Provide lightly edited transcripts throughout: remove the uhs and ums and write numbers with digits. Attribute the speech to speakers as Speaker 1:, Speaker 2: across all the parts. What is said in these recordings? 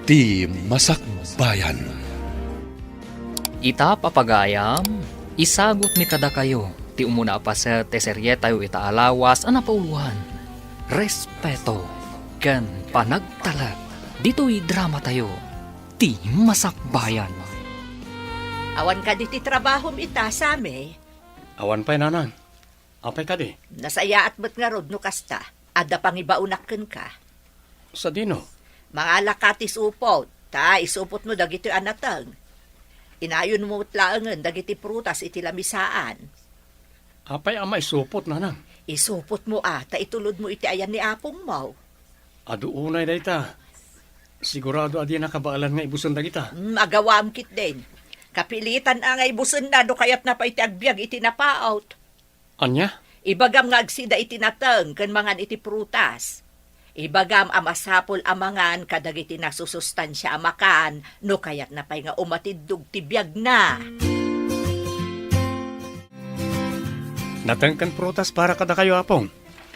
Speaker 1: ti Masakbayan.
Speaker 2: Ita papagayam, isagot mi kada kayo, ti umuna pa sa teserye tayo itaalawas ang napauluhan. Respeto, kan panagtalag, dito'y drama tayo, ti Masakbayan.
Speaker 3: Awan ka di ti trabahom ita sami.
Speaker 4: Awan pa'y nanang. Apay ka di.
Speaker 3: Nasaya at ba't nga rod no kasta. Ada pang ibaunakken ka.
Speaker 4: Sa dino.
Speaker 3: Mga lakatis upot. Ta isupot mo dagiti anatang. Inayon mo tlaangan dagiti prutas iti lamisaan.
Speaker 4: Apay ama isupot nanang.
Speaker 3: Isupot mo ta itulod mo iti ayan ni apong mo.
Speaker 4: Adu unay da ita. Sigurado adi nakabaalan nga ibuson da kita.
Speaker 3: Magawam kit din. Kapilitan ang ibuson na do kayat na pa iti agbyag iti napaot.
Speaker 4: Anya?
Speaker 3: Ibagam nga agsida iti natang kan mangan iti prutas. Ibagam amasapol amangan kadag iti nasusustansya amakan no kayat na pa'y nga umatiddog ti biyag na.
Speaker 4: Natangkan prutas para kada kayo apong.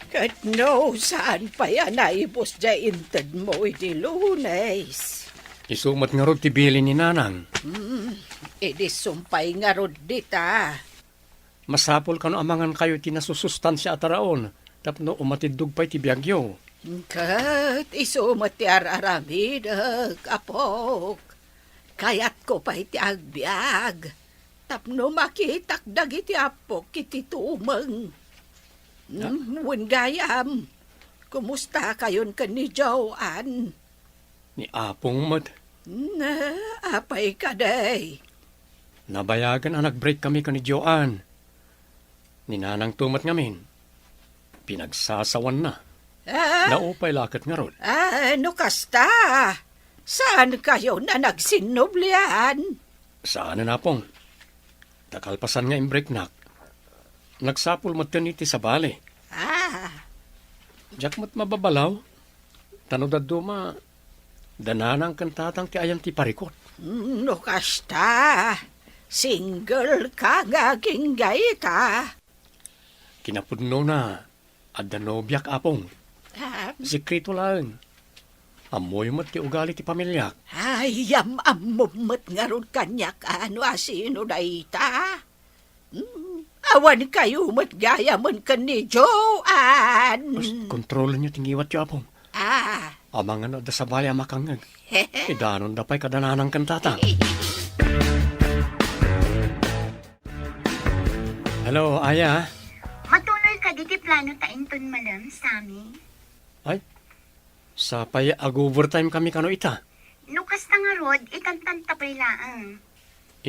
Speaker 5: Kat no, saan pa yan naibos dya intad mo iti Lunes?
Speaker 4: Isumat nga rod ti bili ni nanang.
Speaker 5: Idi sumpay nga rod dita.
Speaker 4: Masapol ka no amangan kayo ti nasusustansya ataraon. Tapno umatidog pa'y ti biyagyo.
Speaker 5: Kat isumat ti araramidag, apok. Kayat ko pa iti agbyag. Tapno makitak dagiti apok iti tumeng. Wengayam, kumusta kayon ka ni Joan?
Speaker 4: Ni apong mat.
Speaker 5: Na, apay ka day.
Speaker 4: Nabayagan ang nag-break kami ka ni Joan. Ni nanang tumat ngamin. Pinagsasawan na. Naupay lakat nga rod.
Speaker 5: Ano kasta? Saan kayo na nagsinublian?
Speaker 4: Saan na pong? Takalpasan nga imbreknak. Nagsapul mo iti sa bale. Diyak mo't mababalaw. Tanodad duma, dananang kantatang ti ayan ti parikot.
Speaker 5: No kasta? Single ka nga kinggayta.
Speaker 4: Kinapudno na, adda nobyak apong. Sikrito lang. Amoy mo't ti ugali ti pamilyak.
Speaker 5: Ayam amumot nga ron kanyak ano asino na ita. Awan kayo mo't gaya man ka ni Joan.
Speaker 4: Kontrolin niyo tingiwat yo apong. Amangan na da sa bali amakangag. Idanon da pa'y kadananang kantatang. Hello, Aya.
Speaker 6: Matuloy ka di ti plano ta inton malam sami.
Speaker 4: Ay, sa pay ag-overtime kami kano ita.
Speaker 6: Nukas ta nga rod, ikantan tapay laang.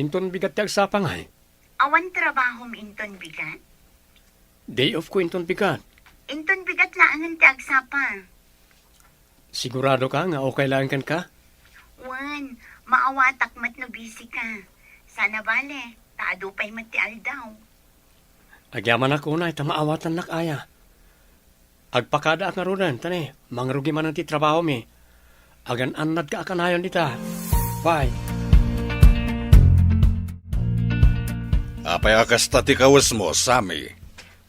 Speaker 4: Inton bigat ti agsapang ay.
Speaker 6: Awan trabahom inton bigat.
Speaker 4: Day off ko inton bigat.
Speaker 6: Inton bigat laangan ti agsapa.
Speaker 4: Sigurado ka nga okay lang kan ka?
Speaker 6: Wan, maawatak mat no busy ka. Sana bale, taado pa'y mat ti aldaw.
Speaker 4: Agyaman ako na, ita maawatan nak aya. Agpakada ak nga rudan, tani, mangrugi man ang ti trabaho mi. Agan anad ka akanayon dita. Bye.
Speaker 1: Apay akasta ti kawas mo, Sami.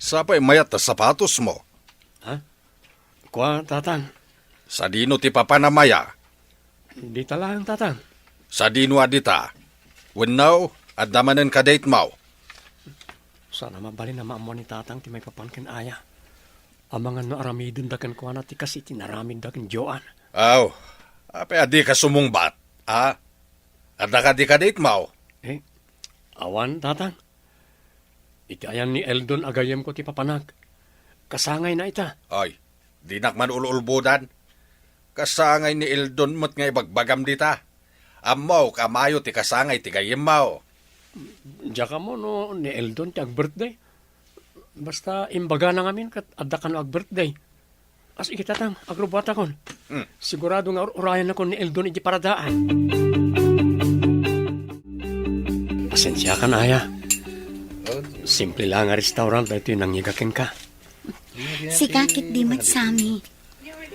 Speaker 1: Sapay mayat ta sapatos mo.
Speaker 4: Ha? Kwa, tatang.
Speaker 1: Sa dino ti papanamaya.
Speaker 4: Di talang, tatang.
Speaker 1: Sa dino adita. Wennaw, at damanen ka date mo.
Speaker 4: Sana mabali na maamo ni tatang ti may papangkin aya. Amangan no aramidon dakan kwa na ti kasi tinaramid dakan Joan.
Speaker 1: Aw, apay adi ka sumungbat, ha? Adda ka di ka date mo.
Speaker 4: Awan, tatang. Iti ayan ni Eldon agayem ko ti papanag. Kasangay na ita.
Speaker 1: Ay, di nakman ululbudan. Kasangay ni Eldon mo't nga ibagbagam dita. Amaw, kamayo ti kasangay ti gayem mo.
Speaker 4: Diya ka mo no, ni Eldon ti ag-birthday. Basta imbaga na ngamin kat adda ka no ag-birthday. As ikitatang, agrobata kon. Sigurado nga urayan ako ni Eldon iti paradaan. Pasensya ka na, Aya. Simple lang nga restaurant na ito yung nangigakin ka.
Speaker 6: Si kakit di mat sami.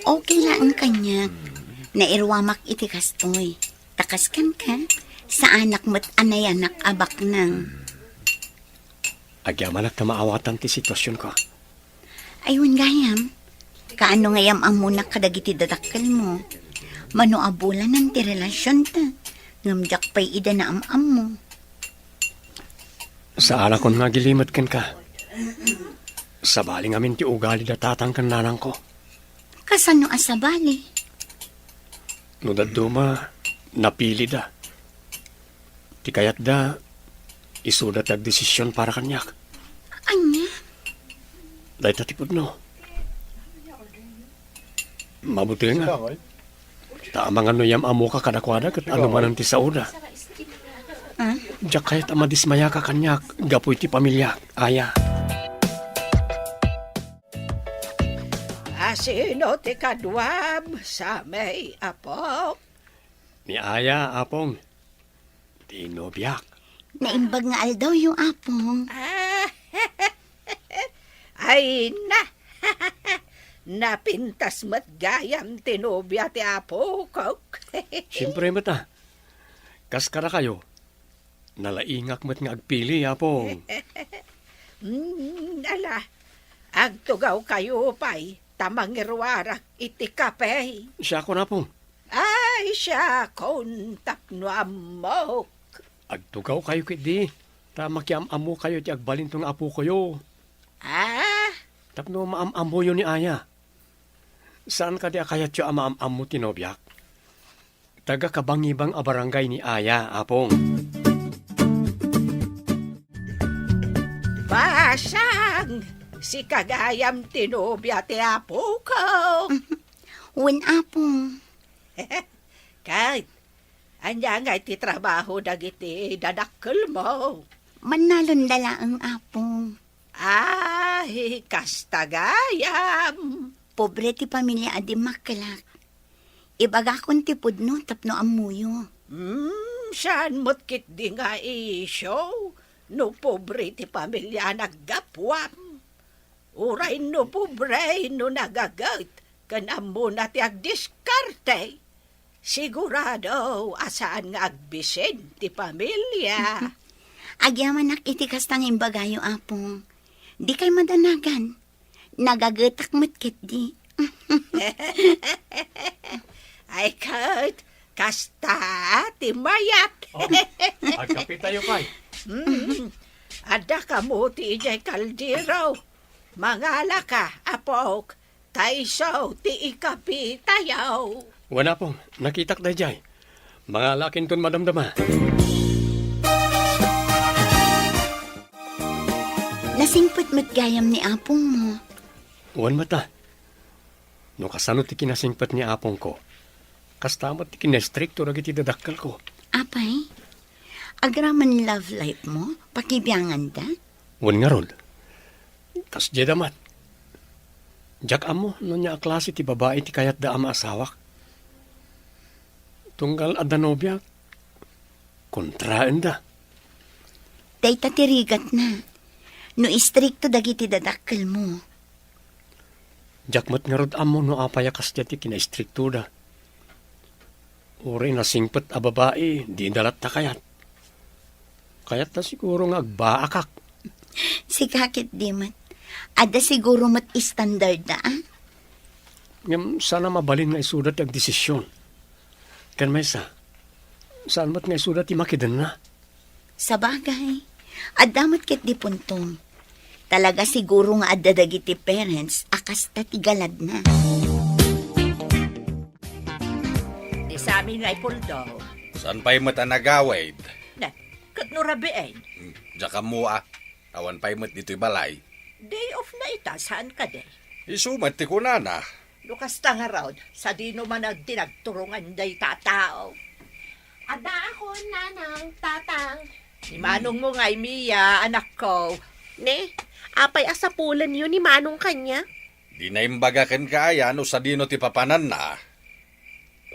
Speaker 6: Okay lang kanya. Nairwamak iti kastoy. Takaskan ka. Sa anak mo't anay anak abak nang.
Speaker 4: Agyaman na maawatan ti sitwasyon ko.
Speaker 6: Ayun gayam. Kaano ngayam ang muna kadagiti dadakkel mo. Manuabulan ng ti relasyon ta. Ngamjak pa'y ida na am mo.
Speaker 4: Sa ala kon nga gilimat ken ka. Sa bali ngamin ti ugali da tatang kan nanang ko.
Speaker 6: Kasano asabali?
Speaker 4: No daduma, napili da. Ti kayat da, isudat ag desisyon para kanyak.
Speaker 6: Anya?
Speaker 4: Dahil tatipod no. Mabuti nga. Tama nga no yam amo ka kadakwada kat ano man ang ti sauda. Diyak kahit amadismaya ka kanyak, gapoy ti pamilya, aya.
Speaker 5: Asino ti kadwam sa may apo?
Speaker 4: Ni aya, apong. Tinobiyak.
Speaker 6: Naimbag nga aldaw yung apong.
Speaker 5: Ay na! Napintas mat gayam tinobya ti apo ko.
Speaker 4: Siyempre mata. Kaskara kayo. Nalaingak mat nga agpili, apong.
Speaker 5: Ala, agtugaw kayo pa'y tamang irwarak iti kapay.
Speaker 4: Siya ko na, apong.
Speaker 5: Ay siya kontak no amok.
Speaker 4: Agtugaw kayo kiti. Tama kiam-amo kayo ti agbalintong apo kayo. Tapno maam-amo yun ni aya. Saan ka di akayat yung amaam-amo tinobyak? Taga kabangibang abarangay ni aya, apong.
Speaker 5: Basang, si kagayam tinobya ti apo ko.
Speaker 6: Wen apong.
Speaker 5: Kahit, anya nga iti trabaho dagiti dadakkel mo.
Speaker 6: Manalon dala ang apong.
Speaker 5: Ay, kastagayam.
Speaker 6: Pobre ti pamilya adi makalak. Ibaga kon ti pudno tapno amuyo.
Speaker 5: Saan mo't kit di nga isyo? No pobre ti pamilya naggapwam. Uray no pobre no nagagat. Kanamo na ti agdiskarte. Sigurado asaan nga agbisin ti pamilya.
Speaker 6: Agyaman iti kastang imbagayo apong. Di kay madanagan. Nagagatak matkit di.
Speaker 5: Ay kat, kasta ti mayat.
Speaker 4: Agkapi tayo, pay.
Speaker 5: Ada ka mo ti ijay kaldero. Mangala ka, apok. Kaiso ti ikapi tayaw.
Speaker 4: Wala pong, nakitak na jay. Mga lakin ton madamdama.
Speaker 6: Nasingput mat gayam ni apong mo.
Speaker 4: Wan mata. No kasano ti kinasingpat ni apong ko. Kastamat ti kinestrikto na giti dadakkal ko.
Speaker 6: Apay, agraman love life mo? Pakibiyangan da?
Speaker 4: Wan nga rol. Kas jedamat. Jak amo no niya klase ti babae ti kayat da ama asawak. Tunggal adanobya. Kontraan da.
Speaker 6: Day tatirigat na. No istrikto dagiti dadakkel mo.
Speaker 4: Jakmat nga rod amo no apayakas ti kinaistrikto da. Uri na singpet a babae, di dalat ta kayat. Kayat na siguro nga agbaakak.
Speaker 6: Si kakit di mat. Ada siguro mat standard da ah?
Speaker 4: Ngam sana mabalin nga isudat ang desisyon. Kan may saan mat nga isudat ti makidan na?
Speaker 6: Sa bagay. Adamat kit di puntong. Talaga siguro nga adda dagiti parents akas tatigalad na.
Speaker 3: Di sa amin nga'y puldo.
Speaker 1: Saan pa'y mata nagawid?
Speaker 3: Na, kat no rabiin.
Speaker 1: Diyan mo awan pa'y mat dito'y balay.
Speaker 3: Day off na ita, saan ka de?
Speaker 1: Isumat ti kunana.
Speaker 3: Lukas ta nga raw, sa di no man tinagturungan day tatao.
Speaker 7: Ada ako, nanang, tatang.
Speaker 3: Ni manong mo nga'y Mia, anak ko.
Speaker 7: Ne, apay asapulan yun ni manong kanya.
Speaker 1: Di na imbagakan kaya no sa dino ti papanan na.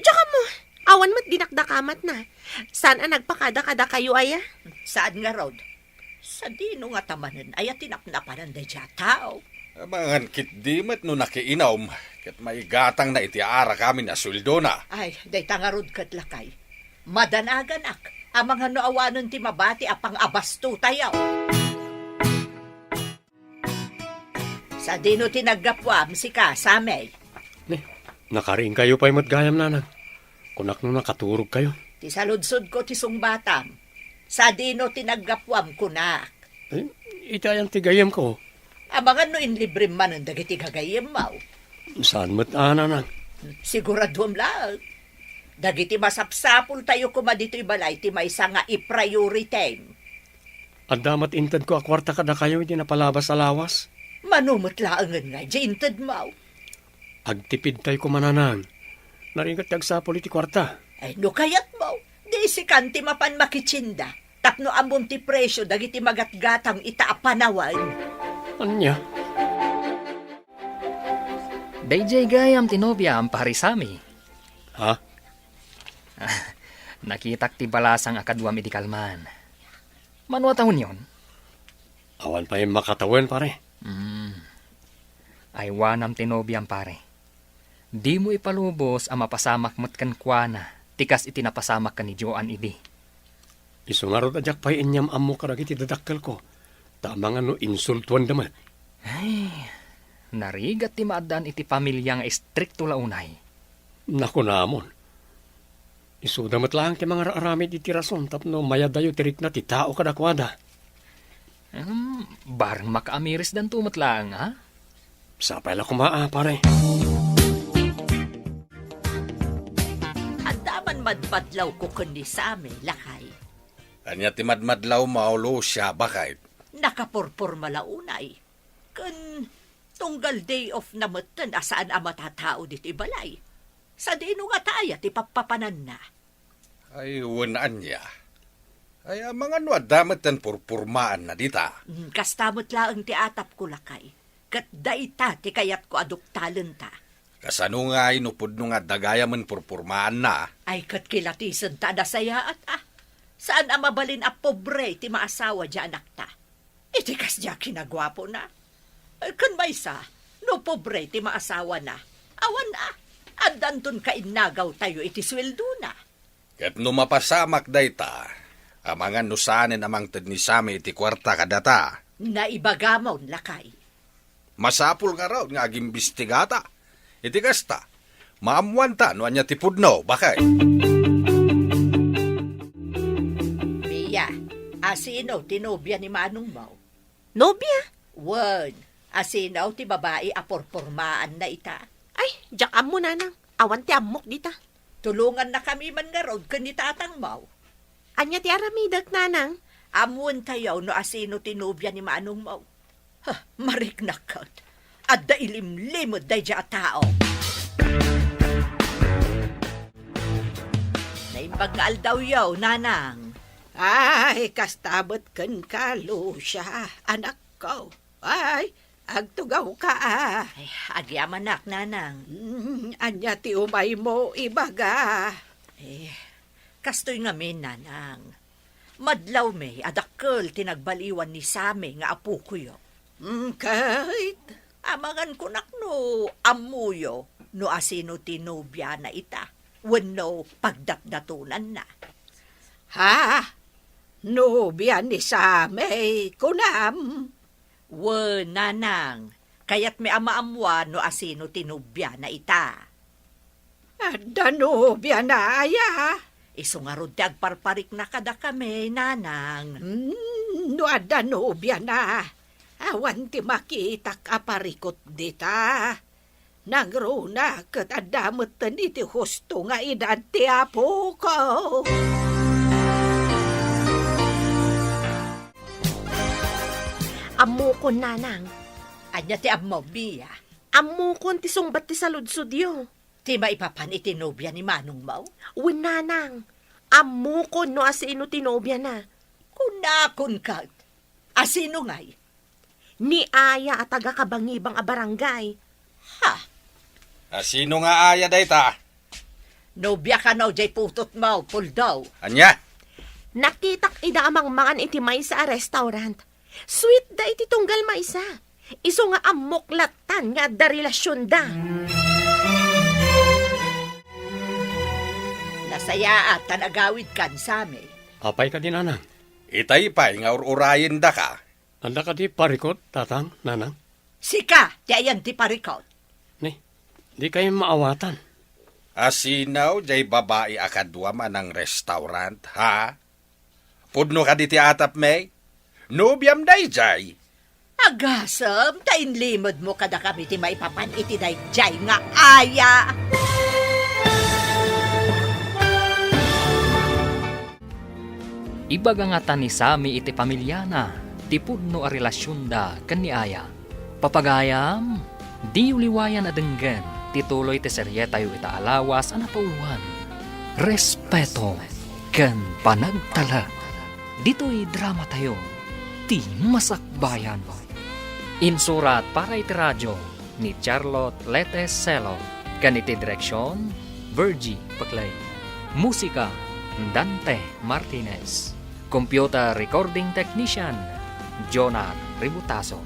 Speaker 7: Tsaka mo, awan mo't dinakdakamat na. Saan ang nagpakada-kada kayo, aya?
Speaker 3: Saan nga raw? Sa di no nga tamanan, ay tinaknapanan day tao.
Speaker 1: Amangan kit di mat no nakiinaw. Kat maigatang na itiara kami na sweldo na.
Speaker 3: Ay, day tangarod kat lakay. Madanaganak, ang mga noawanon ti mabati apang abasto tayaw. Sa dino tinagapwam si Kasamay.
Speaker 4: Ne, nakaring kayo pa'y matgayam nanang. Kunak no nakaturog kayo.
Speaker 3: Ti saludsod ko ti sungbatam. Sa dino tinaggapwam kunak.
Speaker 4: Eh, itayan tigayam ko.
Speaker 3: Abangan no inlibre man ang dagiti gagayem mau.
Speaker 4: Saan mo't nang?
Speaker 3: Siguradom lang. Dagiti masapsapul tayo kuma dito ibalay ti may nga i-priority.
Speaker 4: At damat intad ko akwarta kada kayo hindi napalabas sa lawas.
Speaker 3: Manumot laangan nga, jainted mau.
Speaker 4: Agtipid tayo kumananang. Naringat tagsapol iti kwarta.
Speaker 3: Ay, no kayat mau. Di si kanti mapan makitsinda. Tapno ambon ti presyo, dagiti magatgatang itaapanawan.
Speaker 4: Anya?
Speaker 2: Dayjay gayam tinobya ang paharisami.
Speaker 4: Ha?
Speaker 2: Nakitak ti balasang akadwa medikal man. Manwa taon yon?
Speaker 4: Awan pa yung makatawan, pare.
Speaker 2: Ay wanam tinobya ang pare. Di mo ipalubos ang mapasamak mo't kankwana. Tikas itinapasamak ka ni Joan idi.
Speaker 4: Isungarot adyak pa inyam amo karagit idadakkel ko. Tama nga no insultuan damat.
Speaker 2: Ay, narigat ti maadan iti pamilya nga istrikto launay.
Speaker 4: Naku namon. Isu damat lang ti mga aramid iti rason tapno mayadayo tirik na ti tao kadakwada.
Speaker 2: Barang makaamiris dan tumot lang, ha?
Speaker 4: Sapay la kumaa, pare.
Speaker 3: Andaman madmadlaw ko kundi sa amin, lakay.
Speaker 1: Anya ti madmadlaw maulo siya bakit?
Speaker 3: Nakapurpur malaunay. Kun tunggal day off na matan asaan ang matatao dito ibalay. Sa dino nga taya ti papapanan na.
Speaker 1: Ay, wanaan niya. Ay, ang mga nuadamat ang purpurmaan na dita.
Speaker 3: Kastamot laang ti atap ko lakay. Kat daita ti kayat ko aduktalan ta.
Speaker 1: Kasano nga inupod nung nga dagaya man purpurmaan na.
Speaker 3: Ay kat kilatisan ta na saya at Saan ang mabalin a pobre ti maasawa di anak ta? Iti kas diya kinagwapo na. Kun may sa, no pobre ti maasawa na. Awan adanton ka inagaw tayo iti sweldo na.
Speaker 1: Kat numapasamak dayta, amangan nusanin amang tadnisami iti kwarta kadata.
Speaker 3: Naibagamon lakay.
Speaker 1: Masapul nga raw nga agimbistigata. Iti kasta, maamuanta no anya ti pudno, bakay?
Speaker 3: Mia, asino tinobya ni Manong Mau?
Speaker 7: Nobya?
Speaker 3: Wan, asinaw ti babae aporpormaan na ita.
Speaker 7: Ay, jakam mo nanang. Awan ti amok dita.
Speaker 3: Tulungan na kami man nga road kanitatang Mau.
Speaker 7: Anya ti aramidak nanang.
Speaker 3: Amuan tayo no asino tinobya ni Manong Mau. Mariknakat. At da ilimlimod day dya tao. Naimbag nga aldaw yaw, nanang.
Speaker 5: Ay, kastabot kan kalo siya, anak ko. Ay, agtugaw ka
Speaker 3: Ay, agyamanak, nanang.
Speaker 5: Anya ti umay mo ibaga.
Speaker 3: Kastoy nga min, nanang. Madlaw may adakkel tinagbaliwan ni Same nga apo ko yo.
Speaker 5: Kahit,
Speaker 3: Amangan ko nakno amuyo no asino tinobya na ita. Wano pagdapdatunan na.
Speaker 5: ha? Nobya ni Same, kunam.
Speaker 3: Wan, nanang. Kaya't may amaamwa no asino tinobya na ita.
Speaker 5: Adda nobya na aya.
Speaker 3: Isungarod ti agparparik na kada kami, nanang.
Speaker 5: No adda nobya na. Awan ti makitak aparikot dita. Nagruna kat adamutan iti husto nga edad ti apo ko.
Speaker 7: Amukon nanang.
Speaker 3: Anya ti ammo, Bia.
Speaker 7: Amukon ti sungbat ti saludsod yo.
Speaker 3: Ti maipapan itinobya ni Manong Mau.
Speaker 7: Uwin nanang. Amukon no asino tinobya na.
Speaker 3: Kunakon kat. Asino ngay?
Speaker 7: Ni Aya at taga-kabangibang a barangay.
Speaker 3: Ha?
Speaker 1: Sino nga aya dayta?
Speaker 3: Nobya ka no, jay putot mo, puldaw.
Speaker 1: Anya?
Speaker 7: Nakitak ida amang mangan iti may sa restaurant. Sweet da iti tunggal maisa. Iso nga amoklatan nga da relasyon da.
Speaker 3: Nasaya at tanagawid kan sami.
Speaker 4: Apay ka din, nanang.
Speaker 1: Itay-pay nga ururayin da ka.
Speaker 4: Anda ka di parikot, tatang, nanang.
Speaker 3: Sika, ti ayan ti parikot.
Speaker 4: Ni, di kayo maawatan.
Speaker 1: Asinaw, jay babae akadwa man ng restaurant, ha? Pudno ka di ti atap, may? Nubyam day, jay.
Speaker 3: Agasam, tain limod mo kada kami ti maipapan iti day jay nga aya.
Speaker 2: Ibaga nga ta ni Sami iti pamilyana, ti pudno a relasyon da kaniaya. Papagayam, di uliwayan adenggan, tituloy ti serye tayo itaalawas ana pauluan. Respeto ken panagtala. Dito'y drama tayo, ti masakbayan. Insurat para iti radyo ni Charlotte Letes Celo, ken iti direksyon Virgie Paclay. Musika Dante Martinez. Computer Recording Technician Jonar Ributaso.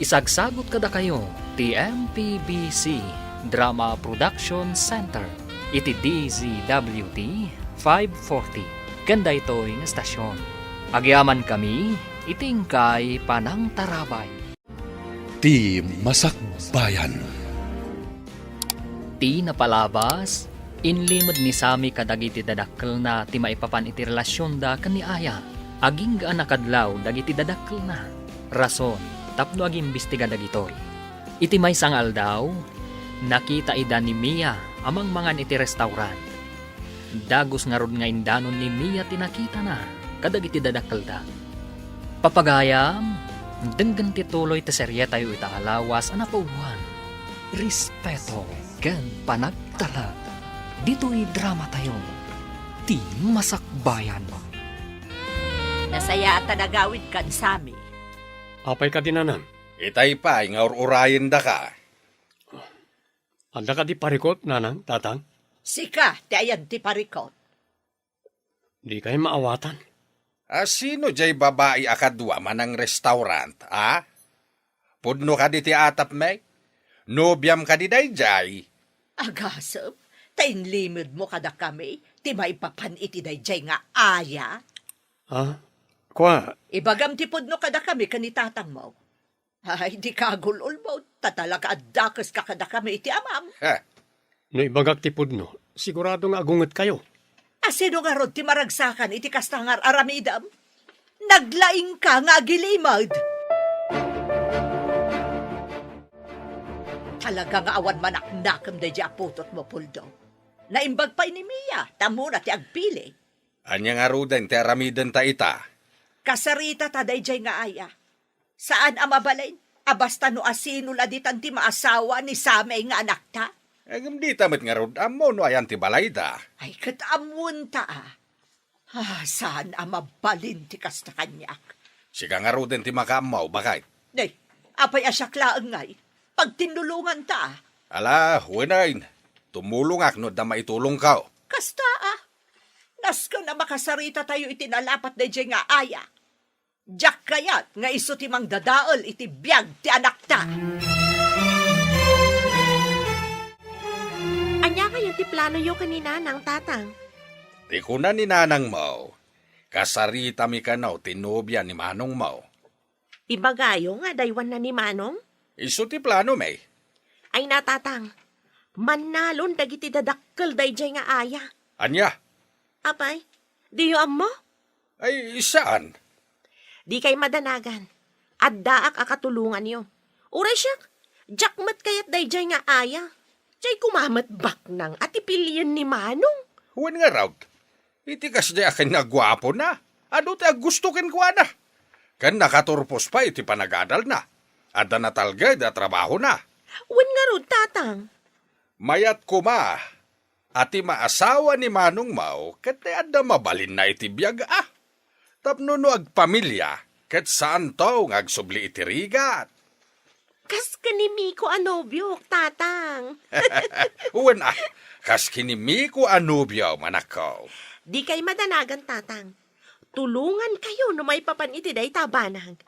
Speaker 2: Isagsagot kada kayo ti MPBC Drama Production Center iti DZWT 540 kanda ito'y nga stasyon. Agyaman kami itingkay panang tarabay.
Speaker 8: Ti Masakbayan.
Speaker 2: Ti napalabas, inlimod ni Sami kadagiti dadakkel na ti maipapan iti relasyon da kaniaya. Aging gaan nakadlaw dagiti dadakkel na. Rason, tapno agimbestiga dagitoy. Iti may sangal daw, nakita ida ni Mia amang mangan iti restaurant. Dagos nga rod nga indanon ni Mia tinakita na kadagiti dadakkel da. Papagayam, denggan tituloy ti serye tayo itaalawas ana pauwan. Respeto ken panagtala. Dito'y drama tayo, ti masakbayan.
Speaker 3: Nasaya at nagawid kan Sami.
Speaker 4: Apay ka dinanang.
Speaker 1: Itay pa, nga urayin da ka.
Speaker 4: Anda ka di parikot, nanang, tatang.
Speaker 3: Sika, ti ayan ti parikot.
Speaker 4: Di kayo maawatan.
Speaker 1: Sino jay babae akadwa man ng restaurant, ha? Pudno ka di ti atap, may? Nubyam ka di day, jay.
Speaker 3: Agasam, tain limod mo kada kami, ti maipapan iti day jay nga aya.
Speaker 4: Ha? Kwa,
Speaker 3: Ibagam ti pudno kada kami kanitatang mo. Ay, di kagulol mo, tatalaga adakes ka kada kami iti amam.
Speaker 1: Ha?
Speaker 4: no ibagak tipod no, sigurado nga agunget kayo.
Speaker 3: Asino nga rod ti maragsakan iti kastangar aramidam? Naglaing ka nga agilimad. Talaga nga awan manaknakam da di aputot mo, Puldo. Naimbag pa ni Mia, tamo na ti agpili.
Speaker 1: Anya nga ruden, ti aramidan ta ita.
Speaker 3: Kasarita ta dayjay nga aya. Saan amabalin? Abasta no asino laditan ti maasawa ni Samay nga anak ta?
Speaker 1: Agam di tamat nga rod, amo no ayan ti balay da.
Speaker 3: Ay katamun ta saan amabalin ti kasta kanyak?
Speaker 1: Siga nga ruden ti makamaw, bakit?
Speaker 3: Day, apay asyaklaan ngay. Pag tinulungan ta
Speaker 1: Ala, huwinain. Tumulong ak no da maitulong ka.
Speaker 3: Kasta Nasko na makasarita tayo itinalapat na dyan nga aya. Diyak kayat nga iso ti mang dadaol iti biyag ti anak ta.
Speaker 7: Anya kayo ti plano yo kanina ng tatang?
Speaker 1: Di ko na ni nanang mo. Kasarita mi ka no, tinubya ni manong mo.
Speaker 7: Ibagayo nga daywan na ni Manong?
Speaker 1: Iso ti plano, may.
Speaker 7: Ay natatang, manalon dagiti dadakkel dayjay nga aya.
Speaker 1: Anya?
Speaker 7: Apay, di yo ammo?
Speaker 1: Ay, saan?
Speaker 7: Di kay madanagan. At daak akatulungan yo. Uray siyak, jakmat kayat dayjay nga aya. Jay kumamat bak nang at ipilian ni Manong.
Speaker 1: Huwag nga raw. Iti kas di akin nga gwapo na. Ano ti gusto ken kwa na? Kan nakaturpos pa iti panagadal na. Ada na talga da trabaho na.
Speaker 7: Wan nga rod, tatang.
Speaker 1: Mayat kuma. Ati maasawa ni Manong Mau, ket ada mabalin na iti biyag Tapno no agpamilya, ket saan to ngagsubli iti rigat.
Speaker 7: Kas kanimi ko anobyo, tatang.
Speaker 1: Uwan kas kinimi ko anubyaw manakaw.
Speaker 7: Di kay madanagan, tatang. Tulungan kayo no may papan iti day tabanang.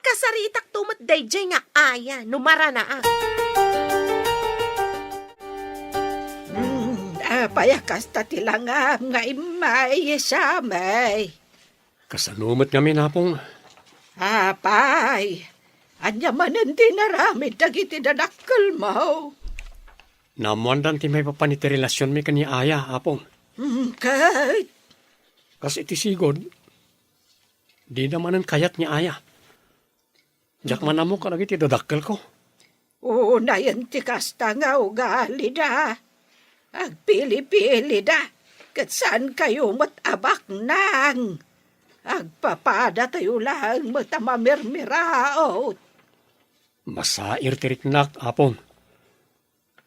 Speaker 7: Kasaritak tumat dayjay nga aya, numara na
Speaker 5: Payakas tatilangam nga imay Samay.
Speaker 4: Kasanumat kami na pong.
Speaker 5: Apay, anya manan tinaramid dagiti dadakkel mo.
Speaker 4: Namuandan ti may papaniti relasyon mi kani aya, apong.
Speaker 5: Kat,
Speaker 4: Kasi iti sigod, di namanan kayat ni aya. Jak manamo ka lagi ti dadakkel ko.
Speaker 5: unayan ti kasta nga ugali da. Agpili-pili da. Kat saan kayo matabak nang? Agpapada tayo lang matamamirmiraot.
Speaker 4: Masair tiriknak, apong.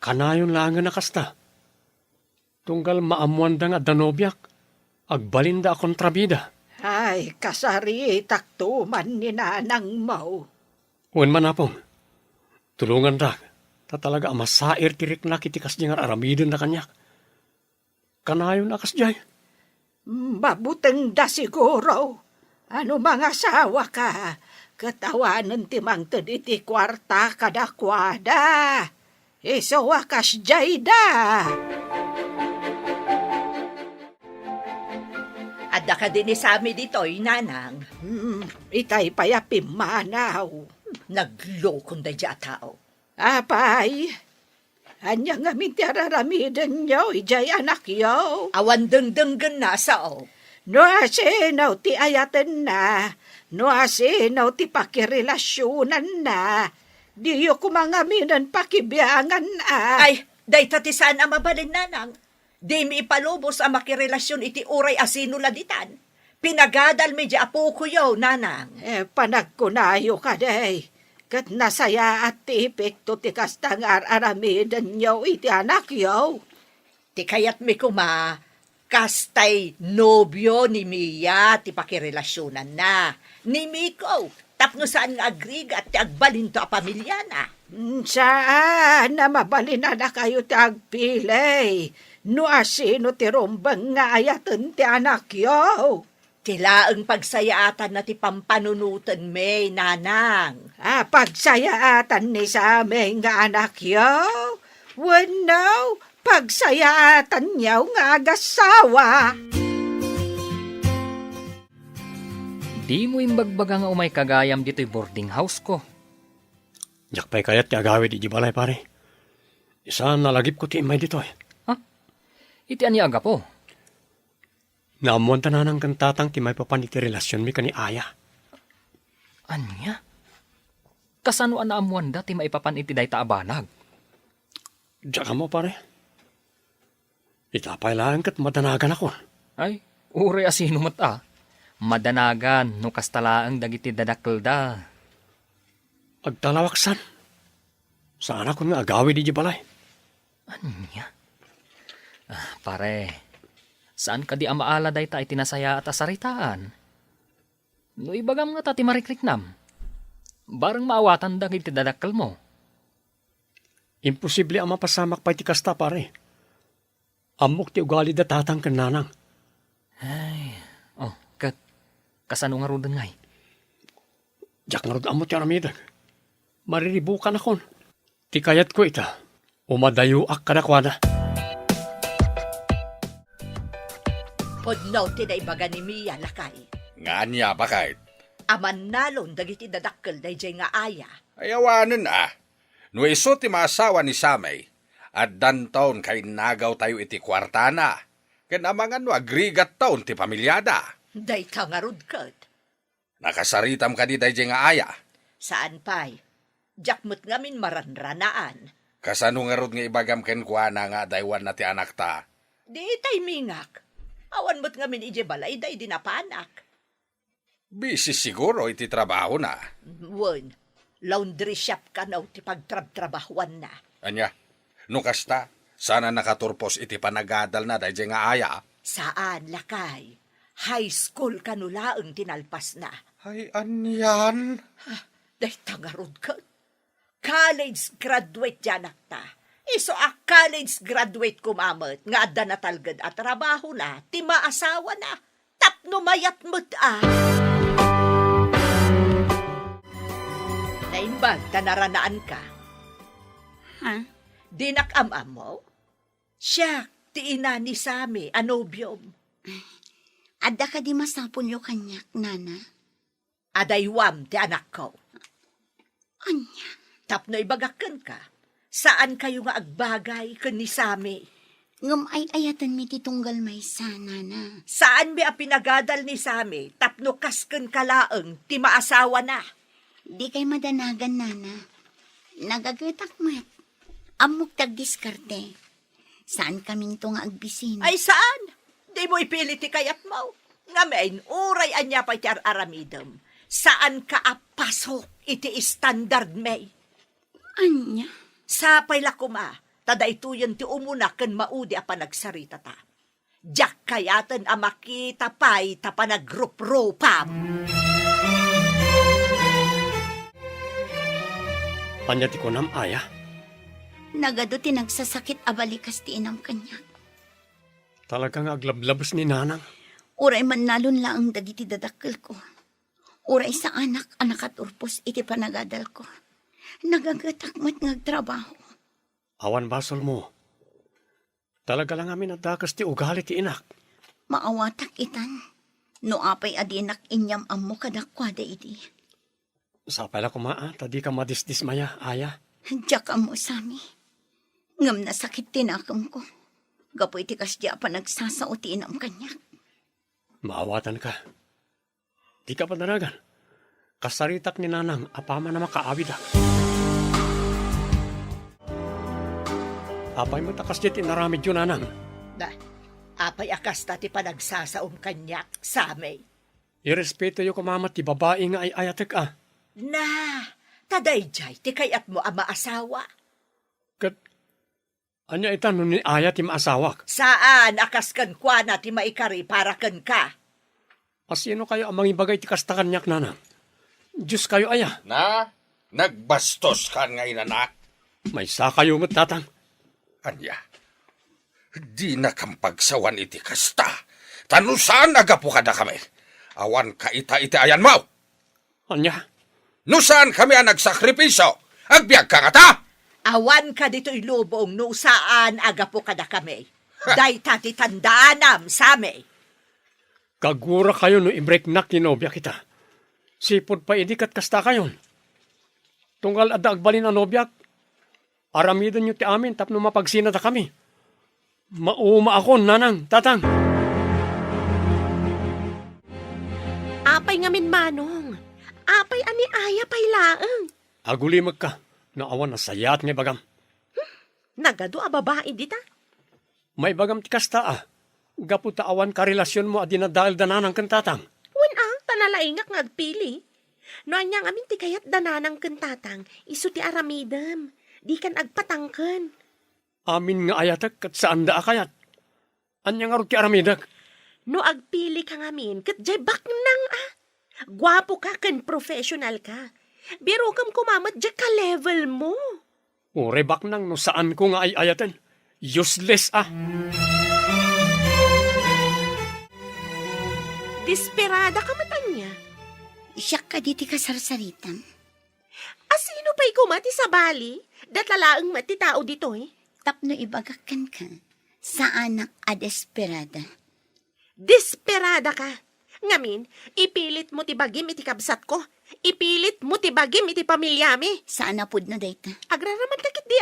Speaker 4: Kanayon lang nga nakasta. Tunggal maamuan da nga danobyak. Agbalinda akong trabida.
Speaker 5: Ay, kasari taktuman ni nanang mo.
Speaker 4: Uwan man apong. Tulungan da. Ta talaga masair tiriknak iti kas nga aramidin na kanyak. Kanayon akas jay.
Speaker 5: Mabuteng da siguro. Ano mga asawa ka? Katawanan ti mangted iti kwarta kadakwada. Iso wakas jay da.
Speaker 3: Adda ka din sa amin dito'y, nanang.
Speaker 5: Itay payapim manaw.
Speaker 3: Naglokon da dya tao.
Speaker 5: Apay, anya nga minti araramidan nyo, ijay anak yo.
Speaker 3: Awan dengdenggen na sao.
Speaker 5: No asinaw ti ayaten na, no asinaw ti pakirelasyonan na, di yo kumangaminan pakibiyangan
Speaker 3: Ay, day tatisaan ang mabalin, nanang. Di mi ipalubos ang makirelasyon iti uray asino laditan. Pinagadal mi di apo ko yo, nanang.
Speaker 5: Panagkunayo ka day, kat nasaya at ti epekto ti kastang aramidan nyo iti anak yo.
Speaker 3: Ti kayat mi kuma, kastay nobyo ni Mia ti pakirelasyonan na. Ni Miko, tapno saan nga agriga at ti agbalinto a pamilya na.
Speaker 5: Saan na mabalina na kayo ti agpilay? No asino ti rombang nga ayatan ti anak yo.
Speaker 3: Tilaang pagsayaatan na ti pampanunutan may, nanang.
Speaker 5: Pagsayaatan ni sa aming nga anak yo. Wanaw, pagsayaatan niyaw nga agasawa.
Speaker 2: Di mo imbagbaga nga umay kagayam dito'y boarding house ko.
Speaker 4: Jak pa'y kayat ti agawid iji balay pare. Isa nalagip ko ti imay dito eh.
Speaker 2: Iti ani aga po.
Speaker 4: Naamuan tananang kantatang ti may papaniti relasyon mi kani aya.
Speaker 2: Anya? Kasano anaamuan da ti maipapan iti day taabanag?
Speaker 4: Jak mo pare. Itapay lang kat madanagan ako.
Speaker 2: Ay, uri asino mata. Madanagan no kastalaang dagiti dadakkel da.
Speaker 4: Agtalawaksan. Saan ako nga agawid iji balay?
Speaker 2: Anya? Pare, saan ka di amaala day ta itinasaya at asaritaan? No ibagam nga ta ti marikriknam. Barang maawatan da iti dadakkel mo.
Speaker 4: Imposible ang mapasamak pa iti kasta pare. Amok ti ugali da tatang kananang.
Speaker 2: Kasano nga rodan ngay?
Speaker 4: Jak nga rod amot ti aramidag. Mariribukan akon. Ti kayat ko ita. Umadayo ak kadakwada.
Speaker 3: Podno ti daibaga ni Mia lakay.
Speaker 1: Nga niya ba kahit?
Speaker 3: Aman nalon dagiti dadakkel dayjay nga aya.
Speaker 1: Ayawanan No iso ti maasawa ni Samay, at dantaon kay nagaw tayo iti kwartana. Kanamangan no agrigat taon ti pamilyada.
Speaker 3: Day tangarod kat.
Speaker 1: Nakasaritam ka di dayjay nga aya.
Speaker 3: Saan pa'y? Jakmut ngamin maranranaan.
Speaker 1: Kasano nga rod nga ibagam ken kuana nga daywan na ti anak ta.
Speaker 3: Di tay mingak. Awan mo't ngamin ije balay day dinapanak.
Speaker 1: Busy siguro iti trabaho na.
Speaker 3: Wen, laundry shop ka na ti pagtrab-trabahuan na.
Speaker 1: Anya, no kasta, sana nakaturpos iti panagadal na dayjay nga aya.
Speaker 3: Saan, lakay? High school kanulaang tinalpas na.
Speaker 1: Ay, anyan.
Speaker 3: Day tangarod ka. College graduate janak ta. Iso a college graduate kumamot nga adda na talgad at trabaho na, ti maasawa na, tapno mayat mo't Naimbag, tanaranaan ka.
Speaker 6: Ha?
Speaker 3: Dinak-am-am mo? Siya, ti ina ni Sami, anobyom.
Speaker 6: Adda ka di masapon yo kanyak, nana.
Speaker 3: Adaywam, ti anak ko.
Speaker 6: Anya?
Speaker 3: Tapno ibagakan ka. Saan kayo nga agbagay ken ni Sami?
Speaker 6: Ngam ay ayatan mi titunggal may sana na.
Speaker 3: Saan mi a pinagadal ni Sami? Tapno kasken kalaeng ti maasawa na.
Speaker 6: Di kay madanagan, nana. Nagagatak mat. Amok tag diskarte. Saan kaming to nga agbisin?
Speaker 3: Ay saan? Di mo ipilit ti kayat mo. Ngamen, uray anya pa ti aramidem. Saan ka apasok iti standard may?
Speaker 6: Anya?
Speaker 3: Sapay lakuma, tada ito yun ti umuna ken maudi a panagsarita ta. Diyak kayaten a makita pa'y ta panagrupropam.
Speaker 4: Anya ti kunam, aya.
Speaker 6: Nagado ti nagsasakit abalikas ti inam kanya.
Speaker 4: Talagang aglablabos ni nanang.
Speaker 6: Uray man nalon laang dagiti dadakkel ko. Uray sa anak at urpos iti panagadal ko. Nagagatakmat ngagtrabaho.
Speaker 4: Awan basol mo. Talaga lang amin nadakas ti ugali ti inak.
Speaker 6: Maawatak itan. No apay adinak inyam ammo kadakwada iti.
Speaker 4: Sapay la kumaa, tadi ka madisdismaya, aya.
Speaker 6: Diyak amo sami. Ngam na sakit tinakam ko. Gapo iti kasya pa nagsasao ti inam kanya.
Speaker 4: Maawatan ka. Di ka padanagan. Kasaritak ni nanang, apama na makaawid ah. Apay mo takas di tinaramid yun, nanang.
Speaker 3: Na, apay akas ta ti panagsasaom kanyak Sami.
Speaker 4: Irespeto yung kumamat ti babae nga ay ayatek ah.
Speaker 3: Na, tadayjay ti kayat mo ama asawa.
Speaker 4: Kat, anya itan nun ni aya ti maasawak.
Speaker 3: Saan akas kan kwa na ti maikari para ken ka?
Speaker 4: Asino kayo ang mangibagay ti kastakanyak, nanang? Diyos kayo aya.
Speaker 1: Na, nagbastos ka nga inanak.
Speaker 4: May sa kayo mo't tatang.
Speaker 1: Anya, di na kampagsawan iti kasta. Tanusan agapu kada kami. Awan ka ita ayan mo.
Speaker 4: Anya,
Speaker 1: Nusan kami ang nagsakripiso. Agbiag ka nga ta.
Speaker 3: Awan ka dito'y lubong no saan agapo kada kami. Day tati tandaanam Sami.
Speaker 4: kagura kayo no i-break na kinobya kita. Sipod pa idikat kasta kayon. Tunggal adda agbalin ang nobyak. Aramidon nyo ti amin tapno mapagsinata kami. Mauma ako, nanang, tatang.
Speaker 7: Apay ngamin manong. Apay ani aya pay laeng.
Speaker 4: Agulimag ka. Naawan na sayat nga bagam.
Speaker 7: Nagado a babae dita.
Speaker 4: May bagam ti kasta ah. Gaputa awan ka relasyon mo at dinadahil dananang kan tatang.
Speaker 7: Wen tanalaingak ngagpili. No anyang amin ti kayat dananang kentatang, isu ti aramidem. Di kan agpatangken.
Speaker 4: Amin nga ayatak kat saan da akayat. Anya nga ro ti aramidak.
Speaker 7: No agpili ka ngamin, kat jay baknang Gwapo ka ken professional ka. Biro kam kumamat jay ka level mo.
Speaker 4: Urebak nang no saan ko nga ay ayatan. Useless ah.
Speaker 7: Desperada ka matanya.
Speaker 6: Siya ka diti kasarsaritan.
Speaker 7: Asino pa'y kumati sa bali? Datalaang mati tao dito eh.
Speaker 6: Tapno ibagakan ka sa anak a desperada.
Speaker 7: Desperada ka. Ngamin, ipilit mo ti bagim iti kabsat ko. Ipilit mo ti bagim iti pamilyami.
Speaker 6: Saan na pud na dayta?
Speaker 7: Agraraman takit di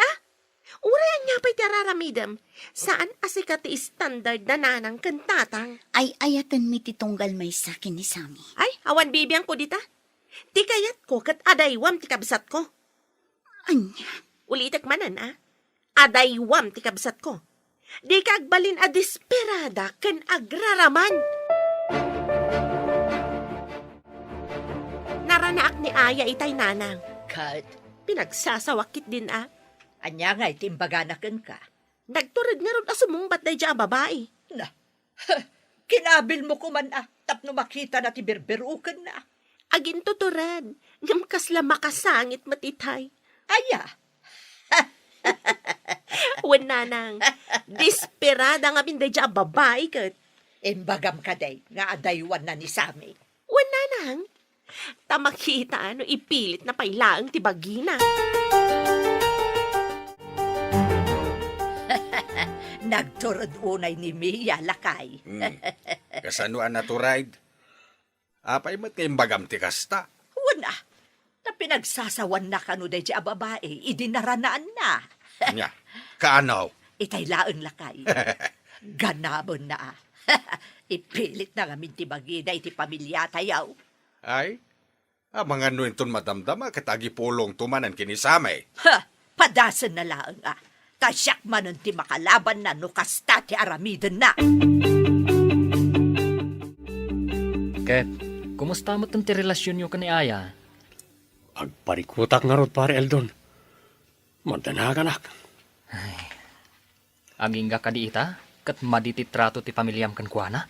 Speaker 7: Urayan niya pa'y tararamidam. Saan asika ti standard na nanang kentatang?
Speaker 6: Ay ayatan mi titunggal may sakin ni Sami.
Speaker 7: Ay, awan bibiyang ko dita. Ti kayat ko kat adaywam ti kabsat ko.
Speaker 6: Anya?
Speaker 7: Ulitak manan Adaywam ti kabsat ko. Di kagbalin a desperada ken agraraman. Naranaak ni Aya itay nanang.
Speaker 3: Kat,
Speaker 7: Pinagsasawakit din
Speaker 3: anya nga itimbaganaken ka.
Speaker 7: Nagturid nga ron asumungbat day dya babae.
Speaker 3: Na, kinabil mo kuman tapno makita na ti berberuken na.
Speaker 7: Agin tuturan, ngam kasla makasangit matitay.
Speaker 3: Aya,
Speaker 7: Wen nanang, desperada nga binday dya babae kat.
Speaker 3: imbagam ka day, nga adaywan na ni Sami.
Speaker 7: Wen nanang, tamakita no ipilit na pailaang tibagina.
Speaker 3: Nagturod unay ni Mia lakay.
Speaker 1: Kasanuan na to ride. Apay mat kayong bagam ti kasta.
Speaker 3: Wala, na pinagsasawan na kano day a babae, idinaranaan na.
Speaker 1: Nya, kaanaw.
Speaker 3: Itay laeng lakay. Ganabon na. Ipilit na nga mintibagi na iti pamilya tayaw.
Speaker 1: Ay, mga nuinton madamdama katagi pulong tumanan kinisamay.
Speaker 3: Ha! Padasan na laeng Tasyak man ti makalaban na no kasta ti aramiden na.
Speaker 2: Ket, kumusta mo ti relasyon nyo ka ni Aya?
Speaker 4: Agparikutak nga rod, pare Eldon. Madanagan ak.
Speaker 2: Aging ka di ita, kat madititrato ti pamilyam kan kuana?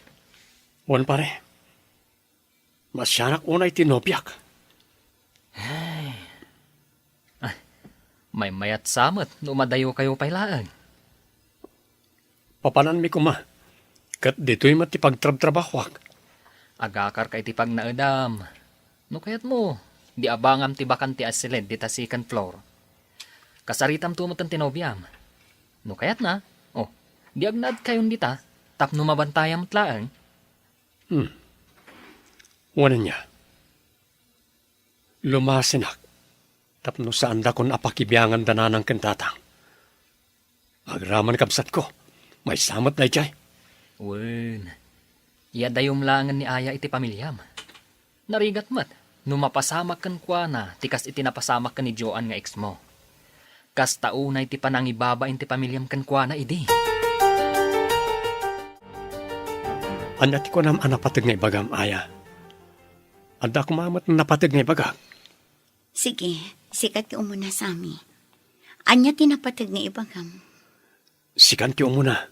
Speaker 4: Wan, pare. Masyanak unay tinopyak.
Speaker 2: May mayat samot no madayo kayo pailaan.
Speaker 4: Papanan mi kuma. Kat dito'y matipagtrab-trabahwak.
Speaker 2: Agakar kay ti pag naedam. No kayat mo, di abangam ti bakan ti asilid di ta second floor. Kasaritam tumot ang tinobyam. No kayat na, di agnad kayon dita, tapno mabantayam tlaang.
Speaker 4: Wanan niya. Lumasinak. Tapno saan da kon apakibiyangan dananang kentatang. Agraman kabsat ko. May samat na ichay.
Speaker 2: Wen, yadayom langan ni Aya iti pamilyam. Narigat mat, no mapasamak kan kuana, tikas iti napasamak kan ni Joan nga ex mo. Kas taunay ti panangibaba ti pamilyam kan kuana idi.
Speaker 4: Anyat ko nam anapatag nga ibagam, Aya. Anda kumamat na napatag nga ibagam.
Speaker 6: Sige, sikat ti umuna sami. Anya tinapatag nga ibagam.
Speaker 4: Sikan ti umuna.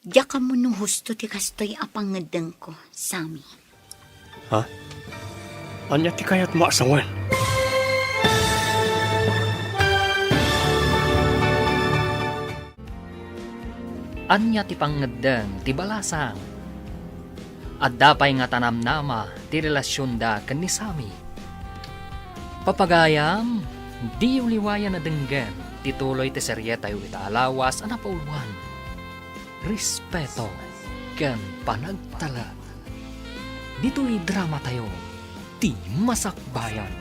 Speaker 6: Diya ka mo no husto ti kastoy apangadang ko, sami.
Speaker 4: Ha? Anyat ti kayat maasawan.
Speaker 2: Anya ti pangadang ti balasang. At dapay nga tanamnama ti relasyon da kan ni Sami. Papagayam, di uliwayan na denggan tituloy ti serye tayo itaalawas ana pauluan. Respeto kan panagtalag. Dito'y drama tayo, ti masakbayan.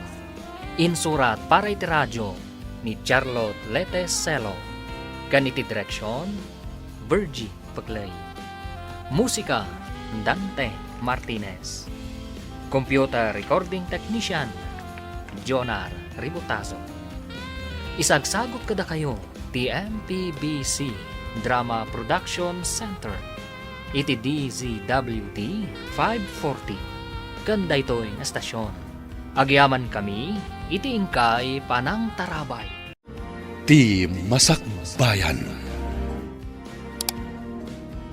Speaker 2: Insurat para iti radyo ni Charlotte Leteselo. Kan iti direksyon, Virgie Paglay. Musika, Dante Martinez. Computer Recording Technician, Jonar Ributazo. Isagsagot kada kayo, TMPBC Drama Production Center. Iti DZWD 540. Kanda ito'y estasyon. Agyaman kami, iti ingkay panang tarabay.
Speaker 8: Ti Masakbayan.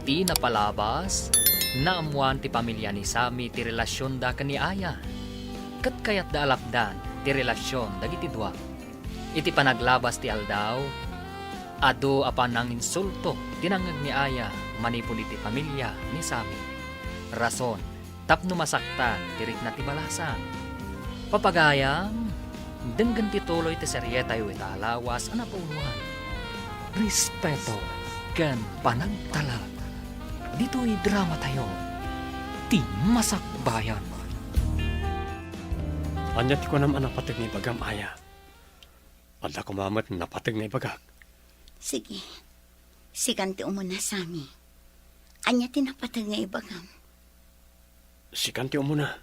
Speaker 2: Ti napalabas, naamuan ti pamilya ni Sami ti relasyon da kani Aya. Kat kayat da alapdan ti relasyon dagiti dua. Iti panaglabas ti aldaw, ado apan ang insulto tinangag ni Aya manipon iti pamilya ni Sami. Rason, tapno masaktan tirik na ti balasan. Papagayam, denggan ti tuloy ti serye tayo italawas ana pauluan. Respeto kan panagtalag. Dito'y drama tayo, ti masakbayan.
Speaker 4: Anyat ko nam anapatag nga ibagam, Aya. Anda kumamat napatag nga ibagak.
Speaker 6: Sige, sikan ti umuna sami. Anya tinapatag nga ibagam.
Speaker 4: Sikan ti umuna.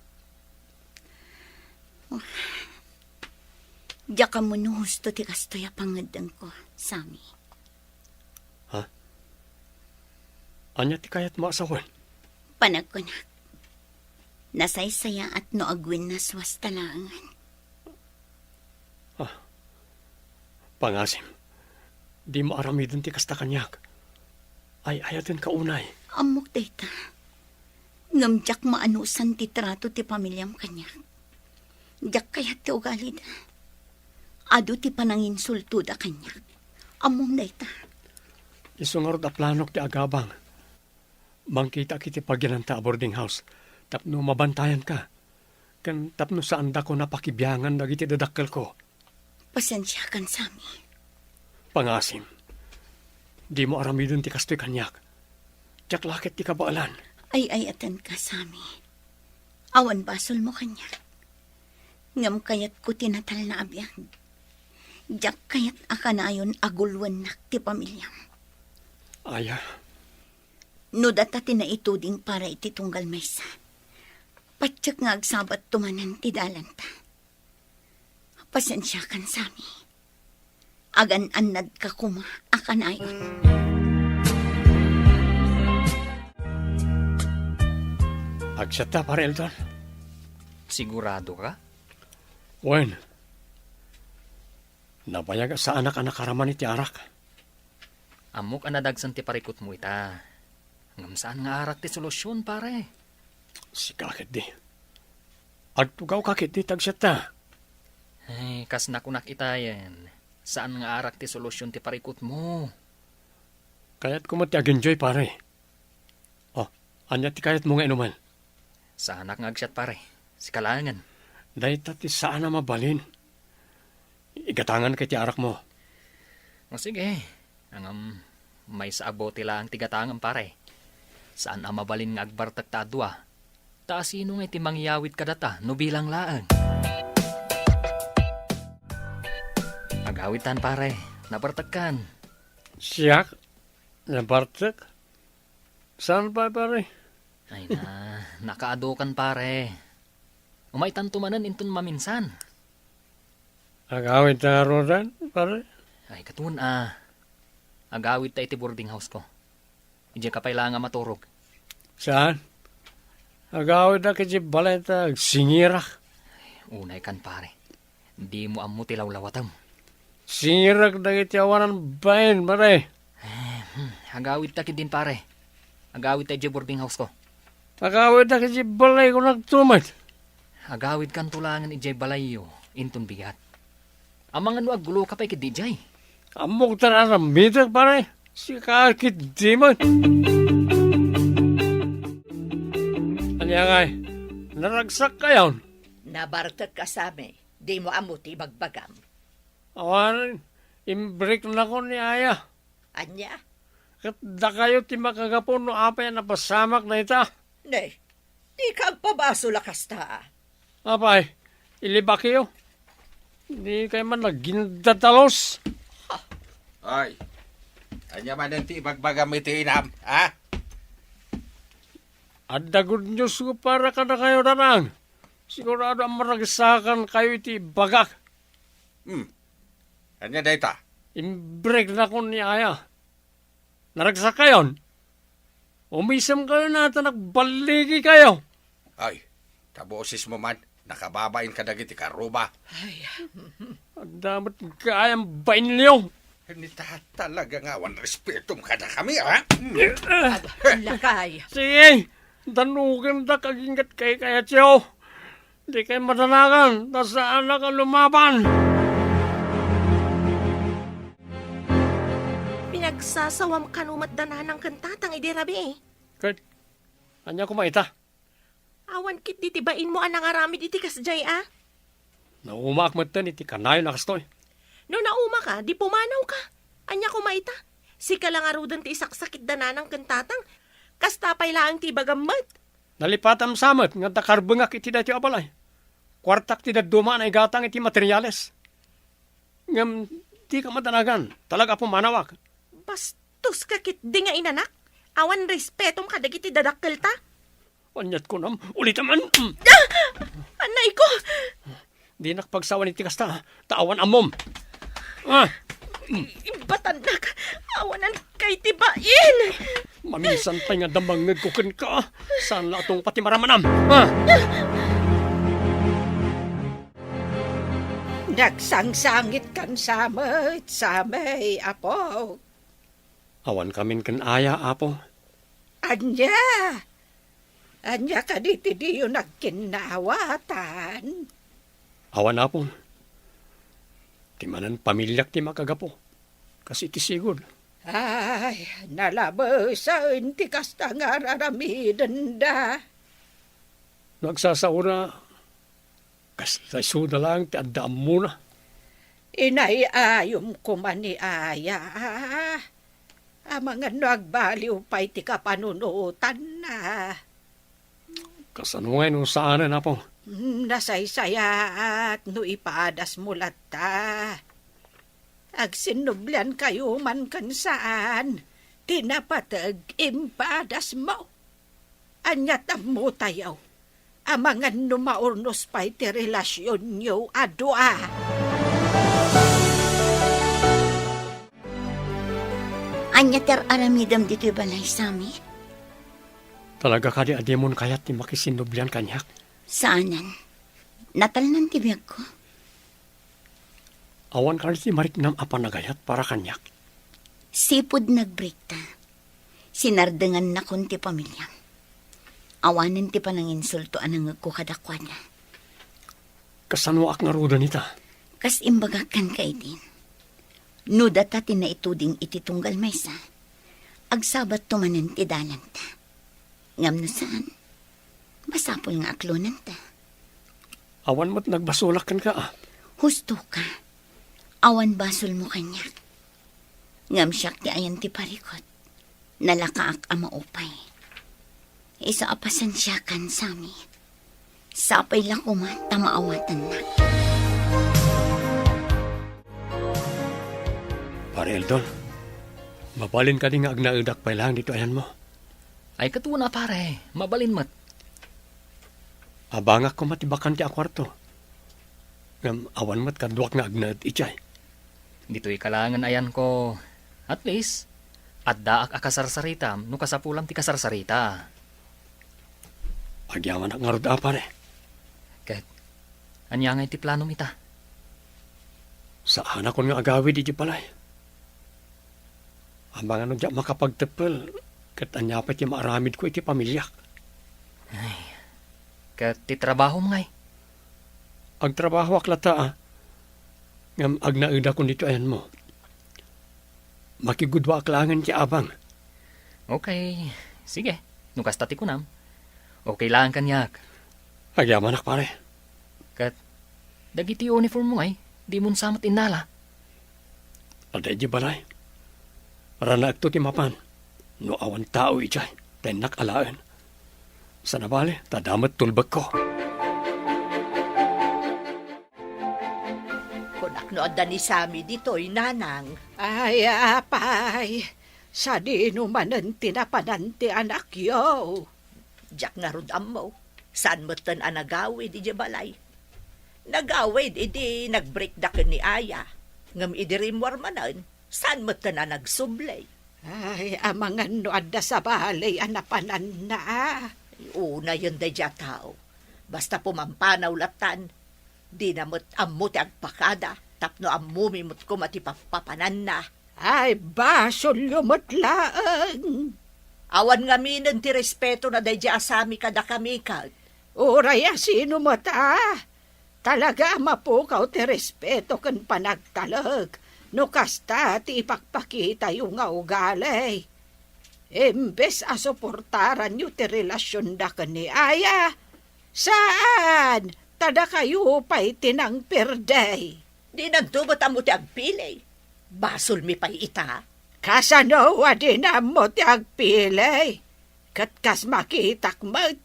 Speaker 6: Diya ka mo no husto ti kastoy apangadang ko, sami.
Speaker 4: Anya ti kayat maasawan.
Speaker 6: Panag ko na. Nasaysaya at no agwin na swastalangan.
Speaker 4: Pangasim, di maaramidin ti kasta kanyak. Ay ayatin ka unay.
Speaker 6: Amok data. Ngamjak maanusan ti trato ti pamilyam kanya. Diyak kayat ti ugali da. Ado ti pananginsulto da kanya. Among data.
Speaker 4: Isungarod a planok ti agabang. Mangkita kiti pagyananta a boarding house. Tapno mabantayan ka. Kan tapno saan da ko napakibyangan dagiti dadakkel ko.
Speaker 6: Pasensya kan sami.
Speaker 4: Pangasim, di mo aramidon ti kastoy kanyak. Tiyak lakit ti kabaalan.
Speaker 6: Ay atan ka sami. Awan basol mo kanya. Ngam kayat ko tinatal na abyan. Jak kayat akanayon agulwan nak ti pamilyam.
Speaker 4: Aya,
Speaker 6: No data tinaituding para iti tunggal maysa. Patsak nga agsabat tumanan ti dalanta. Pasensya kan sami. Agan anad ka kuma akanayon.
Speaker 4: agsata pare Eldon.
Speaker 2: Sigurado ka?
Speaker 4: Wen, nabayag sa anak-anak karaman iti arak.
Speaker 2: Amok anadagsan ti parikot mo ita. Ngam saan nga arak ti solusyon, pare?
Speaker 4: Si kakit di. Agtugaw kakit di tagsata.
Speaker 2: Ay, kas nakunak itayen. Saan nga arak ti solusyon ti parikot mo?
Speaker 4: Kaya't kumati ag-enjoy pare. Oh, anya ti kayat mo nga inuman.
Speaker 2: Sa anak nga agsyat, pare. Si kalangan.
Speaker 4: Dahil tati saan na mabalin. Igatangan kay ti arak mo.
Speaker 2: O sige. Angam, may sa abote lang tigatangan, pare. Saan ang mabalin nga agbartak ta adwa? Ta sino nga iti mangyawid kadata no bilang laan? Agawitan, pare. Nabartagkan.
Speaker 4: Siyak? Nabartak? Saan pa pare?
Speaker 2: Ay na, nakaadukan, pare. Umaitan tumanan inton maminsan.
Speaker 4: Agawit na rodan pare?
Speaker 2: Ay katun agawid ta iti boarding house ko. Ije ka paila nga maturog.
Speaker 4: Saan? Agawit na kiti baleta singirak.
Speaker 2: Unay kan, pare. Di mo ammo tilawlawatam.
Speaker 4: Singirak na kiti awanan bayan pare.
Speaker 2: Agawid ta din, pare. Agawid ta ije boarding house ko.
Speaker 4: Agawit na kiti balay ko nagtumat.
Speaker 2: Agawid kan tulangan ije balayo inton bigat. Amang ano aggulo ka pa ikid dijay.
Speaker 4: Amok tararamitak pare. Si kakit di man. Anya ngay, naragsak kayon.
Speaker 3: Nabartag ka sami. Di mo amuti bagbagam.
Speaker 4: Awan, imbreak na ko ni Aya.
Speaker 3: Anya?
Speaker 4: Kat da kayo ti makagapon no apay na pasamak na ita.
Speaker 3: Ne, di ka pabaso lakas ta.
Speaker 4: Apay, ilibak kayo. Di kayo man nagindatalos.
Speaker 1: Ay, anya man ti bagbagam iti inam, ha?
Speaker 4: Adda good news ko para ka na kayo ranang. Sigurado ang maragsakan kayo iti bagak.
Speaker 1: Anya dayta?
Speaker 4: Imbreak na ko ni Aya. Naragsak kayon. Umisam kayo natin, nagbaligi kayo.
Speaker 1: Ay, tabosis mo man, nakababain ka dagiti karuba.
Speaker 4: Ang damat kayang bain niyo.
Speaker 1: Hindi talaga nga, wan respetum kada kami, ha?
Speaker 3: Lakay.
Speaker 4: Sige, danugan da kagingat kay kaya tiyo. Di kayo matanagan, nasaan na ka lumaban.
Speaker 7: Pinagsasawam kanumat dananang kantatang idirabi eh.
Speaker 4: Kaya, anya kumaita.
Speaker 7: Awan kit ditibain mo anang aramid iti kasjay ah.
Speaker 4: Naumak mo ito, iti kanayo na kastoy.
Speaker 7: No nauma ka, di pumanaw ka. Anya kumaita. Si kalangarudan ti isaksakit dananang kantatang. Kastapay lang ti bagamat.
Speaker 4: Nalipatam samat, nga dakarbengak iti dati abalay. Kwartak ti daduma na igatang iti materyales. Ngam, di ka matanagan, talaga pumanawak.
Speaker 7: Bastos ka kit di nga inanak. Awan respetom ka dagiti dadakkel ta.
Speaker 4: Anyat ko nam, ulitaman.
Speaker 7: Anay ko!
Speaker 4: Di nakpagsawan iti kasta, taawan amom.
Speaker 7: Batanak! Awanan kay tibain!
Speaker 4: Maminsan pa nga damang nagkukin ka. Saan na itong pati maramanam?
Speaker 5: Nagsangsangit kan samay, apo.
Speaker 4: Awan kamin kan Aya, apo.
Speaker 5: Anya ka diti diyo nagkinawatan.
Speaker 4: Awan, apo. Timanan pamilyak ti makagapo. Kasi ti sigod.
Speaker 5: Ay, nalabasan ti kasta nga raramidan da.
Speaker 4: Nagsasaura. Kasta suda lang ti andam muna.
Speaker 5: Inayayom ko man ni Aya. Mga nagbaliw pa'y ti kapanunutan na.
Speaker 4: Kasanuay nung saanan, apo.
Speaker 5: Nasaysaya at no ipadas mo lata. Agsinublian kayo man kan saan. Tinapatag impadas mo. Anyat mo tayaw. Amangan numaurnos pa iti relasyon nyo adwa.
Speaker 6: Anya ter aramidam dito'y balay sami.
Speaker 4: Talaga ka di ademon kayat ti makisinublian kanyak.
Speaker 6: Saanan? Natalnan ti biyag ko.
Speaker 4: Awan ka ti mariknam apa nagayat para kanyak.
Speaker 6: Sipod nagbreak ta. Sinardengan na kun ti pamilya. Awanin ti pananginsulto anang agkukadakwada.
Speaker 4: Kasanwaak nga ruda nita.
Speaker 6: Kas imbagakan kay din. No data tinaituding iti tunggal maysa. Agsabat tumanan ti dalan ta. Ngam na saan? Basapol nga aklonan ta.
Speaker 4: Awan mo't nagbasulakan ka ah.
Speaker 6: Husto ka. Awan basol mo kanyak. Ngam siyak ti ayan ti parikot. Nalakaak ama upay. Isa apasan siya kan sami. Sapay lang kuma tamaawatan na.
Speaker 4: Pare Eldon, mabalin ka din nga agnaudak pa lang dito ayan mo.
Speaker 2: Ay katuna pare, mabalin mat.
Speaker 4: Abangak ko matibakan ti akwarto. Ngam awan mat kaduak nga agnaud ichay.
Speaker 2: Dito'y kalangan ayan ko. At least, adda ak akasarsarita, no kasapulam ti kasarsarita.
Speaker 4: Agyaman ak nga ruda pare.
Speaker 2: Kat, anya nga iti plano mita.
Speaker 4: Saan ako nga agawi di palay. Ambang ano diya makapagtepel, kat anya pa ti maaramid ko iti pamilyak.
Speaker 2: Kat ti trabaho mo ngay.
Speaker 4: Agtrabaho aklata ah. Ngam agnauda ko dito ayan mo. Makigudwa aklangan ti abang.
Speaker 2: Okay, sige. Nukas tati ko nam. Okay lang kanyak.
Speaker 4: Agyaman ak pare.
Speaker 2: Kat, dagiti uniform mo ngay. Di mo samat inala.
Speaker 4: Aday di balay. Rana ito ti mapan. No awan tao ichay. Tenak alaan. Sa nabali, tadamat tulbag ko.
Speaker 3: Kunak no adda ni Sami dito'y nanang.
Speaker 5: Ay, apay. Sa di numanan tinapanan ti anak yo.
Speaker 3: Diyak nga rudam mo. Saan mo tan anagawid iti balay? Nagawid iti nagbreak daken ni Aya. Ngam idirimwar manan. Saan mo tan nagsublay?
Speaker 5: Ay, amangan no adda sa balay anapanan na.
Speaker 3: Una yun da dya tao. Basta pumampanaw latan. Di na mo't amuti agpakada. Tapno amumimot ko matipapapanan na.
Speaker 5: Ay, basol lumutlaan.
Speaker 3: Awan nga minen ti respeto na da dya asami kada kami ka.
Speaker 5: Uraya sino mo ta? Talaga mapukaw ti respeto kan panagtalag. No kasta ti ipakpakita yung nga ugalay. Imbes asuportaran nyo ti relasyon da ka ni Aya. Saan? Tada kayo pa'y tinang perday.
Speaker 3: Di nagdugot amo ti agpilay. Basol mi pa'y ita.
Speaker 5: Kasanowa din mo ti agpilay. Katkas makitak mat.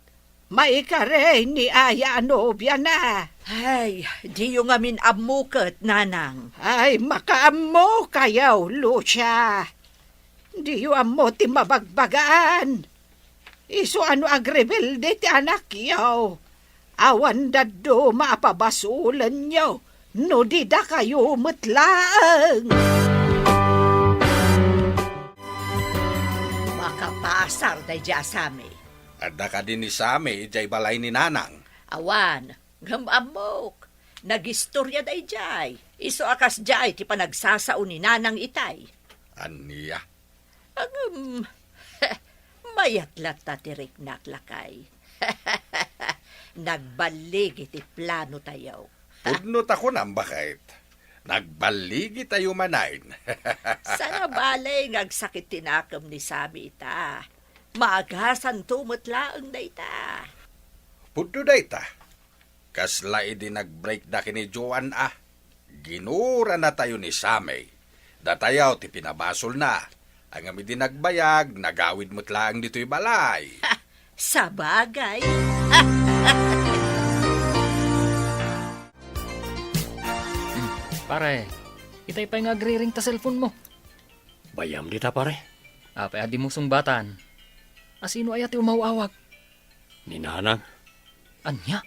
Speaker 5: Maikare ni Aya anobya na.
Speaker 3: Ay, di yung amin amukat, nanang.
Speaker 5: Ay, makaamo kayaw, Lucia. Di yung amo ti mabagbagaan. Iso ano agrebelde ti anak yaw. Awan daddo maapabasulan nyo. No di da kayo mutlaang.
Speaker 3: Makapasar da dya asami.
Speaker 1: Adda ka din ni Sami, ijay balay ni nanang.
Speaker 3: Awan, gamamok. Nagistorya day jay. Iso akas jay ti panagsasao ni nanang itay.
Speaker 1: Aniya.
Speaker 3: Agam, mayatlat ta ti riknak lakay. Nagbaligi ti plano tayo.
Speaker 1: Pudno ta ko nang bakit. Nagbaligi tayo manain.
Speaker 3: Sana balay ngagsakit tinakam ni Sami ita. Maagasan tumutlaang na ita.
Speaker 1: Pudno da ita. Kasla idi nag-break da kini Joan ah. Ginura na tayo ni Sami. Datayaw ti pinabasol na. Ang amidi nagbayag, nagawid mo't lang dito'y balay.
Speaker 3: Sa bagay.
Speaker 2: Pare, Itay pa nga agre-ring ta cellphone mo.
Speaker 4: Bayam di ta pare.
Speaker 2: Apay adi mong sungbatan. Asino ay ati umawawag?
Speaker 4: Ninanang,
Speaker 2: Anya?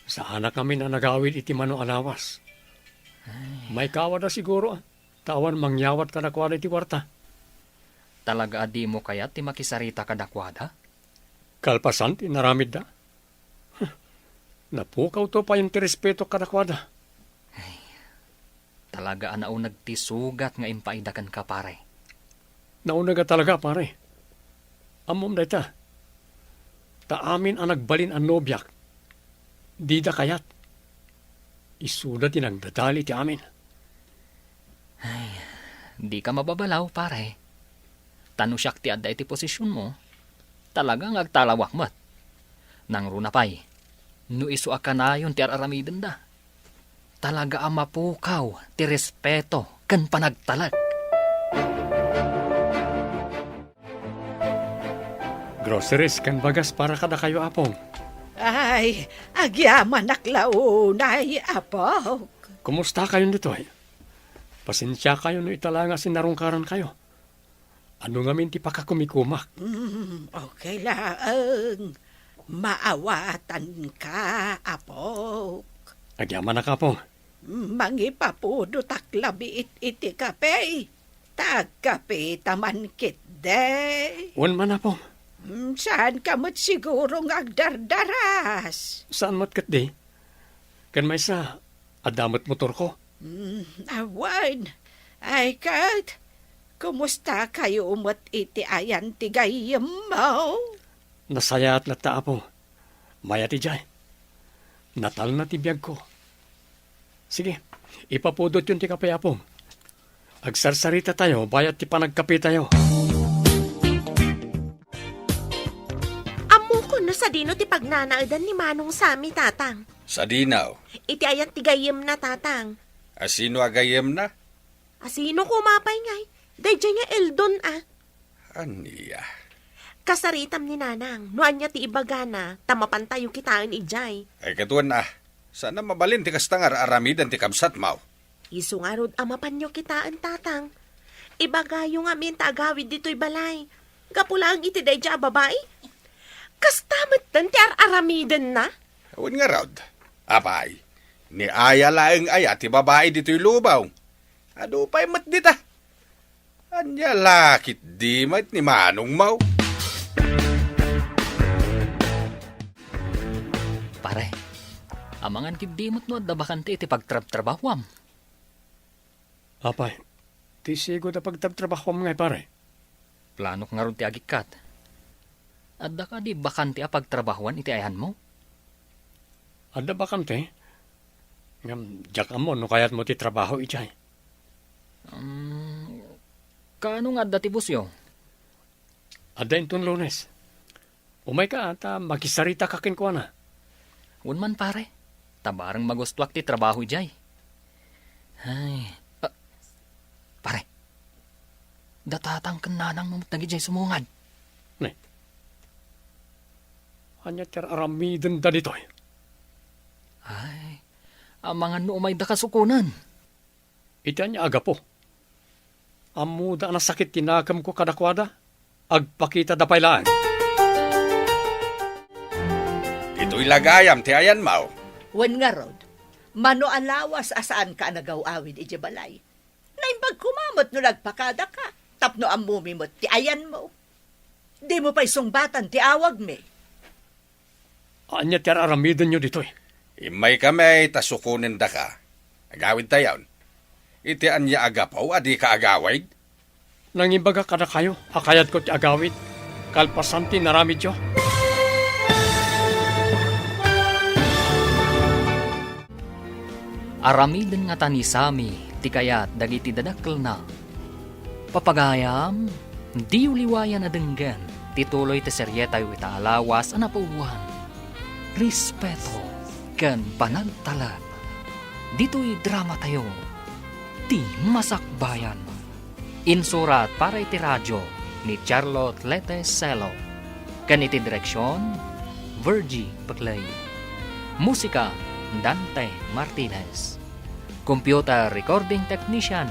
Speaker 4: sa anak kami na nagawid iti mano alawas. May kawad na siguro. Tawan mangyawat ka na kwada iti warta.
Speaker 2: Talaga adi mo kaya ti makisarita kadakwada?
Speaker 4: Kalpasan, tinaramid da. Napukaw to pa yung tirespeto kadakwada.
Speaker 2: Talaga anao nagtisugat nga impaidakan ka pare.
Speaker 4: Nauna ka talaga, pare. Amom da ita. Ta amin ang nagbalin ang nobyak. Di da kayat. Isuda tinang dadali ti amin.
Speaker 2: Di ka mababalaw pare. Tano siyak ti adda iti posisyon mo. Talaga agtalawak mat. Nang runapay. No isu akanayon ti araramiden da. Talaga ang mapukaw ti respeto kan panagtalag.
Speaker 4: Groceries kan bagas para kada kayo apong.
Speaker 5: Ay, agyaman naklaunay, apo.
Speaker 4: Kumusta kayo dito eh? Pasensya kayo no italanga sinarungkaran kayo. Ano nga min ti pakakumikumak?
Speaker 5: Okay lang. Maawatan ka, apo.
Speaker 4: Agyaman na kapong.
Speaker 5: Mangipapudo taklabi iti kape. Tagkape taman kit de.
Speaker 4: Wan man apong.
Speaker 5: Saan ka mo't siguro agdardaras?
Speaker 4: Saan matkat di? Kan may sa adamot motor ko.
Speaker 5: Awan. Ay kat, kumusta kayo umot iti ayan tigayam mo?
Speaker 4: Nasaya at nataapong. Maya ti jay. Natal na ti biyag ko. Sige, ipapudot yun ti kapayapong. Agsarsarita tayo, bayat ti panagkapi tayo.
Speaker 7: Amo ko na sa dino ti pagnanaadan ni Manong Sami, tatang.
Speaker 1: Sa dinaw,
Speaker 7: Iti ayat tigayem na, tatang.
Speaker 1: asino agayem na?
Speaker 7: Asino kumapay ngay? Dayjay nga Eldon, ah.
Speaker 1: Aniya.
Speaker 7: Kasaritam ni Nanang, nuan niya ti ibagana, tamapan tayo kitaan ijay.
Speaker 1: Ay katuan na, sana mabalin ti kastangar aramidan ti kabsat mau.
Speaker 7: Isungarod amapan nyo kitaan, tatang. Ibagayo nga min taagawid dito'y balay. Gapulang iti dayja babae. Kastamat tan ti aramidan na.
Speaker 1: Awan nga raud. Apay, ni aya laeng aya ti babae dito'y lubaw. Ado pa'y mat dita. Anya lakit di mat ni Manong mau.
Speaker 2: Pare, amangan kibdimot no adda bakante iti pagtrabtrabahwam.
Speaker 4: Apay, ti sigo na pagtabtrabaho mo ngay pare.
Speaker 2: Plano nga ron ti agikat. Adda ka di bakante a pagtrabahuan iti ayan mo?
Speaker 4: Ada bakante? Ngam, jak mo no kayat mo ti trabaho ijay.
Speaker 2: Kaano nga adda ti busyo?
Speaker 4: Ada inton Lunes. Umay ka ata makisarita kakin ko na.
Speaker 2: Unman pare, tabarang magustuak ti trabaho ijay. Ay, pare, datatang kananang mamutagi jay sumungad.
Speaker 4: Anya ter aramiden da dito.
Speaker 2: Ay, ang mga nuumay da kasukunan.
Speaker 4: Iti anya aga po. Amuda na sakit tinakam ko kadakwada. Agpakita da pailaan.
Speaker 1: Ito'y lagayam ti ayan mau.
Speaker 3: Wen nga rod, mano alawas asaan ka nagawawid iti balay. Naimbag kumamot no nagpakada ka, tapno ang mumimot ti ayan mo. Di mo pa'y sungbatan ti awag me.
Speaker 4: Anya ter aramiden nyo dito.
Speaker 1: Imay kami tasukunin da ka. Agawid tayon. Iti anya agapaw, adi ka agawid.
Speaker 4: Nangimbaga kada kayo, akayat ko ti agawit. Kalpasanti naramid yo.
Speaker 2: Aramiden nga tani sami, ti kayat dagiti dadakkel na. Papagayam, di uliwayan na denggan, tituloy ti seryeta yu ita alawas ana pauwan. Respeto ken panagtalag. Dito'y drama tayo, ti Masakbayan. Insurat para iti radyo ni Charlotte Lete Selo. Ken iti direksyon, Virgie Paclay. Musika, Dante Martinez. Computer Recording Technician,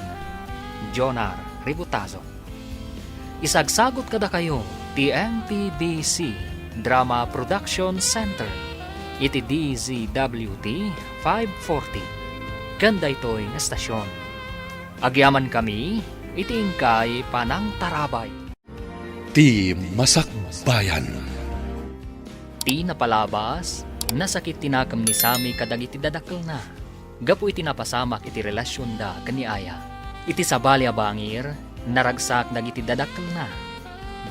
Speaker 2: Jonar Ributazo. Isagsagot kada kayo, TMPBC Drama Production Center, iti DZWT 540. Ganda ito'y estasyon. Agyaman kami, itingkay panang tarabay.
Speaker 8: Ti Masakbayan.
Speaker 2: Ti napalabas, nasakit tinakam ni Sami kadag iti dadakkel na. Gapu iti napasamak iti relasyon da kaniaya. Iti sabali a bangir, naragsak dagiti dadakkel na.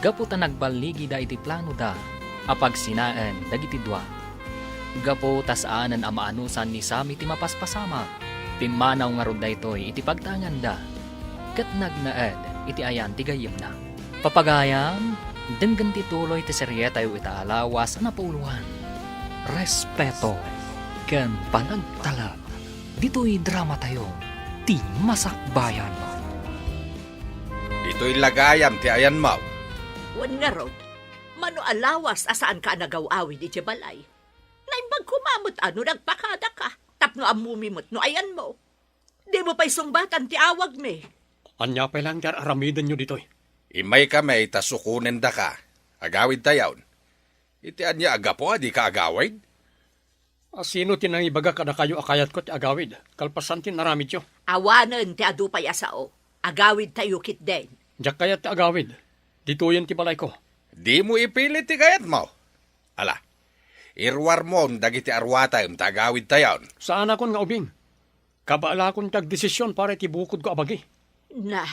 Speaker 2: Gapu ta nagbaligi da iti plano da, apag sinaan dagiti dua. Gapu tasaanan amaanusan ni Sami ti mapaspasamak. Timanaw nga rod da ito'y iti pagtangan da. Kat nagnaed iti ayan ti gayem na. Papagayam, denggan ti tuloy ti serye tayo itaalawas na pauluan. Respeto ken panagtalab. Dito'y drama tayo, ti Masakbayan.
Speaker 1: Dito'y lagayam ti ayan maw.
Speaker 3: Wan nga rod, mano alawas asaan ka nagawawi di balay. Naimbag kumamot ano nagpakada ka, tapno amumimot no ayan mo. Di mo pa'y sungbatan ti awag me.
Speaker 4: Anya pa lang dar aramidan nyo ditoy.
Speaker 1: Imay kami tasukunin da ka. Agawid tayawn. Iti anya agapo di ka agawid?
Speaker 4: Sino tinangibaga kada kayo akayat ko ti agawid? Kalpasan tin naramid yo.
Speaker 3: Awanan ti adupay asao. Agawid tayo kit den.
Speaker 4: Diyak kayat ti agawid. Dituyan ti balay ko.
Speaker 1: Di mo ipilit ti kayat mo. Ala, irwar mo dagiti arwatayom ta agawid tayawn.
Speaker 4: Saan akon nga ubing? Kabaala akong tagdesisyon para ti bukod ko abagi.
Speaker 3: Na,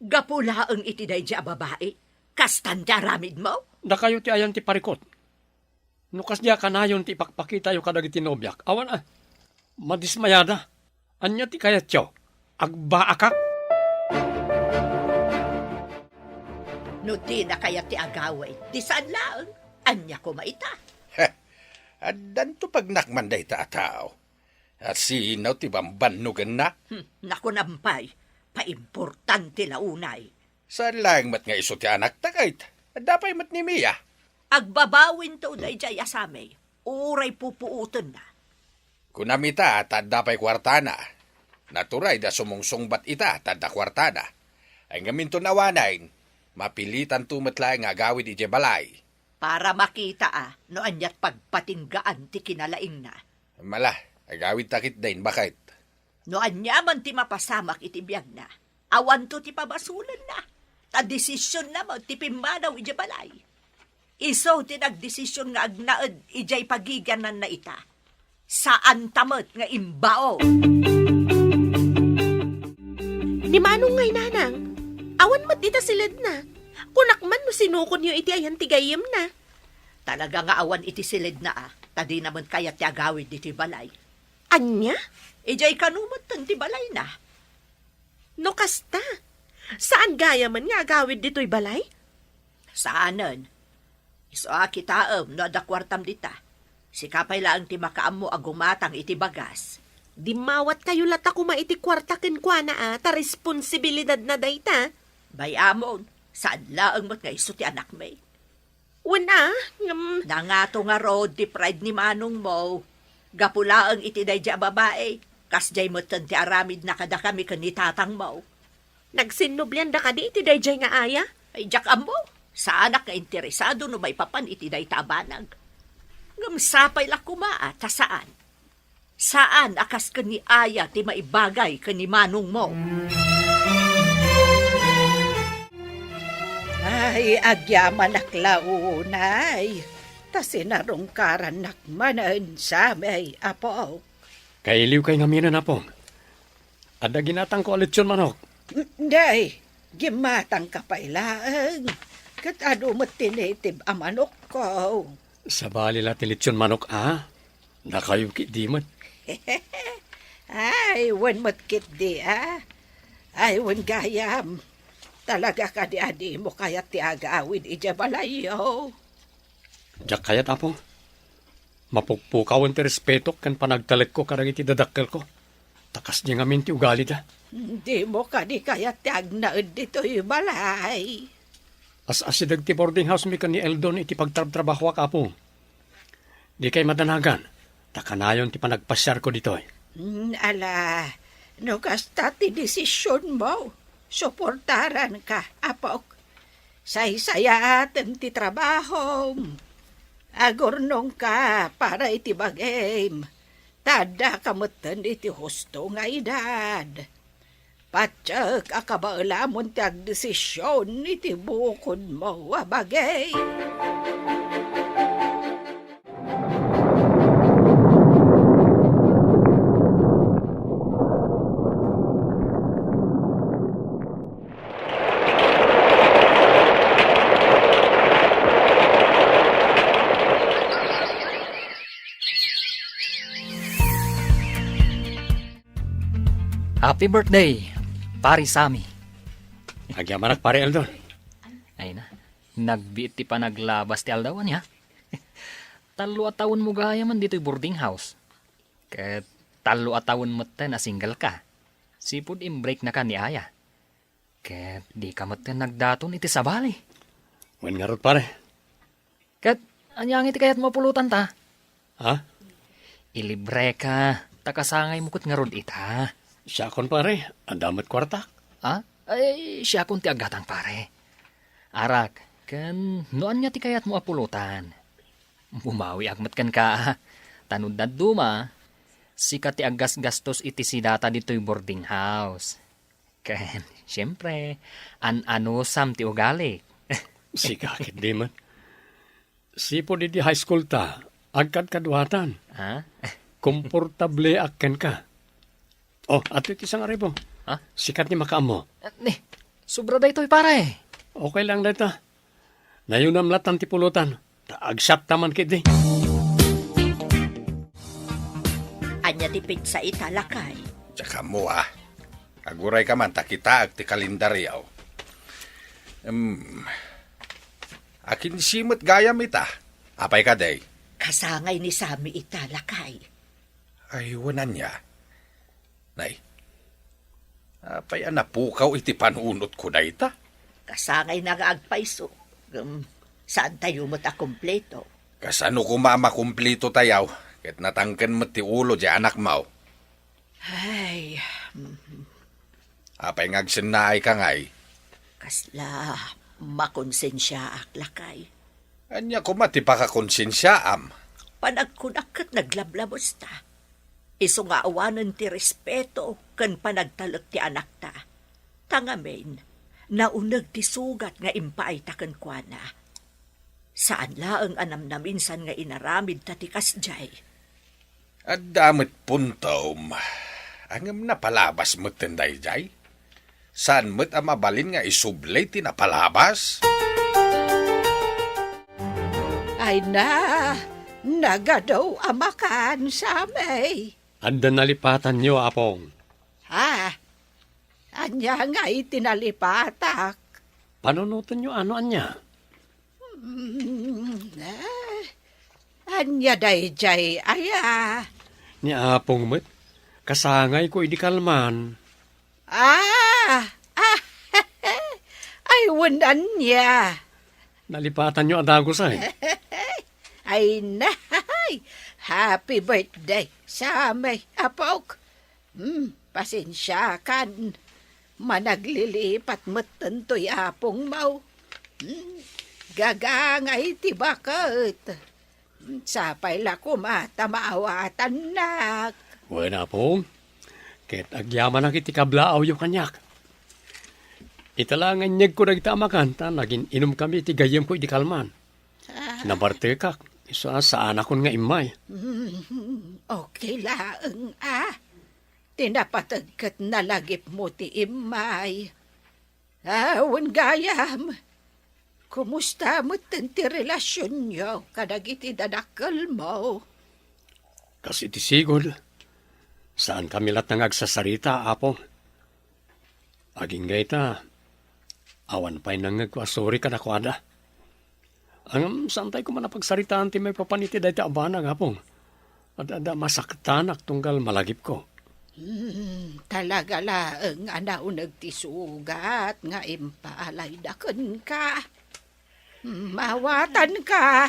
Speaker 3: gapula ang itiday di babae. Kastan ti aramid mo?
Speaker 4: Da kayo ti ayan ti parikot. Nukas diya kanayon ti ipakpakita yung kadag tinobyak. Awan madismayada. Anya ti kayat yo. Agbaakak.
Speaker 3: No di na kaya ti agaway. Di saan lang. Anya ko maita.
Speaker 1: Adan to pagnakmanday ta tao. At sinaw ti bambanugan na.
Speaker 3: Naku nampay. Paimportante launay.
Speaker 1: Saan lang mat nga iso ti anak takait. Dapay mat ni Mia.
Speaker 3: Agbabawin to day jay asame. Uray pupuutan na.
Speaker 1: Kunamita tadda pa'y kwartana. Naturay da sumungsungbat ita tadda kwartana. Ay ngamin to nawanain, mapilitan tumatlaing agawid ije balay.
Speaker 3: Para makita no anyat pagpatinggaan ti kinalaing na.
Speaker 1: Mala, agawid takit din bakit?
Speaker 3: No anyaman ti mapasamak iti biyag na. Awan to ti pabasulan na. Ta desisyon na mo ti pimbanaw ije balay. Iso ti nagdesisyon nga agnaed ijay pagiganan na ita. Saan tamot nga imbao?
Speaker 7: Ni Manong ngay nanang, awan mat ita silid na. Kunakman no sinukon nyo iti ayan tigayim na.
Speaker 3: Talaga nga awan iti silid na tadi naman kaya ti agawid iti balay.
Speaker 7: Anya?
Speaker 3: Ijay kanumot ti balay na.
Speaker 7: No kasta. Saan gaya man nga agawid dito'y balay?
Speaker 3: Saanan? Iso kitaam no adakwartam dita. Si kapay lang ti makaam mo agumatang iti bagas.
Speaker 7: Di mawat kayo lata kuma iti kwartakin kwa na ta responsibilidad na dayta.
Speaker 3: Bayamon, saan laang mat nga iso ti anak may?
Speaker 7: Wana,
Speaker 3: Nangato nga rod ti pride ni Manong mo. Gapulaang iti dayja babae. Kasjay mo ti aramid na kada kami kanitatang mo.
Speaker 7: nagsinublian da ka di iti dayjay nga aya?
Speaker 3: Ay, jak ambo, sa anak nga interesado no may papan iti day tabanag. Ngamsapay la kumaa, ta saan? Saan akas ka ni aya ti maibagay ka ni Manong mo?
Speaker 5: Ay, agyaman naklaunay. Ta sinarungkaran nakmanan sa may apo.
Speaker 4: Kailiw kay ngaminan na po. Ada ginatang ko alitsyon manok.
Speaker 5: Day, gimatang kapailaan. Kat ano matinitib amanok ko.
Speaker 4: Sa bali la tilitsyon manok na kayo kidimat.
Speaker 5: Ay, wan matkit di Ay, wan gayam. Talaga ka di adi mo kaya ti agawid ija balayo.
Speaker 4: Diyak kayat apo. Mapukpukawan ti respeto kan panagtalit ko karang iti dadakkel ko. Takas niya ngamin ti ugali da.
Speaker 5: Hindi mo ka di kaya ti agnaed dito yung balay.
Speaker 4: As-asidag ti boarding house mi kan ni Eldon iti pagtrabaho ka po. Di kay madanagan. Takanayon ti panagpasyar ko dito.
Speaker 5: Ala, No kasta ti desisyon mo. Suportaran ka, apok. Say-sayaten ti trabaho. Agurnong ka para iti bagay. Tada kamutan iti husto nga edad. Patsak akabaalamon ti agdesisyon iti bukod mo bagay.
Speaker 2: Happy birthday, pari Sami.
Speaker 4: Nagyamanak pare Eldon.
Speaker 2: Ay na, nagbiit ti pa naglabas ti aldawan niya. 3 taon mo gaya man dito'y boarding house. Ket 3 taon mo na single ka. Sipod im-break na ka ni Aya. Ket di ka nagdaton iti sabali.
Speaker 4: Wen nga rod pare.
Speaker 2: Ket anyang iti kayat mapulutan ta.
Speaker 4: Ha?
Speaker 2: Ilibre ka, takasangay mo ket nga rod ita.
Speaker 4: Siya kon pare, ang damat kwarta.
Speaker 2: Ha? Ay, siya kung ti agatang pare. Arak, kan noan niya ti kayat mo apulutan. Bumawi agmat kan ka. Tanod na duma, sikat ti agas-gastos iti sidata dito'y boarding house. Kan, siyempre, an-ano-sam ti ugali.
Speaker 4: Si kakit di man. Sipo di high school ta, agkad kadwatan.
Speaker 2: Ha?
Speaker 4: Komportable akken ka. Oh, ato isang aribo.
Speaker 2: Ha?
Speaker 4: Sikat ni makaamo.
Speaker 2: Ni, sobra da ito'y pare.
Speaker 4: Okay lang data. Nayunam latan ti pulutan. Agsap taman kiti.
Speaker 3: Anya ti pizza italakay.
Speaker 1: Tsaka mo aguray ka man takita ag ti kalendaryaw. Akin simot gayam ita. Apay ka day?
Speaker 3: Kasangay ni Sami italakay.
Speaker 1: Ay, wanan niya. Nay, apay anapukaw iti panunot ko na ita.
Speaker 3: Kasangay na nga agpaiso. Saan tayo mo't akumpleto?
Speaker 1: Kasano ko mamakumplito tayaw, ket natangken mo ti ulo di anak mo.
Speaker 3: Ay,
Speaker 1: Apay ngagsenay ka ngay.
Speaker 3: kasla makonsensya aklakay.
Speaker 1: Anya ko mati pakakonsensyaam.
Speaker 3: Panagkunak naglablabos ta. Iso nga awanan ti respeto kan panagtalak ti anak ta. Tangamen, naunag ti sugat nga impaay ta kan kuana. Saan laang anam na minsan nga inaramid ta ti kasjay.
Speaker 1: At damit puntom, angam na palabas mo tenday jay. Saan mo't amabalin nga isublay ti napalabas?
Speaker 5: Ay na, nagadaw amakan sa may.
Speaker 4: Anda nalipatan niyo, apong.
Speaker 5: Ha? Anya nga itinalipatak.
Speaker 4: Panunutan niyo ano anya?
Speaker 5: Anya dayjay aya.
Speaker 4: Ni apong met, kasangay ko idikalman.
Speaker 5: Ay, wanan niya.
Speaker 4: Nalipatan niyo adagusay.
Speaker 5: Ay, nahay. Happy birthday sa may apok. Pasensya kan. Managlilipat matantoy apong mau. Gagangay ti bakit. Sapay la kumata maawatan nak.
Speaker 4: Wala apong. Ket agyaman ang iti kablaaw yung kanyak. Italangan niyag ko nagtamakan, naging inom kami iti gayem ko idikalman. Nabartekak, isa sa anak ko nga imay.
Speaker 5: Okay lang, Tinapatagkat na lagip mo ti imay. Awan gayam. Kumusta mo ti relasyon niyo kadag iti dadakal mo?
Speaker 4: Kasi iti sigod, saan kami lahat nang agsasarita, apong. Aging gayta, awan pa'y nangagkwasori ka na kwada. Ang santay ko man napagsaritaan ti may papaniti dahi ti abana, apong. At masaktanak tunggal malagip ko.
Speaker 5: Talaga laang anaw nagtisugat nga impaalay daken ka. Mawatan ka.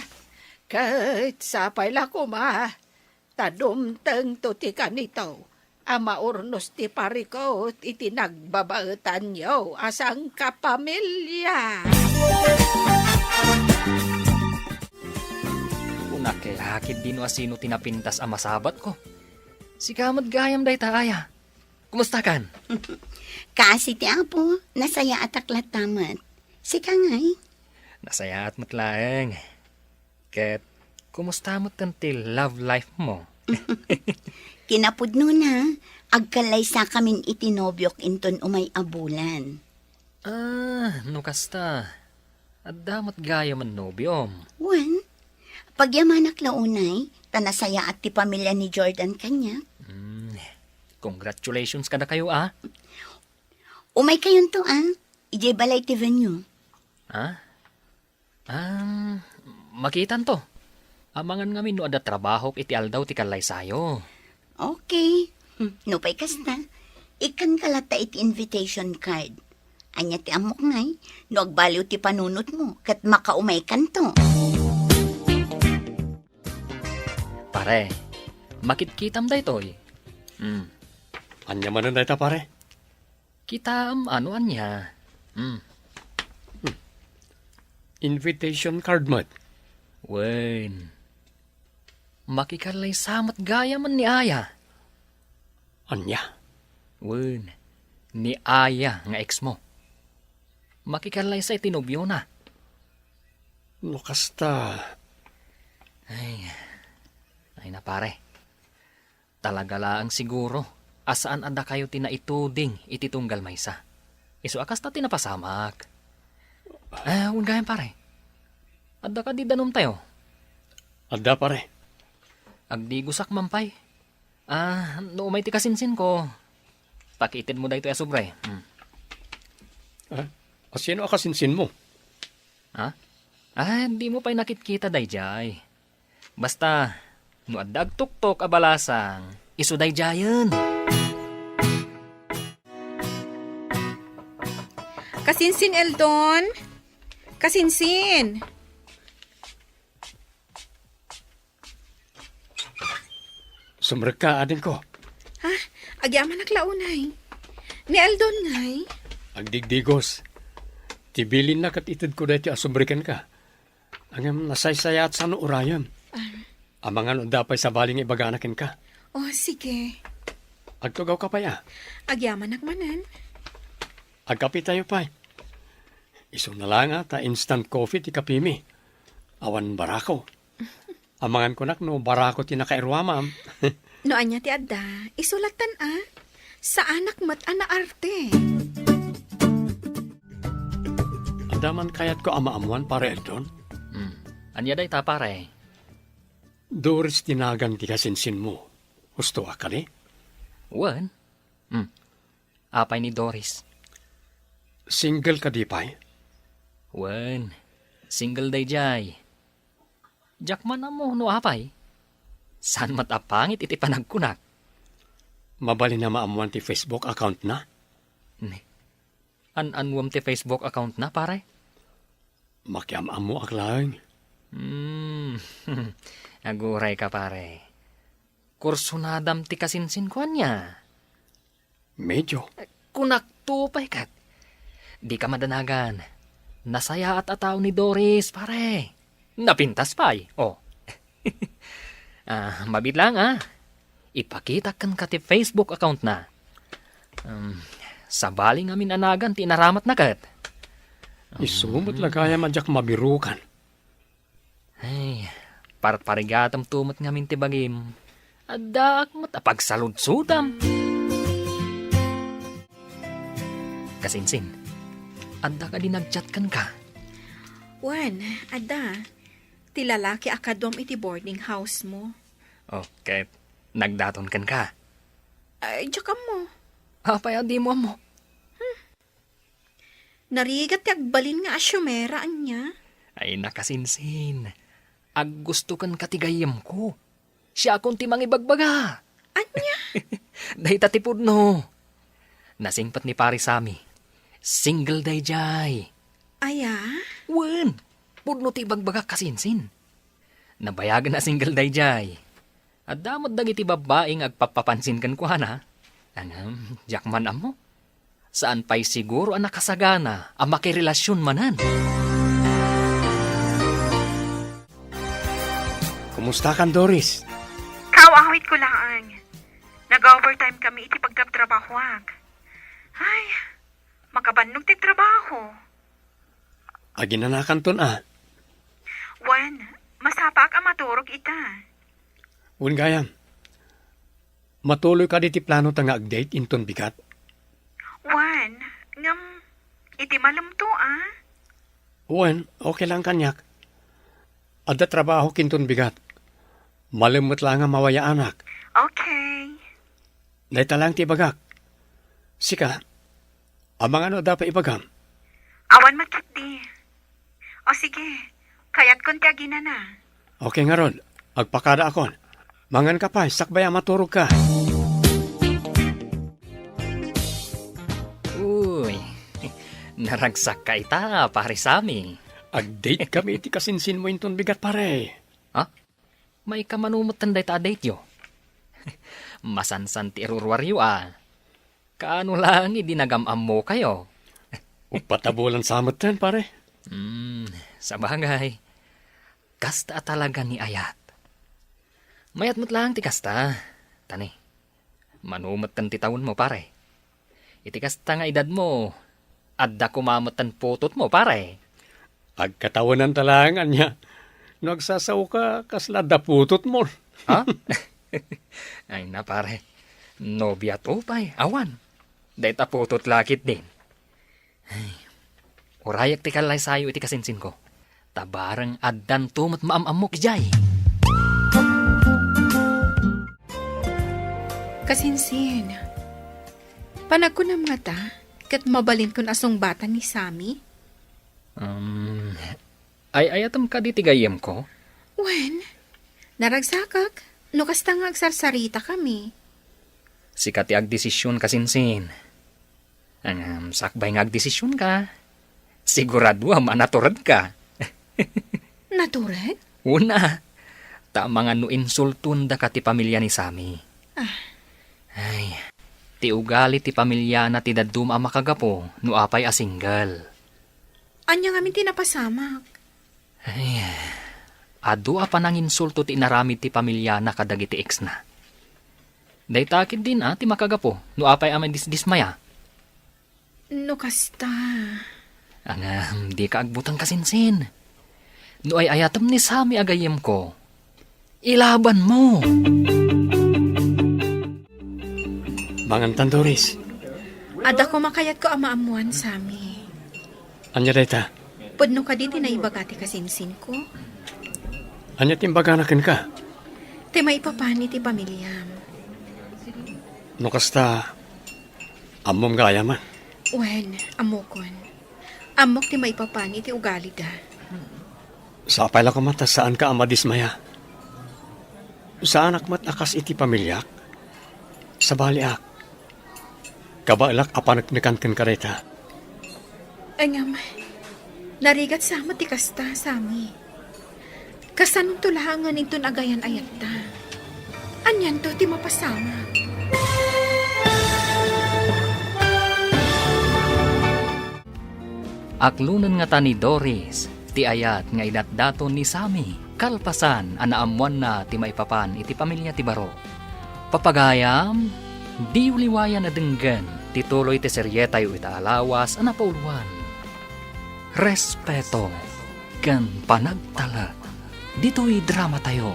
Speaker 5: Kahit sapay la kuma. Tadumteng to ti kanito. ama urnos ti parikot iti nagbabaetan yo asang kapamilya.
Speaker 2: Unakilakid din asino tinapintas ang masabat ko. Si kamad gayam day taaya. Kumusta kan?
Speaker 6: Kasi ti apo, nasaya at aklatamat. Sika ngay.
Speaker 2: Nasaya at matlaeng. Ket, kumusta mo tantil love life mo?
Speaker 6: Kinapudno na, agkalay sa kamin itinobyok inton umay abulan.
Speaker 2: No kasta. At damat gaya man nobyom.
Speaker 6: Wan, pagyamanak launay, tanasaya at ti pamilya ni Jordan kanya.
Speaker 2: Congratulations kada kayo ah.
Speaker 6: Umay kayon to ije balay ti venue.
Speaker 2: Makitan to. Amangan ngamin no ada trabaho iti aldaw ti kalay sayo.
Speaker 6: Okay. No pa'y kasta, ikan kalata iti invitation card. Anya ti amok ngay, no agbaliw ti panunot mo, kat makaumay kan to.
Speaker 2: Pare, makitkitam day toy.
Speaker 4: Anya man na ta pare.
Speaker 2: Kitam ano anya.
Speaker 4: Invitation card mat.
Speaker 2: Wen. Makikalay samat gaya man ni Aya.
Speaker 4: Anya.
Speaker 2: Wen. Ni Aya nga ex mo. Makikalay sa itinobyo na.
Speaker 4: No kasta.
Speaker 2: Ay na pare. Talaga laang siguro. Asaan anda kayo tinaituding ititunggal maysa. Iso akas ta tinapasamak. Huwag gayan pare. Adda ka di danom tayo.
Speaker 4: Adda pare.
Speaker 2: Agdigusak mampay. No umay ti kasinsin ko. Pakiitid mo da ito sobre.
Speaker 4: Asino akasinsin mo?
Speaker 2: Di mo pa'y nakitkita dayjay. Basta, no addag tuktok abalasang, iso dayjayan.
Speaker 9: Kasinsin, Eldon. Kasinsin.
Speaker 4: Sumreka adin ko.
Speaker 9: Agyaman naglaunay. Ni Eldon ngay.
Speaker 4: Agdigdigos. Tibilin na kat itid ko dahiti asumbrikan ka. Angam nasaysaya at sano urayam. Amangan o dapay sa baling ibaganakin ka.
Speaker 9: Oh, sige.
Speaker 4: Agtugaw ka pa ya.
Speaker 9: Agyaman nagmanan.
Speaker 4: Agkapi tayo pa. Iso na lang ta instant coffee ti kapimi. Awan barako. Amangan ko nak no barako ti nakairwamam.
Speaker 9: No anya ti adda, isulatan sa anak mat ana arte.
Speaker 4: Adaman kayat ko amaamuan pare Eldon.
Speaker 2: Anya day ta pare.
Speaker 4: Doris tinagan ti kasinsin mo. Gusto akali?
Speaker 2: Wan? Apay ni Doris.
Speaker 4: Single ka di pay?
Speaker 2: Wan. Single day jay. Jakman na mo no apay. San matapangit iti panagkunak.
Speaker 4: Mabali na maamuan ti Facebook account na?
Speaker 2: An-anwam ti Facebook account na pare?
Speaker 4: Makiamam mo aklang.
Speaker 2: Aguray ka pare. Kursunadam ti kasinsin ko niya.
Speaker 4: Medyo.
Speaker 2: Kunak tupay kat. Di ka madanagan. Nasaya at ataw ni Doris, pare. Napintas pa'y. Oh. Mabit lang Ipakita kan ka ti Facebook account na. Sa baling amin anagan ti naramat na kat.
Speaker 4: Isumot lagaya madyak mabirukan.
Speaker 2: Ay, parigatam tumot ngamin ti bagim. Adak matapagsaludsudam. Kasinsin, adda ka din nagchat kan ka.
Speaker 9: Wan, adda. Ti lalaki akadom iti boarding house mo.
Speaker 2: Okay, nagdaton kan ka.
Speaker 9: Ay, tsaka mo.
Speaker 2: Apay, di mo mo.
Speaker 9: Narigat ti agbalin nga asyumeraan niya.
Speaker 2: Ay, nakasinsin. Ag gusto kan katigayam ko. Siya akong timang ibagbaga.
Speaker 9: Anya?
Speaker 2: Dahi tatipod no. Nasingpat ni pari sami. Single day jay.
Speaker 9: Aya?
Speaker 2: Wen, pudno ti ibagbaga kasinsin. Nabayagan na single day jay. At damot dagiti babaeng agpapapansin kan ko na. Jakman amo. Saan pa'y siguro ang nakasagana ang makirelasyon manan?
Speaker 4: Kumusta kan, Doris?
Speaker 9: Kaawahit ko lang. Nag-overtime kami iti pagkabtrabahoag. Ay, makabannog ti trabaho.
Speaker 4: Aginanakan ton
Speaker 9: Wan, masapak ang maturog ita.
Speaker 4: Un gayam. Matuloy ka di ti plano ta nga agdate inton bigat.
Speaker 9: Wan, ngam, iti malumto
Speaker 4: Wen, okay lang kanyak. Ada trabaho kinton bigat. Malimot lang nga mawaya anak.
Speaker 9: Okay.
Speaker 4: Dahita lang ti bagak. Sika, amang ano dapat ibagam?
Speaker 9: Awan makiti. O sige, kayat kon ti agina na.
Speaker 4: Okay nga ron, agpakada akon. Mangan ka pa, sakbaya maturog ka.
Speaker 2: Uy, naragsak ka ita, pare Sami.
Speaker 4: Agdate kami iti kasinsin mo inton bigat pare.
Speaker 2: Ha? May kamanumutan day ta date yo. Masansan ti irurwaryo Kaano lang idinagamam mo kayo?
Speaker 4: Upatabulan samot ten pare.
Speaker 2: Sa bagay. Kasta talaga ni Ayat. Mayat mo't lang ti kasta. Tani, manumutan ti taon mo pare. Iti kasta nga edad mo, adda kumamatan putot mo pare.
Speaker 4: Agkatawanan talangan niya. Nagsasaw ka kasla daputot mo.
Speaker 2: Ha? Ay na pare, nobya to pa'y, awan. Dahil taputot lakit din. Ay, urayak ti kalay sayo iti kasinsin ko. Tabarang addan tumat maamamok jay.
Speaker 9: Kasinsin. Panagkunam nga ta, kat mabalin kun asong bata ni Sami.
Speaker 2: Ay ayatam ka di tigayem ko?
Speaker 9: Wen, naragsakak, no kasta nga agsarsarita kami.
Speaker 2: Sikat ti agdesisyon kasinsin. Ang sakbay nga agdesisyon ka. Sigurado manaturad ka.
Speaker 9: Naturad?
Speaker 2: Una, tama nga no insultun da ka ti pamilya ni Sami. Ay, ti ugali ti pamilya na ti daduma makagapo no apay a single.
Speaker 9: Anya nga min tinapasamak.
Speaker 2: Ay, adu pa nang insulto ti inaramid ti pamilya na kadagiti ex na. Daytakid din ti makagapo no apay aman dismaya.
Speaker 9: No kasta.
Speaker 2: Di ka agbutang kasinsin. No ay ayatam ni Sami agayem ko. Ilaban mo.
Speaker 4: Mangantan Doris.
Speaker 9: Ada ko makayat ko amaamuan, Sami.
Speaker 4: Anya dayta?
Speaker 9: Pudno ka di tinaibagati kasinsin ko.
Speaker 4: Anya timbaganakin ka?
Speaker 9: Ti maipapani ti pamilyam.
Speaker 4: No kasta, amom gaya man.
Speaker 9: Wen, amokon. Amok ti maipapani ti ugali da.
Speaker 4: Sa apay lang kumata saan ka ama dismaya? Saan akmat akas iti pamilyak? Sa baliak. Kabalak apanagnikan ka reta.
Speaker 9: Engam, narigat sama ti kasta, Sami. Kasanong tulahangan ito agayan ayat ta. Anyan to ti mapasama.
Speaker 2: Aklunan nga ta ni Doris, ti ayat nga idatdaton ni Sami, kalpasan anaamuan na ti maipapan iti pamilya ti baro. Papagayam, di uliwayan na denggan, tituloy ti seryeta yu itaalawas anapauluan. Respeto, kan panagtalag, dito'y drama tayo,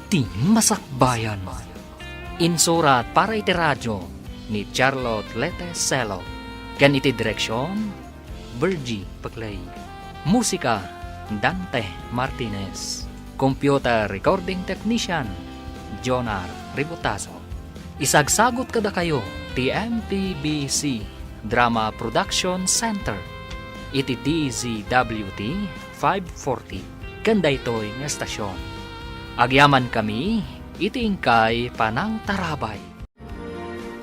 Speaker 2: ti masakbayan. Insurat para iti radyo ni Charlotte Lete Selo, kan iti direksyon, Bergie Paclay. Musika, Dante Martinez. Computer Recording Technician, Jonar Ributaso. Isagsagot kada kayo, TMPBC Drama Production Center. Iti DZWT 540. Kanda ito'y nga estasyon. Agyaman kami, iti ingkay Panang Tarabay.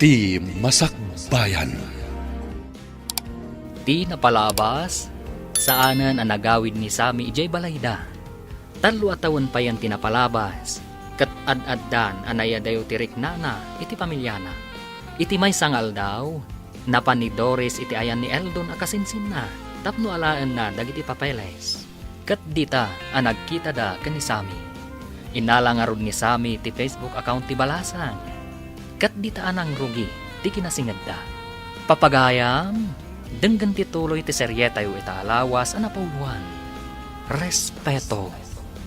Speaker 8: Ti Masakbayan.
Speaker 2: Di napalabas, saanan ang nagawid ni Sami ijay balayda. Talo at taon pa yan tinapalabas, kat ad-addan anaya dayo tirik nana iti pamilyana. Iti may sangal daw, napan ni Doris iti ayan ni Eldon akasinsin na, tapno alaan na dagiti papeles. Kat dita ang nagkita da ken ni Sammy. Inalangarod ni Sammy ti Facebook account ti Balasang. Kat dita anang rugi ti kinasingad da. Papagayam, denggan ti tuloy ti serye tayo italawas ang napauluan. Respeto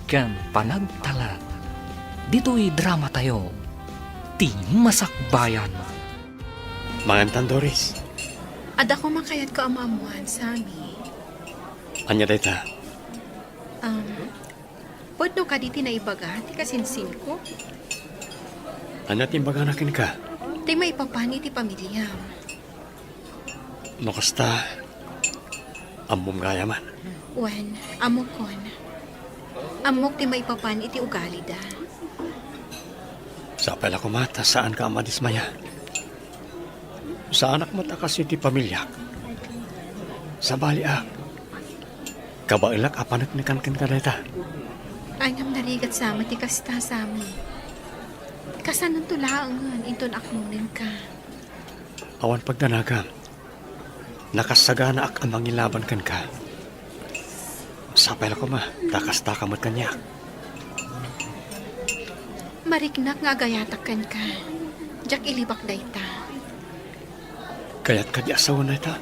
Speaker 2: ken panagtalag. Dito'y drama tayo. Ti Masakbayan.
Speaker 4: Mangantan, Doris.
Speaker 9: Ada ko makayat ko amamuan, Sammy.
Speaker 4: Anya dayta?
Speaker 9: Podno ka diti na ibaga, ti kasinsin ko.
Speaker 4: Anya timbaganakin ka?
Speaker 9: Ti may papani ti pamilya.
Speaker 4: No kasta, amom gaya man.
Speaker 9: Wen, amok kon. Amok ti may papani iti ugali da.
Speaker 4: Sa pala kumata, saan ka madismaya? Sa anak mo takas iti pamilyak. Sa baliak. Kabailak apanak ni kankan ka dayta.
Speaker 9: Ay nam narigat sama ti kasta Sammy. Kasanan tulaangan inton akmunin ka.
Speaker 4: Awan pagdanaga. Nakasagana ak amang ilaban kan ka. Sa pala ko ma, takas takamot kanyak.
Speaker 9: Mariknak nga agayatakan ka. Jak ilibak dayta.
Speaker 4: Kaya't kadi asawa na ita,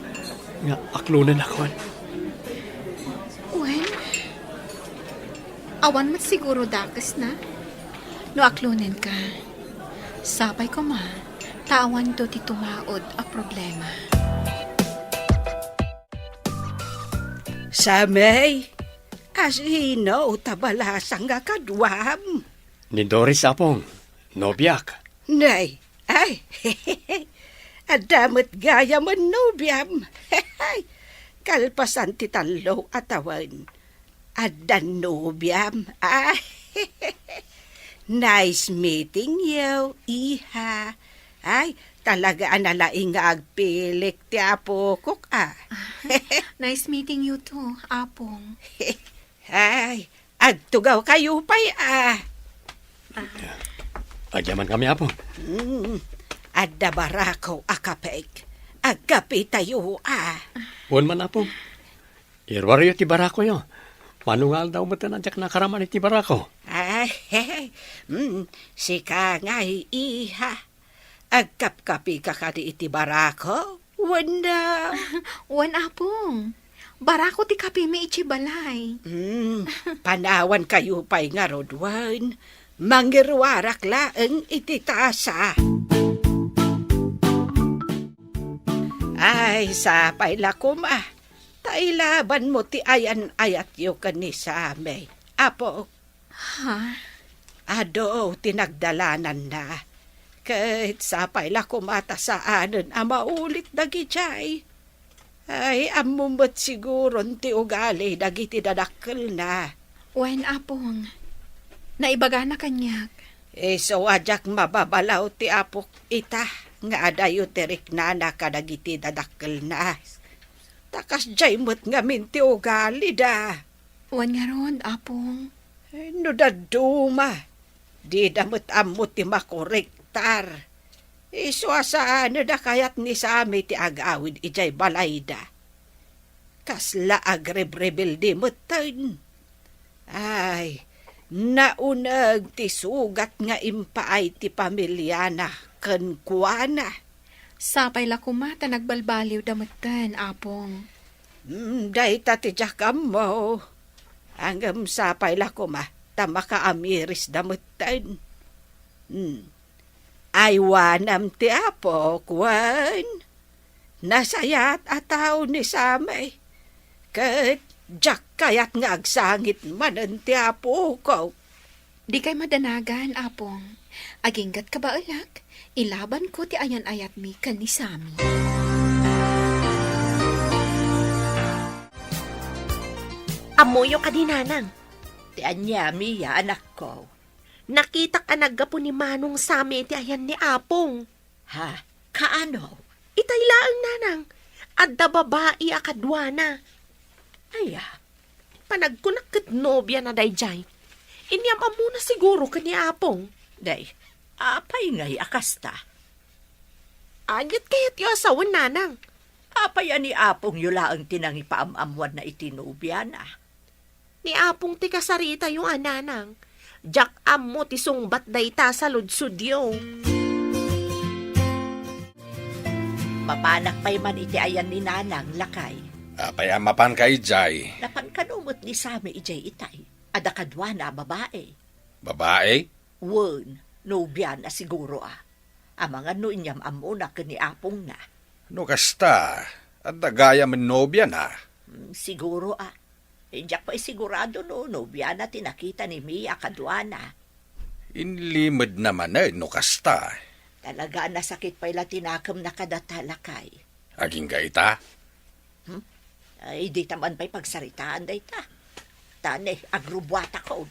Speaker 4: nga aklunan akwan.
Speaker 9: Wen, awan mat siguro dakas na. No aklunen ka. Sapay ko ma, tawan to ti tumaod a problema.
Speaker 5: Samay, as hinaw tabalasang nga kadwam.
Speaker 4: Ni Doris apong, nobyak.
Speaker 5: Nay, ay, adamot gaya man nobyam. Kalpasan ti talo atawan. Adan nobyam. Ay, nice meeting you, iha. Ay, talaga analaing nga agpilik ti apo kok
Speaker 9: Nice meeting you too, Apong.
Speaker 5: Ay, agtugaw kayo pa'y
Speaker 4: Agyaman kami apong.
Speaker 5: Adda barakaw akapeg. Agkapi tayo
Speaker 4: Huwag man apong. Irwaryo ti barako yo. Manungal daw mo tanadyak na karaman iti barako.
Speaker 5: Ay, sika nga'y iha. Agkap-kapi ka kadi iti barako? Wanda.
Speaker 9: Wan Apong. Barako ti kapi may ichibalay.
Speaker 5: Panawan kayo pa'y nga rodwan. Mangirwarak laeng iti tasa. Ay, sapay lakom Tailaban mo ti ayan ayat yu kani sa amay. Apo,
Speaker 9: Ha?
Speaker 5: ado tinagdalanan na. Kahit sapay lakom saanan maulit dagi jay. Ay, amumot siguro ti ugali dagiti dadakkel na.
Speaker 9: Wan Apong. Naibaga na kanyak.
Speaker 5: So ajak mababalaw ti apok ita nga adayo tirik na nakadagiti dadakkel na. Takas jay mo't nga minti ugali da.
Speaker 9: Wan nga ron, Apong.
Speaker 5: No daduma. Di damot amot ti makorektar. So asaan da kayat ni Sami ti agawid ijay balay da. Kasla agrebrebel di motan. Ay, naunag ti sugat nga impaay ti pamilya na ken kuana.
Speaker 9: Sapay la kumata nagbalbaliw damatan, Apong.
Speaker 5: Dahita ti jakam mo. Hanggang sapay la tamakaamiris damatan. Aywanam ti apo, kwan. Nasayat ataw ni Samay. Kat jak kayat nga agsangit manan ti apo ko.
Speaker 9: Di kay madanagan, Apong. Aginggat ka ba alak? Ilaban ko ti ayan-ayat mi kan ni Sammy.
Speaker 7: Amoyo ka dinanang.
Speaker 3: Ti anyami ya anak ko.
Speaker 7: Nakita ka naggapo ni Manong Sammy ti ayan ni Apong.
Speaker 3: Ha? Kaano?
Speaker 7: Itaylaang nanang. Adda babae akadwana.
Speaker 3: Aya,
Speaker 7: Panagkunak kat nobya na dayjay. Inyam amuna siguro ka ni Apong.
Speaker 3: day, apay ngay akasta.
Speaker 7: Anyat kayat yu asawan nanang.
Speaker 3: Apay ani apong yula ang tinangi paamamwan na itinubya na.
Speaker 7: Ni apong ti kasarita yung ananang. Jak mo ti sungbat dayta sa ludsud yo.
Speaker 3: Mapanak pa'y man iti ayan ni nanang lakay.
Speaker 1: Apay amapan kay Jay.
Speaker 3: Napan kanumot ni Sami ijay itay. Ada kadwa na babae.
Speaker 1: Babae?
Speaker 3: Wen, nobya na siguro Amangan no inyam amuna ni apong na.
Speaker 1: No kasta, at dagaya man nobya na.
Speaker 3: Siguro Diyak pa'y sigurado no, nobya na tinakita ni Mia kadwa na.
Speaker 1: Inlimod naman no kasta.
Speaker 3: Talaga nasakit pa'y latinakam na kadatalakay.
Speaker 1: Aging gaita?
Speaker 3: Ay, di taman pa'y pagsaritaan day ta. Tane, agrubwata ko.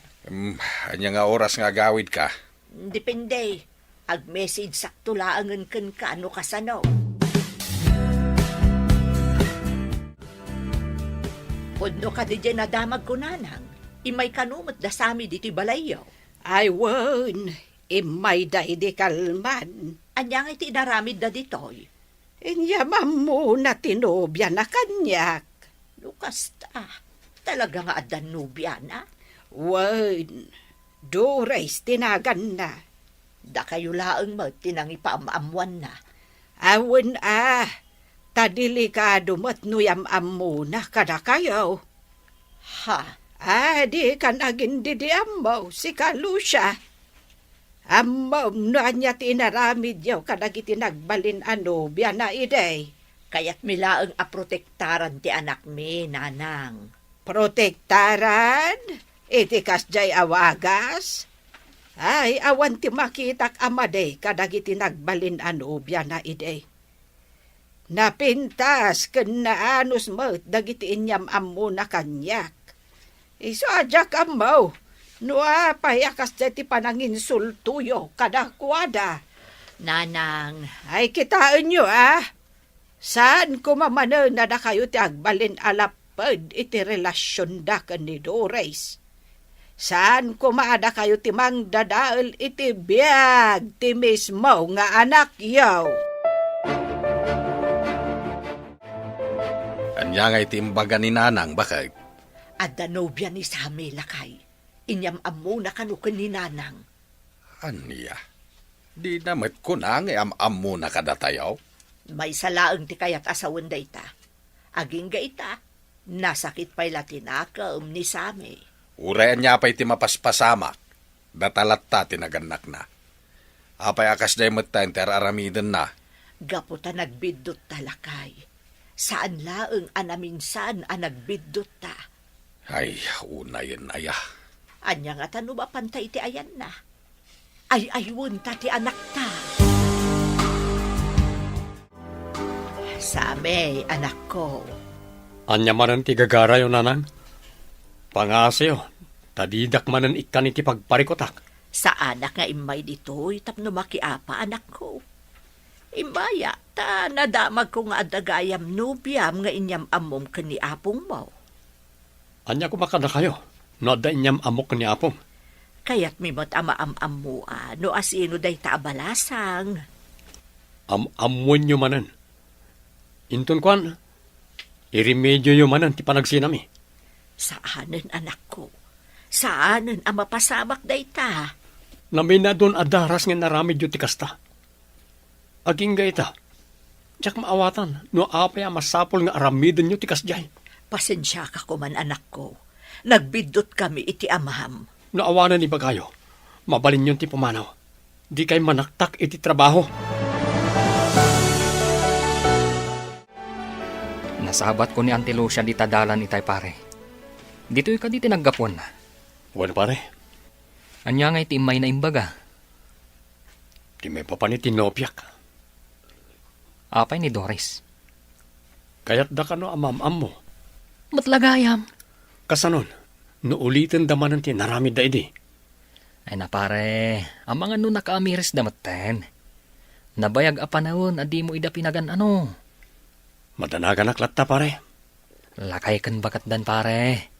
Speaker 1: Anya nga oras nga gawid ka.
Speaker 3: Depende. Ag-message sakto laangan kan ka ano kasano. Pudno ka di dyan nadamag ko nanang. Imay kanumot da sami dito'y balayaw.
Speaker 5: Ay, wen, imay day di kalman.
Speaker 3: Anyang iti naramid da dito'y.
Speaker 5: Inyamam mo na tinobya na kanyak.
Speaker 3: Lukas talaga nga adan nubya na.
Speaker 5: Wen, Dores tinagan na.
Speaker 3: Da kayo laang mo, tinangi paamamwan na.
Speaker 5: Awen tadilikado mo't nuyam-am muna kada kayo.
Speaker 3: Ha?
Speaker 5: Di kan agin didiam mo, si Kalusya. Amaw no anya tinaramid yaw kadagiti nagbalin biya na iday.
Speaker 3: Kaya't milaang aprotektaran ti anak mi, nanang.
Speaker 5: Protektaran? Itikas jay awagas? Ay, awan ti makitak amaday kadagiti nagbalin biya na iday. Napintas ken naanos mo dagiti inyam ammo na kanyak. Iso ajak amaw. Nua payakas ti pananginsultuyo kada kuwada.
Speaker 3: Nanang.
Speaker 5: Ay kitaan nyo Saan kumamano na kayo ti agbalin alapad iti relasyon da ni Dores? Saan kumaada kayo ti mangdadaal iti biyag ti mismo nga anak yaw?
Speaker 1: Anya nga itimbaga ni nanang bakag.
Speaker 3: Adda nobya ni Sami lakay. Inyam amo na kanukan ni nanang.
Speaker 1: Anya? Di namat ko na nga am mo na kadatayaw.
Speaker 3: May salaang ti kayat asawan dayta. Aging gaita, nasakit pa'y latinaka ni Sami.
Speaker 1: Urayan niya pa'y ti mapaspasamak. Datalat ta tinaganak na. Apay akas day mattayin ter aramiden na.
Speaker 3: Gaputa nagbidot talakay. Saan laang anaminsan nagbidot ta.
Speaker 1: Ay, una yun aya.
Speaker 3: Anya nga tano ba pantay ti ayan na? Ay aywon ta ti anak ta. Sami, anak ko.
Speaker 4: Anya manan ti gagara yo nanang. Pangasyo, tadidak manan ikan iti pagparikotak.
Speaker 3: Sa anak nga imay dito'y tapno makiapa anak ko. Imbaya, ta nadamag ko nga adagayam nubyam nga inyam amom kani apong mo.
Speaker 4: Anya kumakada kayo, no da inyam amok ni apong.
Speaker 3: Kaya't mimot ama-am-am mo no asino day taabalasang.
Speaker 4: Amuan nyo manan. Intun kwan, irimedyo nyo manan ti panagsinami.
Speaker 3: Saanan anak ko? Saanan ang mapasamak day ta?
Speaker 4: Namay na doon adaras nga naramid yung tikasta. Aging gaita, tiyak maawatan, no apay ang masapol nga aramidin nyo tikas jay.
Speaker 3: Pasensya ka kuman anak ko. Nagbidot kami iti amaham.
Speaker 4: No awanan ni bagayo, mabalin yung ti pumanaw. Di kay manaktak iti trabaho.
Speaker 2: Nasabat ko ni Auntie Lucia di tadalan itay pare. Dito'y ka di tinaggapon.
Speaker 4: Bueno pare,
Speaker 2: Anya nga iti imay na imbaga.
Speaker 4: di may papanitinopyak.
Speaker 2: Apay ni Doris.
Speaker 4: Kaya't da ka no amam-am mo.
Speaker 2: Matlagayam.
Speaker 4: Kasanon, no ulitin damanan ti naramid da idi.
Speaker 2: Ay na pare, ang mga no nakaamiris damaten. Nabayag apanahon adi mo ida pinagan ano.
Speaker 4: Madanagan aklat ta pare.
Speaker 2: Lakay kan bakat dan pare.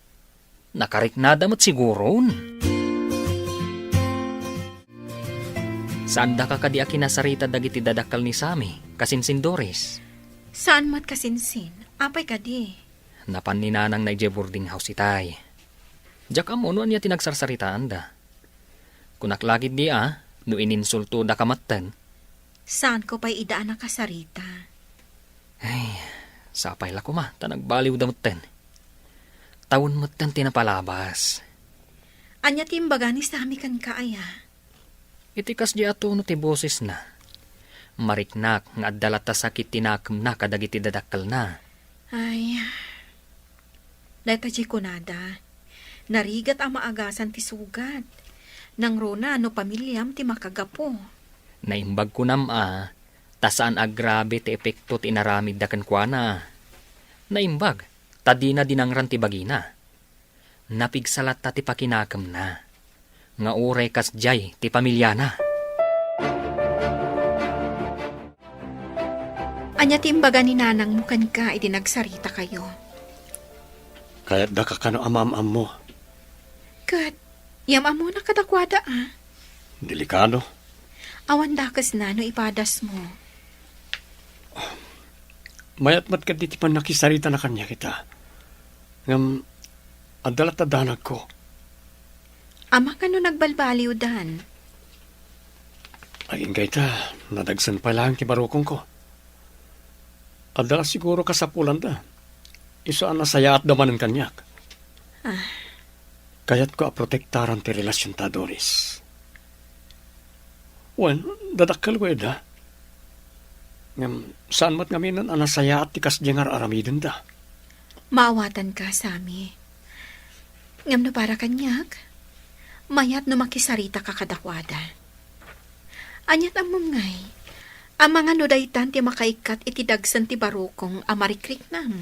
Speaker 2: Nakarik na damat siguron. Saan da ka kadi akinasarita dagiti dadakal ni Sami? Kasinsin Doris.
Speaker 9: Saan mat kasinsin? Apay ka di.
Speaker 2: Napan ni nanang na boarding house itay. Diyak amo no niya tinagsarsaritaan da. Kunaklagid di no ininsulto da kamatan.
Speaker 9: Saan ko pa'y idaan na kasarita?
Speaker 2: Ay, sapay la ko ma, tanagbaliw da matan. Taon matan tinapalabas.
Speaker 9: Anya timbaga ni sami kan kaaya.
Speaker 2: Itikas di ato no ti boses na. Mariknak nga addalat ta sakit tinakam na kadagiti dadakkel na.
Speaker 9: Ay, dahil ta kunada. Narigat ang maagasan ti sugat. Nang rona no pamilyam ti makagapo.
Speaker 2: Naimbag ko tasaan agrabe ti epekto ti inaramid da kankwana. Naimbag, tadi na dinangran ti bagina. Napigsalat ta ti pakinakam na. Nga uray kas jay ti pamilya na.
Speaker 9: Anya timbaga ni nanang mukan ka itinagsarita kayo.
Speaker 4: Kaya't da ka kano amam-am mo.
Speaker 9: Kat, yam amo na kadakwada
Speaker 4: Delikado.
Speaker 9: Awan dakas na no ipadas mo.
Speaker 4: Mayat mat ka di ti pan nakisarita na kanya kita. Ngam, adalat adanag ko.
Speaker 9: Ama ka no nagbalbaliw dan.
Speaker 4: Ay ingay ta, nadagsan pa lang ti barukong ko. Adala siguro kasapulan da. Isaan na saya at daman ng kanyak. Kaya't ko aprotektaran ti relasyon ta, Doris. Wen, dadakkel ko da. Ngam, saan mat ngaminan anasaya at tikas jengar aramiden da.
Speaker 9: Maawatan ka, Sami. Ngam no para kanyak, mayat no makisarita ka kadakwada. Anyat ang mungay, ang mga nodaytan ti makaikat iti dagsan ti barukong amarikrik nam.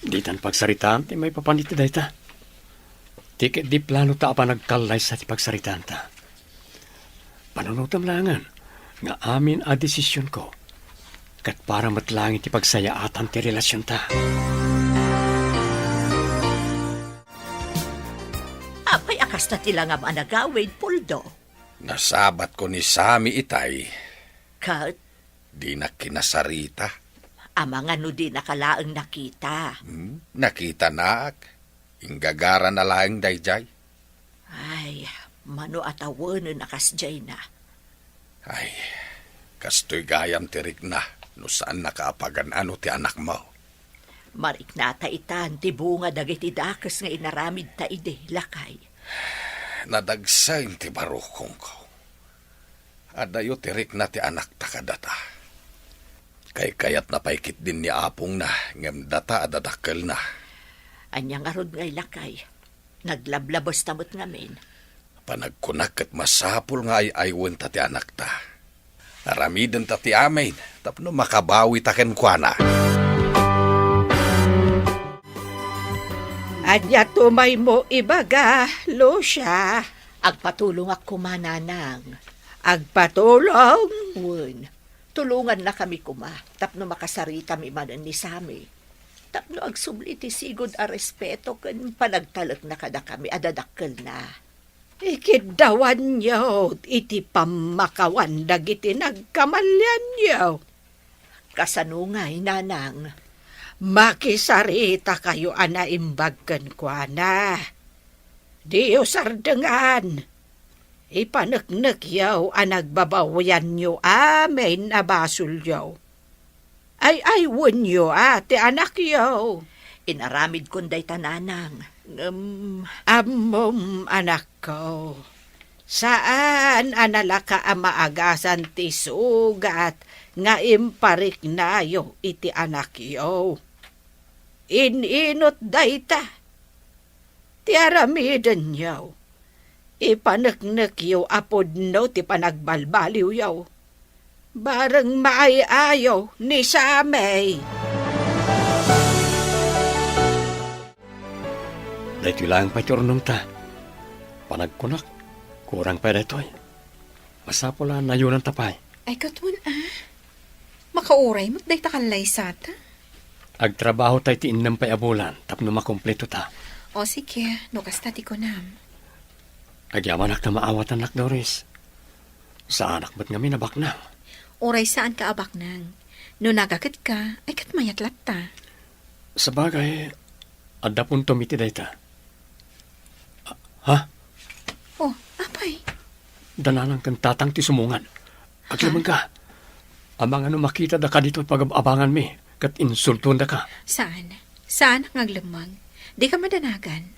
Speaker 4: Ditan pagsaritaan ti may papaniti dayta. Tiket di plano ta pa nagkalay sa ti pagsaritaan ta. Panunutam langan, nga amin a desisyon ko. Kat para matlangin ti pagsayaatan ti relasyon ta.
Speaker 3: Apay akas na tilangam anagawid, Puldo.
Speaker 1: Nasabat ko ni Sami itay,
Speaker 3: Kat,
Speaker 1: di na kinasarita.
Speaker 3: amang ano di nakalaang nakita.
Speaker 1: Nakita naak, inggagara na laing dayjay.
Speaker 3: Ay, mano atawanan nakasjay na.
Speaker 1: Ay, kastoy gayam tirik na, no saan nakaapagan ano ti anak mo.
Speaker 3: Marik na itan, ti bunga dagiti dakas nga inaramid ta ide, lakay.
Speaker 1: Nadagsain ti barukong ko. Adayo tirik na ti anak takadata. Kay kayat napaikit din ni apong na, ngem data adadakkel na.
Speaker 3: Anyang arod ngay lakay. Naglablabos tamot ngamin.
Speaker 1: Panagkunak at masapul nga ay aywen ta ti anak ta. Aramiden ta ti amin, tapno makabawi ta kenkwana.
Speaker 5: Anya tumay mo ibaga, Lucia.
Speaker 3: Agpatulong ako mananang.
Speaker 5: Agpatulong.
Speaker 3: Wen, tulungan na kami kuma. Tapno makasarita mi manan ni Sami. Tapno agsubli ti sigod a respeto ken panagtalek na kada kami adadakkel na.
Speaker 5: Ikidawan niyo, iti pamakawan dagiti nagkamalyan niyo.
Speaker 3: Kasanungay, nanang.
Speaker 5: Makisarita kayo anaimbagkan kwa na. Diyo sardengan. Ipaneknek yaw anagbabawayan nyo amin abasul yaw. Ay wun yo ate anak yaw.
Speaker 3: Inaramid kunday tananang.
Speaker 5: Amom anak ko. Saan analaka ang maagasan ti sugat nga imparik na yo iti anak yo. Ininot dayta. Ti aramiden yaw. Ipaneknek yo apod no ti panagbalbaliw yaw. Bareng maayaw ni Samay.
Speaker 4: Dahito lang pa iturnong ta. Panagkunak, kurang pa dito eh. Masapula na yun ang tapay.
Speaker 9: Ay katun Makauray mo't day takalay sata.
Speaker 4: Agtrabaho tayo ti innam pa abulan, tapno makompleto ta.
Speaker 9: O sige, no kastati ko nam.
Speaker 4: Agyaman ak na maawat anak Doris. Sa anak ba't nga minabak na?
Speaker 9: Oray saan ka abak nang. No nagagat ka, ay katmayat latta.
Speaker 4: Sa bagay, adda punto miti dayta. Ha?
Speaker 9: Oh, apay.
Speaker 4: Danalang kang tatang ti sumungan. Aglaman ka. Amang ano makita da ka dito pag-abangan mi. Kat insultun da ka.
Speaker 9: Saan? Saan ang aglamang? Di ka madanagan.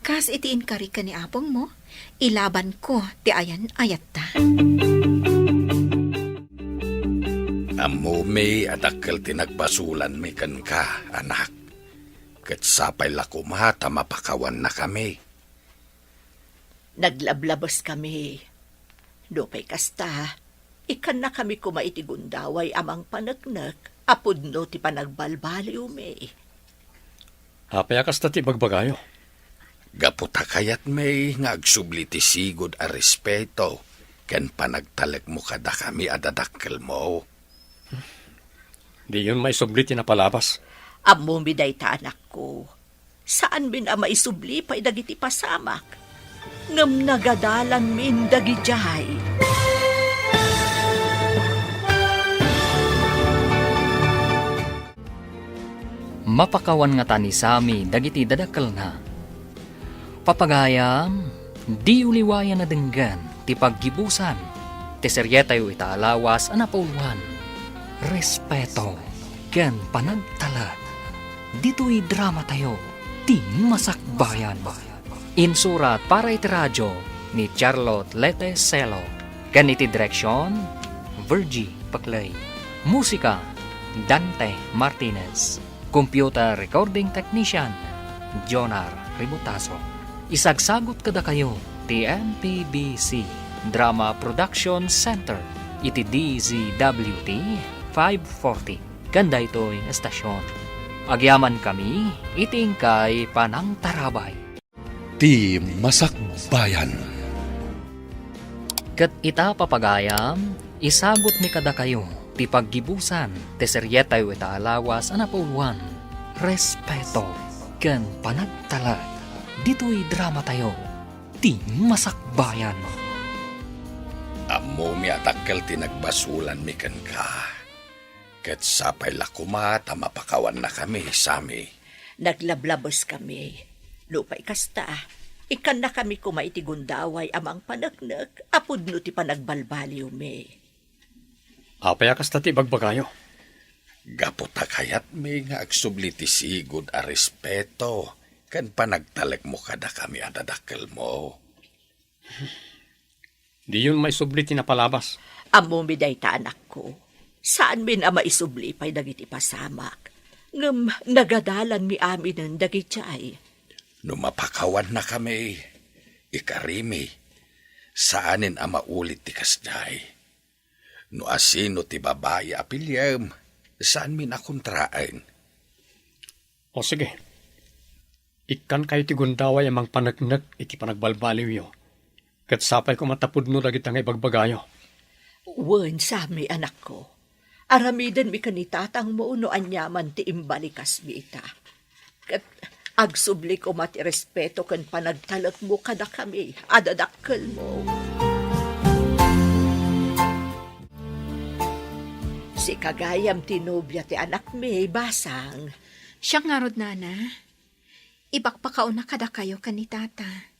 Speaker 9: Kas itiin kari ka ni apong mo, ilaban ko ti ayan ayat ta.
Speaker 1: Amo may adakkel tinagbasulan may kan ka, anak. Kat sapay lakumata mapakawan na kami.
Speaker 3: Naglablabas kami. Dopay kasta, ikan na kami kumaitigundaway amang panagnak, apod no ti panagbalbaliw me.
Speaker 4: Hapayakas ta ti bagbagayo.
Speaker 1: Gaputa kayat may nga agsubli ti sigod a respeto, ken panagtalek mo kada kami adadakkel mo.
Speaker 4: Di yun may sublit na palabas.
Speaker 3: Amo miday ta anak ko. Saan bin ama isubli pa'y dagiti pasamak? Ngam nagadalan min dagijay.
Speaker 2: Mapakawan nga tani sami dagiti dadakkel na. Papagayam, di uliwayan na denggan ti paggibusan, ti seryetayo itaalawas anapauluhan, respeto, ken panagtalag. Dito'y drama tayo, ti masakbayan. Insurat para iti radyo ni Charlotte Lete Celo, ken iti direksyon, Virgie Paclay. Musika, Dante Martinez. Computer Recording Technician, Jonar Ributaso. Isagsagot kada kayo, TMPBC Drama Production Center, iti DZWT 540. Ganda ito'y estasyon. Agyaman kami, iting kay Panang Tarabay.
Speaker 8: Ti Masakbayan.
Speaker 2: Kat ita papagayam, isagot mi kada kayo, ti paggibusan, ti seryetayo itaalawas anapauluan, respeto, ken panagtalag. Dito'y drama tayo, ti masakbayan.
Speaker 1: Amo mi adakkel tinagbasulan mi ken ka. Ket sapay lakumata mapakawan na kami sami.
Speaker 3: Naglablabos kami. Lupay kasta, ikan na kami kumaitigundaway amang panagnak, apod no ti panagbalbaliw me.
Speaker 4: Hapayakas ta ti bagbagayo.
Speaker 1: Gaputa kayat may nga agsubli ti sigod a respeto, ken panagtalek mo kada kami adadakkel mo.
Speaker 4: Di yun may sublit na palabas.
Speaker 3: Amo miday ta anak ko. Saan min ama isubli pa'y dagiti pasamak? Ngam nagadalan mi amin ng dagitay.
Speaker 1: No mapakawan na kami, ikarimi, saanin ama ulit ti kasjay. No asino ti babae apilyam, saan min akontraan?
Speaker 4: O sige. Ikan kayo ti gundaway amang panagnak iti panagbalbaliw yo. Kat sapay ko matapod no dagit ang ibagbagayo.
Speaker 3: Wen sami anak ko. Aramiden mi kanitatang mo no anyaman ti imbalikas mi ita. Kat agsubli ko mati respeto kan panagtalag mo kada kami, adadakkel mo. Si kagayam tinubya ti anak mi, basang.
Speaker 9: Siya nga rod nana. Ibakpakaw na kada kayo kanitata.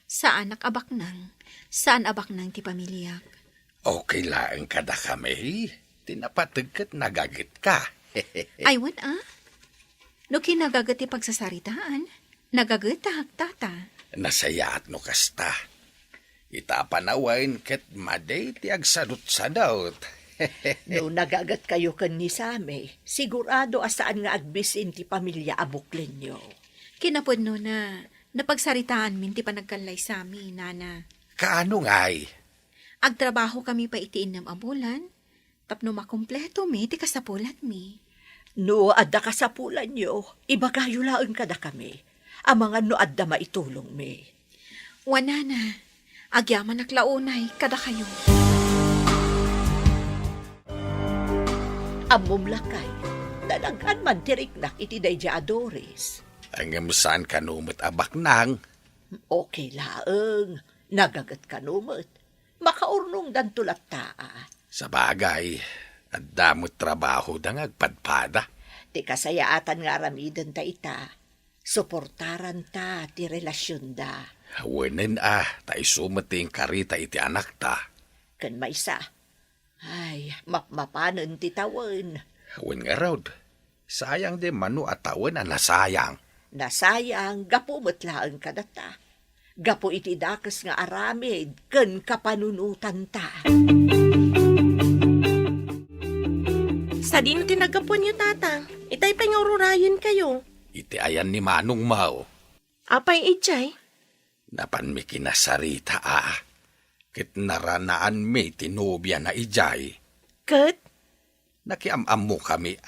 Speaker 9: Saan abak nang? Saan abak nang ti pamilyak?
Speaker 1: Okay lang kada kami, tinapatagkat nagagit ka.
Speaker 9: Aywan No kinagagat ti pagsasaritaan, nagagat tata.
Speaker 1: Nasaya at no kasta. Itapanawain ket maday ti agsadot-sadot.
Speaker 3: No nagagat kayo kan ni Sami, sigurado asaan nga agbisin ti pamilya abuklen nyo.
Speaker 9: Kinapod no na napagsaritaan min ti panagkalay sami, nana.
Speaker 1: Kaano nga'y?
Speaker 9: Agtrabaho kami pa itiin ng abulan, tapno makumpleto mi ti kasapulat mi.
Speaker 3: No adda kasapulan nyo, ibagayulaan kada kami. Ang mga no adda maitulong mi.
Speaker 9: Wanana, agyaman naklaunay kada kayo.
Speaker 3: Amom lakay, dalagan man tiriknak iti dayja Adoris.
Speaker 1: Ang saan kanumot abak nang?
Speaker 3: Okay laeng, nagagat kanumot. Makaurnong dan tulak taa.
Speaker 1: Sa bagay, at damot trabaho da ngagpadpada.
Speaker 3: Ti kasayaatan nga aramiden ta ita. Suportaran ta ti relasyon da.
Speaker 1: Wenen ta isumating karita iti anak ta.
Speaker 3: Kan maysa. Ay, mapmapanan ti tawen.
Speaker 1: Wen nga raw, sayang di manu at tawen ang nasayang.
Speaker 3: Nasayang gapo metlaan kadata. Gapo iti dakes nga aramid ken kapanunutan ta.
Speaker 7: Sa dino tinagapon niyo, tatang. Itay pangururayan kayo.
Speaker 1: Iti ayan ni Manong Mao.
Speaker 7: Apay ichay?
Speaker 1: Napan mi kinasarita Kit naranaan mi tinubya na ijay.
Speaker 7: Kat?
Speaker 1: Nakiamam mo kami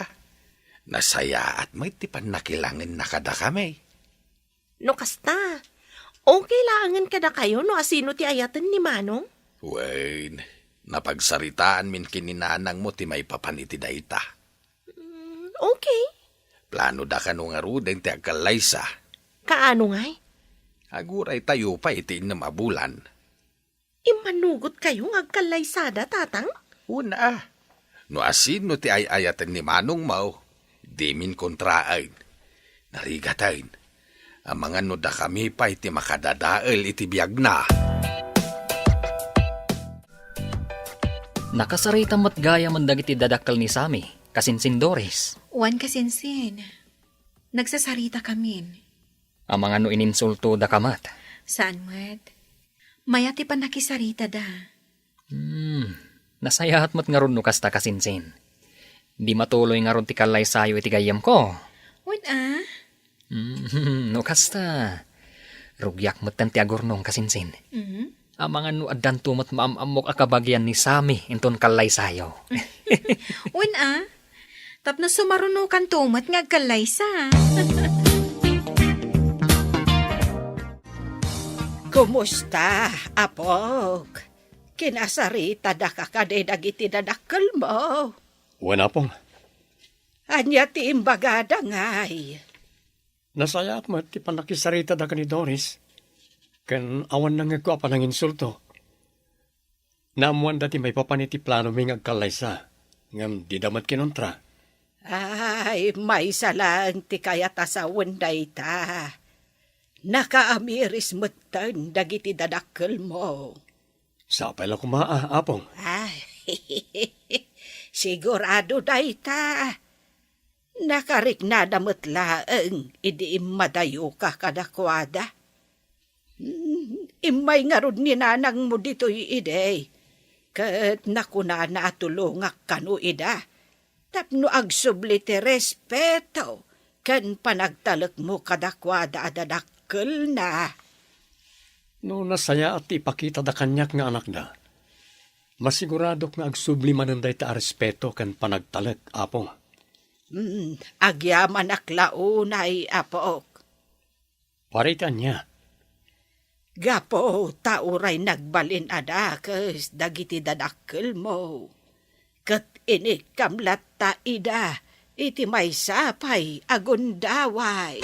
Speaker 1: Nasaya at may tipan nakilangin na kada kami.
Speaker 7: No kasta. Okay laangan kada kayo no asino ti ayatan ni Manong?
Speaker 1: Wayne, napagsaritaan min kininanang mo ti may papaniti dayta.
Speaker 7: Okay.
Speaker 1: Plano da ka nung aruden ti agkalaysa.
Speaker 7: Kaano ngay?
Speaker 1: Aguray tayo pa iti namabulan.
Speaker 7: Imanugot kayo ngagkalaysada, tatang?
Speaker 1: Una no asino ti ayayatan ni Manong Mao, di min kontraain. Narigatain, ang mga no da kami pa iti makadadael iti biyag na.
Speaker 2: Nakasarita mo't gaya man dagiti dadakkel ni Sami, kasinsin Doris.
Speaker 9: Wan kasinsin. Nagsasarita kamin.
Speaker 2: Ang mga no ininsulto da kamat.
Speaker 9: Saan mat? Mayati pa nakisarita da.
Speaker 2: Nasayahat mo't nga ron no kasta kasinsin. Di matuloy nga ron ti kalay sayo iti gayam ko.
Speaker 9: Wan
Speaker 2: No kasta. Rugyak mo't tan ti agurnong kasinsin. Ang mga no addan tumot maamamok akabagyan ni Sami inton kalay sayo.
Speaker 9: Wan Tapno sumarunukan tumat nga agkalaysa.
Speaker 5: Kumusta, apok? Kinasarita da kakade dagiti dadakkel mo.
Speaker 4: Wala pong.
Speaker 5: Anya ti imbagada ngay.
Speaker 4: Nasaya at ti panakisarita da ka ni Doris. Kan awan nang ko pa ng insulto. Naamuan dati may papaniti plano may ngagkalaysa. Ngam di damat kinontra.
Speaker 5: Ay, may salang ti kayat asawan day ta. Nakaamiris mutan dagiti dadakkel mo.
Speaker 4: Sapay lang kumaa, apong.
Speaker 5: Ay, sigurado day ta. Nakariknada mutlaeng idi madayo ka kadakwada. Imay nga rod ni nanang mo dito'y ide. Kat nakuna na tulungak kanu ida. Tapno agsubli ti respeto. Kan panagtalak mo kadakwada adadakkel na.
Speaker 4: No nasaya at ipakita da kanyak nga anak na. Masiguradok nga agsubli mananday ta respeto kan panagtalak, apong.
Speaker 5: Agyaman aklaunay, apok.
Speaker 4: Paritan niya.
Speaker 5: Gapo, tauray nagbalin adakas dagiti dadakkel mo. Kat inikamlat ta ida, iti may sapay agundaway.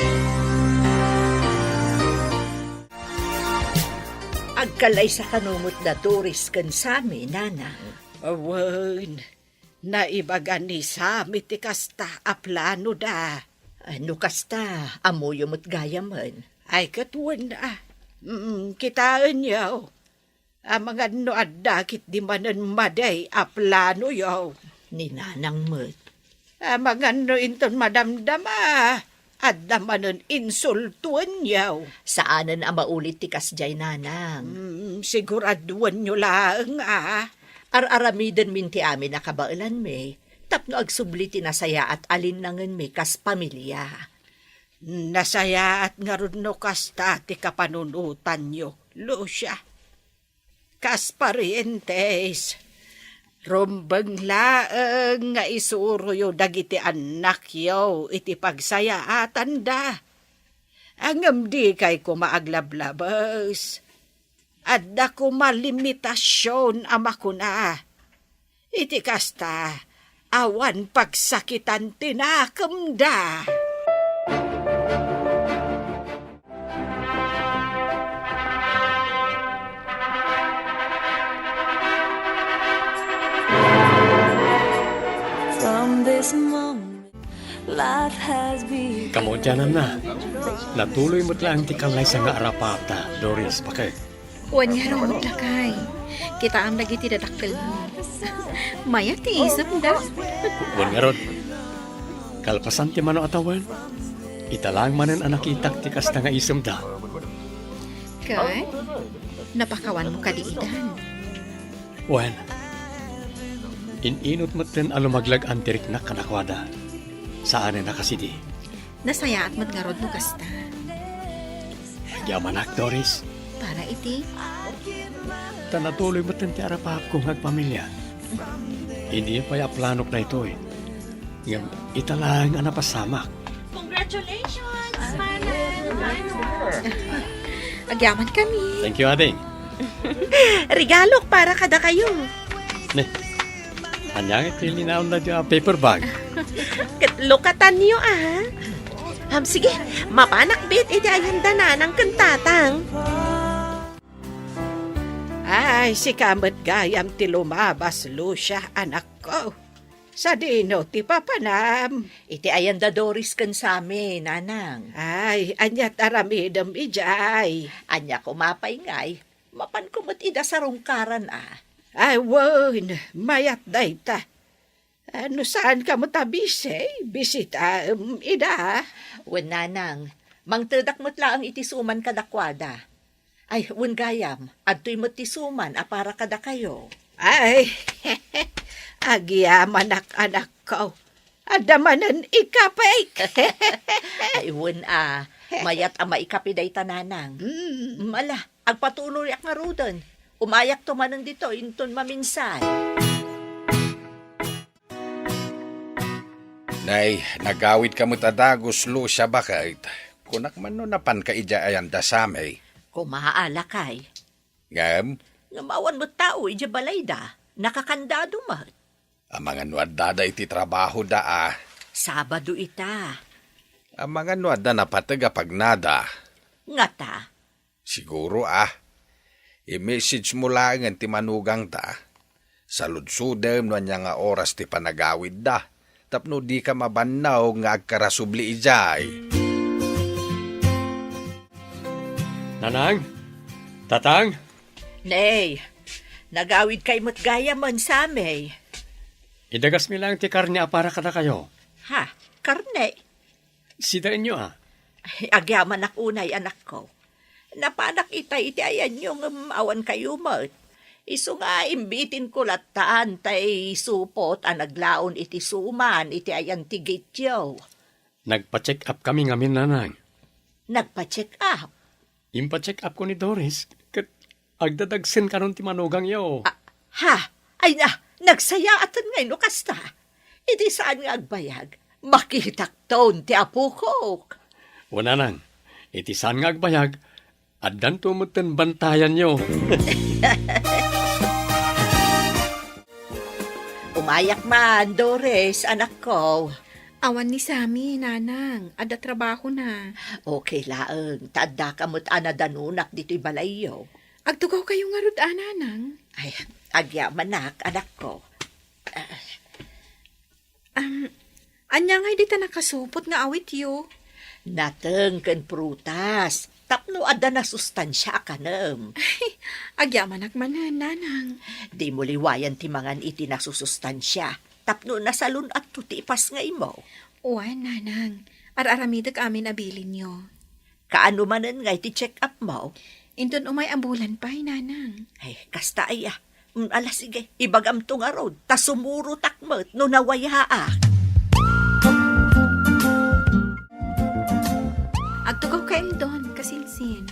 Speaker 3: Agkalay sa kanungot na Doris kan Sami, nanang.
Speaker 5: Awan, naibagan ni Sami ti kasta a plano da.
Speaker 3: Ano kasta, amoyo mo't gayaman.
Speaker 5: Ay katuan na. Kitaan yaw. Ang mga no adakit di manan maday a plano yaw.
Speaker 3: Ni nanang mo't.
Speaker 5: Ang mga no inton madamdama. At damanan insultuan yaw.
Speaker 3: Saanan ang maulit ti kasjay, nanang?
Speaker 5: Siguraduan nyo lang
Speaker 3: Ar-aramiden min ti amin nakabailan me. Tapno agsubli ti nasaya at alinangan me kas pamilya.
Speaker 5: Nasaya at nga ron no kasta ti kapanunutan nyo, Lucia. Kas parientes, rumbang laeng nga isuro yo dagiti anak yo iti pagsayaatan da. Angam di kay kumaaglablabas. Adda kumalimitasyon ama ko na. Iti kasta, awan pagsakitan tinakam da.
Speaker 4: Kamo dyanan na. Natuloy mo't lang ti kalay sa nga arapata, Doris, bakit?
Speaker 9: Wan nga raw lakay. Kita ang lagi tidadakkel mo. Maya ti isap da.
Speaker 4: Wan nga rod. Kalpasan ti mano atawan. Italang manen anak itak ti kasta nga isem da.
Speaker 9: Kay, napakawan mo kadiidan.
Speaker 4: Wan. Ininot mo't din alumaglag antirik na kanakwada. Saan na kasidi?
Speaker 9: Nasaya at matngarod mo kasta.
Speaker 4: Yaman ak, Doris.
Speaker 9: Para iti,
Speaker 4: Tanatuloy mo't din ti arapap kong agpamilya. Hindi pa ya planok na ito eh. Ngam, italang anapasamak.
Speaker 7: Congratulations,
Speaker 9: agyaman kami.
Speaker 4: Thank you, ading.
Speaker 7: Regalo para kada kayo.
Speaker 4: Ne, anyang iti linaon na di paper bag.
Speaker 7: Lukatan niyo sige, mapanak bit iti ayanda na ng kantatang.
Speaker 5: Ay, si kamat gayam ti lumabas, Lucia, anak ko. Sa dino ti papanam.
Speaker 3: Iti ayanda Doris kan sami, nanang.
Speaker 5: Ay, anyat aramidam ijay.
Speaker 3: Anya kumapay ngay, mapan kumot ida sa rungkaran
Speaker 5: Ay, won, mayat dayta. Ano saan ka mo tabise? Bisita, ida.
Speaker 3: Wen nanang, mangtedak mo't laang iti suman kadakwada. Ay, wen gayam, adto'y mo't ti suman para kada kayo.
Speaker 5: Ay, agyaman anak ko. Adamanan ikapay.
Speaker 3: Ay, wen mayat maikapiday tananang. Mala, agpatuloy ak nga rudon. Umayak tumanang dito, inton maminsan.
Speaker 1: Nay, nagawid ka mo tadagos, Lucia, bakit? Kunak man no napan ka ija ayan da samay.
Speaker 3: Kumaala kay.
Speaker 1: Ngam,
Speaker 3: Ngamawan mo tao, ija balayda. Nakakandado mat.
Speaker 1: ang mga nuadada iti trabaho da
Speaker 3: Sabado ita.
Speaker 1: Ang mga nuada na pataga pagnada.
Speaker 3: Ngata.
Speaker 1: Siguro i-message mo lang ang ti manugang ta. Sa ludsudem no niya nga oras ti panagawid da. Tapno di ka mabanaw nga agkarasubli ijay.
Speaker 4: Nanang? Tatang?
Speaker 3: Nay, nagawid kay mo't gaya man sa amay.
Speaker 4: Idagas mi lang ti karne para kada kayo.
Speaker 3: Ha, karne.
Speaker 4: Sidaan nyo
Speaker 3: Ay, agyaman ak unay anak ko. Napanak itay iti ayan yung awan kayo mat. Iso nga imbitin ko lataan tay supot naglaon iti suman iti ayan tigityo.
Speaker 4: Nagpa-check up kami ngamin, nanang.
Speaker 3: Nagpa-check up.
Speaker 4: Impa-check up ko ni Doris. Kat agdadagsin karon ti manugang yo.
Speaker 3: Ha? Ay nagsaya atan ngay no kasta. Iti saan nga agbayag? Makitak taon ti apo ko.
Speaker 4: Wala nang. Iti saan nga agbayag. Addan tumutan bantayan nyo.
Speaker 3: Umayak man, Doris, anak ko.
Speaker 9: Awan ni Sami, nanang. Ada trabaho na.
Speaker 3: Okay laeng, tadda ka mo't anadanunak dito'y balayo.
Speaker 9: Agtugaw kayo nga rod, nanang.
Speaker 3: Ay, agyamanak, anak ko.
Speaker 9: Anya nga'y di ta nakasupot nga awit yo.
Speaker 3: Nateng ken prutas. Tapno ada na sustansya ka nem.
Speaker 9: Agyaman akmanan, nanang.
Speaker 3: Di mo liwayan ti mangan iti nasusustansya. Tapno nasalun at tutipas nga imo.
Speaker 9: Uwan, nanang. Ar-aramidag amin abilin nyo.
Speaker 3: Kaano manen nga iti check up mo?
Speaker 9: Indon umay ambulan pa'y, nanang.
Speaker 3: Ay, kasta ay ala sige, ibagam to nga road. Ta sumuro takmet no nawaya
Speaker 9: Agtugaw kayo doon, kasinsin.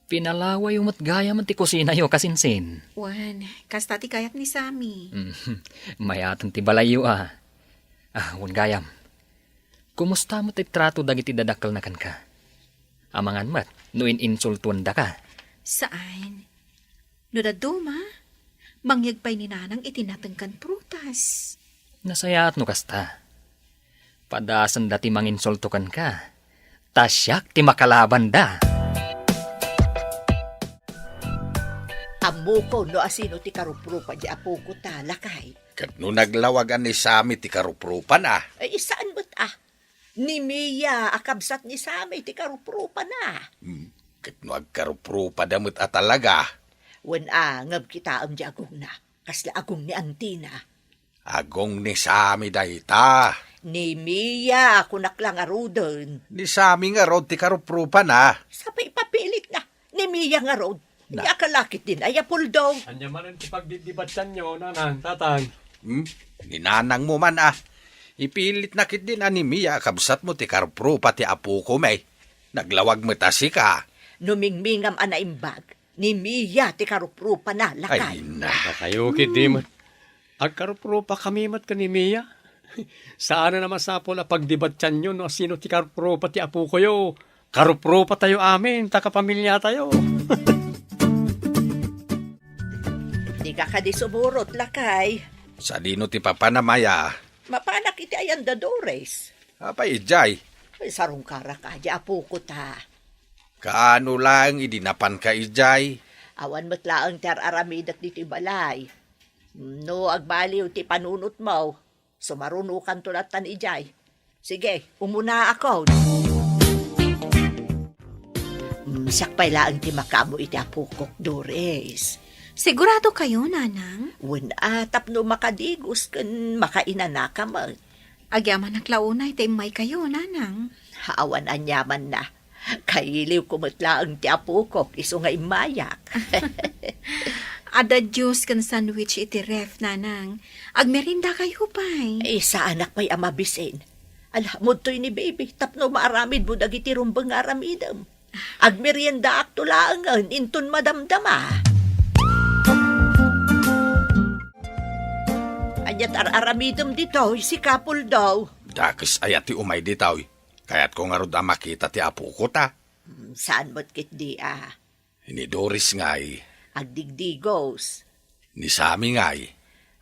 Speaker 2: Pinalaway umot gaya man ti kusina yo kasinsin.
Speaker 9: Uwan, kasta ti kayat ni Sami.
Speaker 2: Mayatan ti balayo wan gayam. Kumusta mo ti trato dagiti dadakkel na kan ka? Amangan mat, no insultuan da ka.
Speaker 9: Saan? No daduma, mangyagpay ni nanang itinatengkan prutas.
Speaker 2: Nasayaat no kasta. Padasan dati manginsultukan ka. Tasyak ti makalaban da.
Speaker 3: Amo ko no asino ti karuprupa di apo ko talakay.
Speaker 1: Kat no naglawagan ni Sami ti karuprupan
Speaker 3: Ay, saan ba't Ni Mia, akabsat ni Sami, ti karuprupa na.
Speaker 1: Kat no agkaruprupa damot talaga.
Speaker 3: Wen ngab kita am di agong na. Kasla agong ni Antina.
Speaker 1: Agong ni Sami dayta.
Speaker 3: Ni Mia, kunak lang arudon.
Speaker 1: Ni Sami nga rod ti karuprupan
Speaker 3: Sabay papilit na. Ni Mia nga rod. Ni akalakit din ay apuldaw.
Speaker 4: Anya man ang tipagdibatan nyo, nanang, tatang.
Speaker 1: Ninanang mo man Ipilit na kit din Mia kabsat mo ti karuprupa ti apu ko may. Naglawag mo tasi ka.
Speaker 3: Numingmingam anaimbag. Ni Mia, ti karuprupa na, lakay.
Speaker 1: Ay na.
Speaker 4: Kayo, kid, di man. Agkaruprupa kami mat ka ni Mia. Saan na naman sapol a pagdibatyan nyo no sino ti karuprupa ti apu ko yo. Karuprupa tayo amin, takapamilya tayo.
Speaker 3: Di ka kadisuburot, lakay.
Speaker 1: Sa dino ti papanamaya.
Speaker 3: Mapanak iti ayan dadores.
Speaker 1: Apay ijay.
Speaker 3: Ay, sarong kara ka, di apo ko ta.
Speaker 1: Kaano lang idinapan ka ijay.
Speaker 3: Awan matlaang tar aramidat diti balay. No, agbaliw ti panunot mo. Sumarunukan tulatan ijay. Sige, umuna ako. Sakpay laang ti makamo iti apo ko, Dores.
Speaker 9: Sigurado kayo, nanang?
Speaker 3: Wen tapno makadigos kan makainanaka mo.
Speaker 9: Agyaman naklaunay, may kayo, nanang.
Speaker 3: Haawan anyaman na. Kailiw kumatlaang ti apo ko, iso nga imayak.
Speaker 9: Ada Diyos kan sandwich iti ref, nanang. Agmerinda kayo pa'y.
Speaker 3: Sa anak pa'y amabisin. Alhamod to'y ni baby, tapno maaramid mo dagiti rumbang aramidam. Agmerienda akto laangan, inton madamdama. Anyat aramidam dito, si Kapul daw.
Speaker 1: Dakis ayat ti umay ditaw. Kaya't ko nga rod makita ti apu ko ta.
Speaker 3: Saan mo't kit di
Speaker 1: Ni Doris ngay.
Speaker 3: Agdigdigos.
Speaker 1: Ni Sami ngay.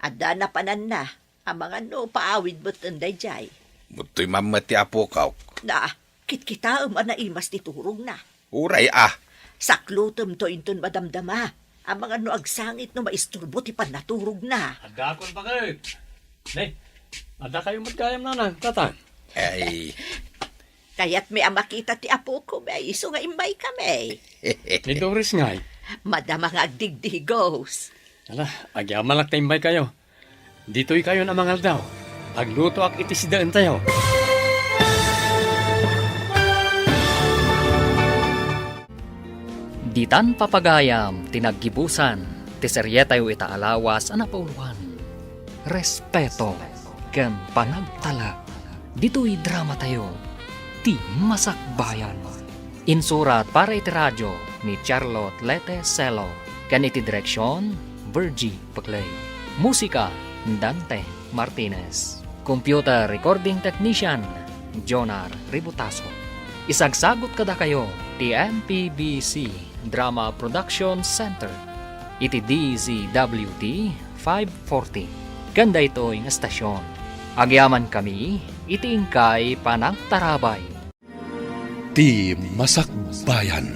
Speaker 3: Adda na panan na. Ang mga no paawid mo't anday jay.
Speaker 1: Muto'y mamat ti apu kaw.
Speaker 3: Na, kit-kita anaimas ti turong na.
Speaker 1: Uray
Speaker 3: Saklutom to inton madamdama. Ang mga no agsangit no maisturbo ti panaturog na.
Speaker 4: Ada akong bakit. Ne, ada kayo magkayam nanang, tatang.
Speaker 1: Ay.
Speaker 3: Kaya't may amakita ti apo ko, may iso nga imbay kami.
Speaker 4: Ni Doris ngay.
Speaker 3: Madama nga agdigdigos.
Speaker 4: Ala, agyaman lang taimbay kayo. Dito'y kayo na mangal daw. Agluto ak itisidaan tayo.
Speaker 2: Ditan papagayam, tinaggibusan, ti serye tayo itaalawas, anapauluan. Respeto, ken panagtala. Dito'y drama tayo, ti masakbayan. Insurat para iti radyo ni Charlotte Lete Celo, ken iti direksyon, Virgie Paclay. Musika, Dante Martinez. Computer recording technician, Jonar Ributaso. Isagsagot kada kayo, ti MPBC Drama Production Center. Iti DZWT 540. Ganda ito'y estasyon. Agyaman kami, iti ingkay panagtarabay.
Speaker 8: Ti Masakbayan.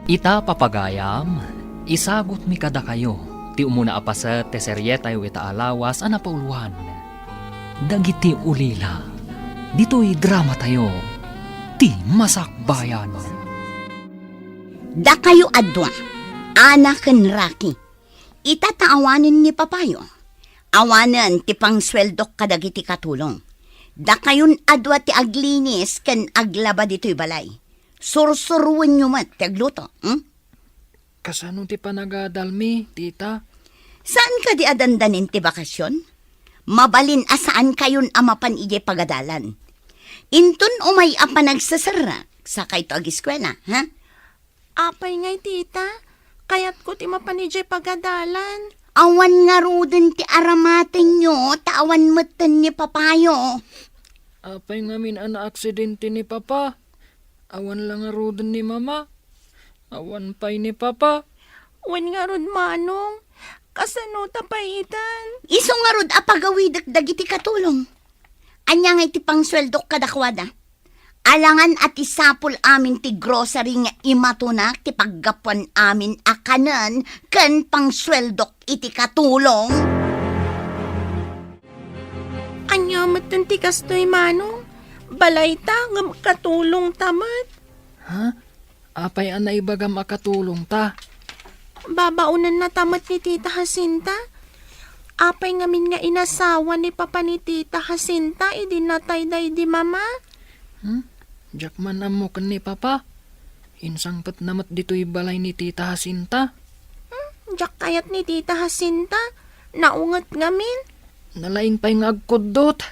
Speaker 2: Ita papagayam, isagot mi kada kayo. Ti umuna apaset, ti serye tayo itaalawas, anapauluan. Dagiti ulila. Dito'y drama tayo. Ti Masakbayan.
Speaker 6: Da kayo adwa, anak ken Raki. Itataawanin ni Papayo. Awanan ti pangsweldok kadagiti katulong. Da kayon adwa ti aglinis ken aglaba dito'y balay. Sursuruin nyo mat ti agluto.
Speaker 2: Kasano ti panagadalmi, tita?
Speaker 6: Saan ka di adandanin ti bakasyon? Mabalin asaan kayon amapan ije pagadalan. Intun umay apa nagsasara sa kayto agiskwela, ha?
Speaker 7: Apay ngay, tita. Kayat ko ti mapanijay pagadalan.
Speaker 6: Awan nga ruden ti aramaten nyo, tawan matan ni Papayo.
Speaker 2: Apay ngamin ana aksidente ni Papa. Awan lang nga roden ni Mama. Awan pay ni Papa.
Speaker 7: Wan nga rod manong. Kasano tapaitan.
Speaker 6: Iso nga rod apagawidak dagiti katulong. Anya nga iti pangsweldok kadakwada. Alangan at isapol amin ti grocery nga imatunak ti paggapuan amin akanan ken pangsweldok iti katulong.
Speaker 7: Anya matunti kastoy manong. Balay ta, ngam katulong tamat.
Speaker 2: Ha? Apay anay baga makatulong ta?
Speaker 7: Babaunan na tamat ni Tita Jacinta. Apay ngamin nga inasawa ni Papa ni Tita Jacinta, idinatay day di mama.
Speaker 2: Diyak man amo kan ni Papa. Insang pat namat dito'y balay ni Tita Jacinta.
Speaker 7: Diyak kayat ni Tita Jacinta, naungat ngamin.
Speaker 2: Nalaing pa'y ngagkudot.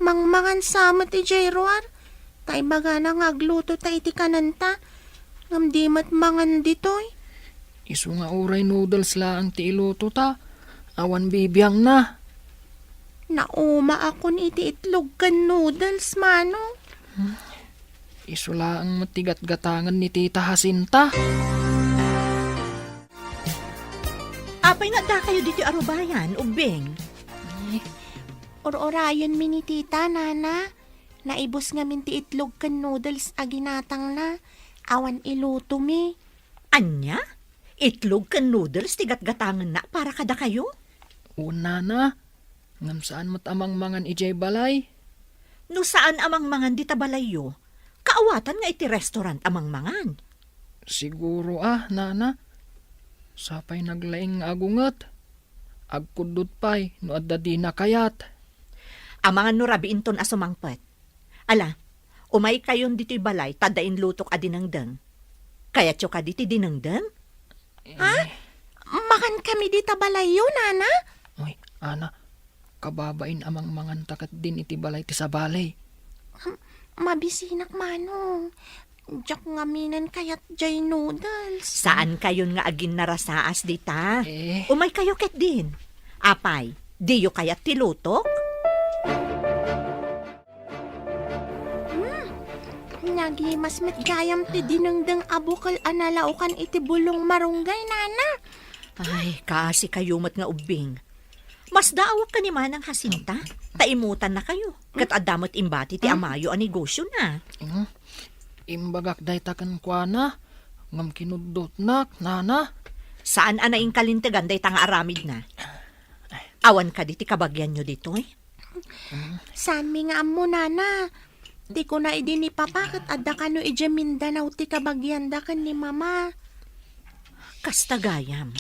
Speaker 7: Mangmangan sama ti Jairoar. Tay baga na ngagluto ta iti kananta. Ngam di mat mangan ditoy.
Speaker 2: Isu nga uray noodles laang ti iluto ta. Awan bibiyang na.
Speaker 7: Nauma akon iti itlog kan noodles, manong.
Speaker 2: Isu laang matigat-gatangan ni Tita Jacinta.
Speaker 3: Apay na da kayo dito arubayan, ubing.
Speaker 7: Or-orayon mi ni Tita, nana. Naibos nga min ti itlog kan noodles aginatang na. Awan iluto mi.
Speaker 3: Anya? Itlog kan noodles tigat-gatangan na para kada kayo?
Speaker 2: Una na. Ngam saan matamang mangan ijay balay?
Speaker 3: No saan amang mangan di tabalayo? Kaawatan nga iti restaurant amang mangan.
Speaker 2: Siguro nana. Sapay naglaing agungat. Agkudot pa'y no adda di na kayat.
Speaker 3: Amangan no rabiinton asumangpet. Ala, umay kayon dito'y balay, tadain lutok a dinangdang. Kaya tso ka diti dinangdang?
Speaker 7: Ha? Makan kami di tabalayo, nana?
Speaker 2: Uy, ana, kababain amang mangan takat din iti balay ti sa balay.
Speaker 7: Mabisinak, manong. Diyak ngaminan kayat jay noodles.
Speaker 3: Saan kayon nga agin narasaas dita?
Speaker 2: Eh.
Speaker 3: Umay kayo ket din. Apay, diyo kayat tilutok?
Speaker 7: Nagimas met gayam ti dinengdeng abukal analaukan iti bulong marunggay, nana.
Speaker 3: Ay, kasi kayo mat nga ubing. Mas daawak ka ni Manang Jacinta. Taimutan na kayo. Kat adamot imbati ti amayo a negosyo na.
Speaker 2: Imbagak day takan kwa na. Ngam kinudot nak, nana.
Speaker 3: Saan anaing kalintegan day tanga aramid na? Awan ka di ti kabagyan nyo dito eh.
Speaker 7: Saan mi nga amo, nana? Di ko na idi ni Papa kat adda ka no ije Mindanao ti kabagyan da kan ni Mama.
Speaker 3: Kastagayam.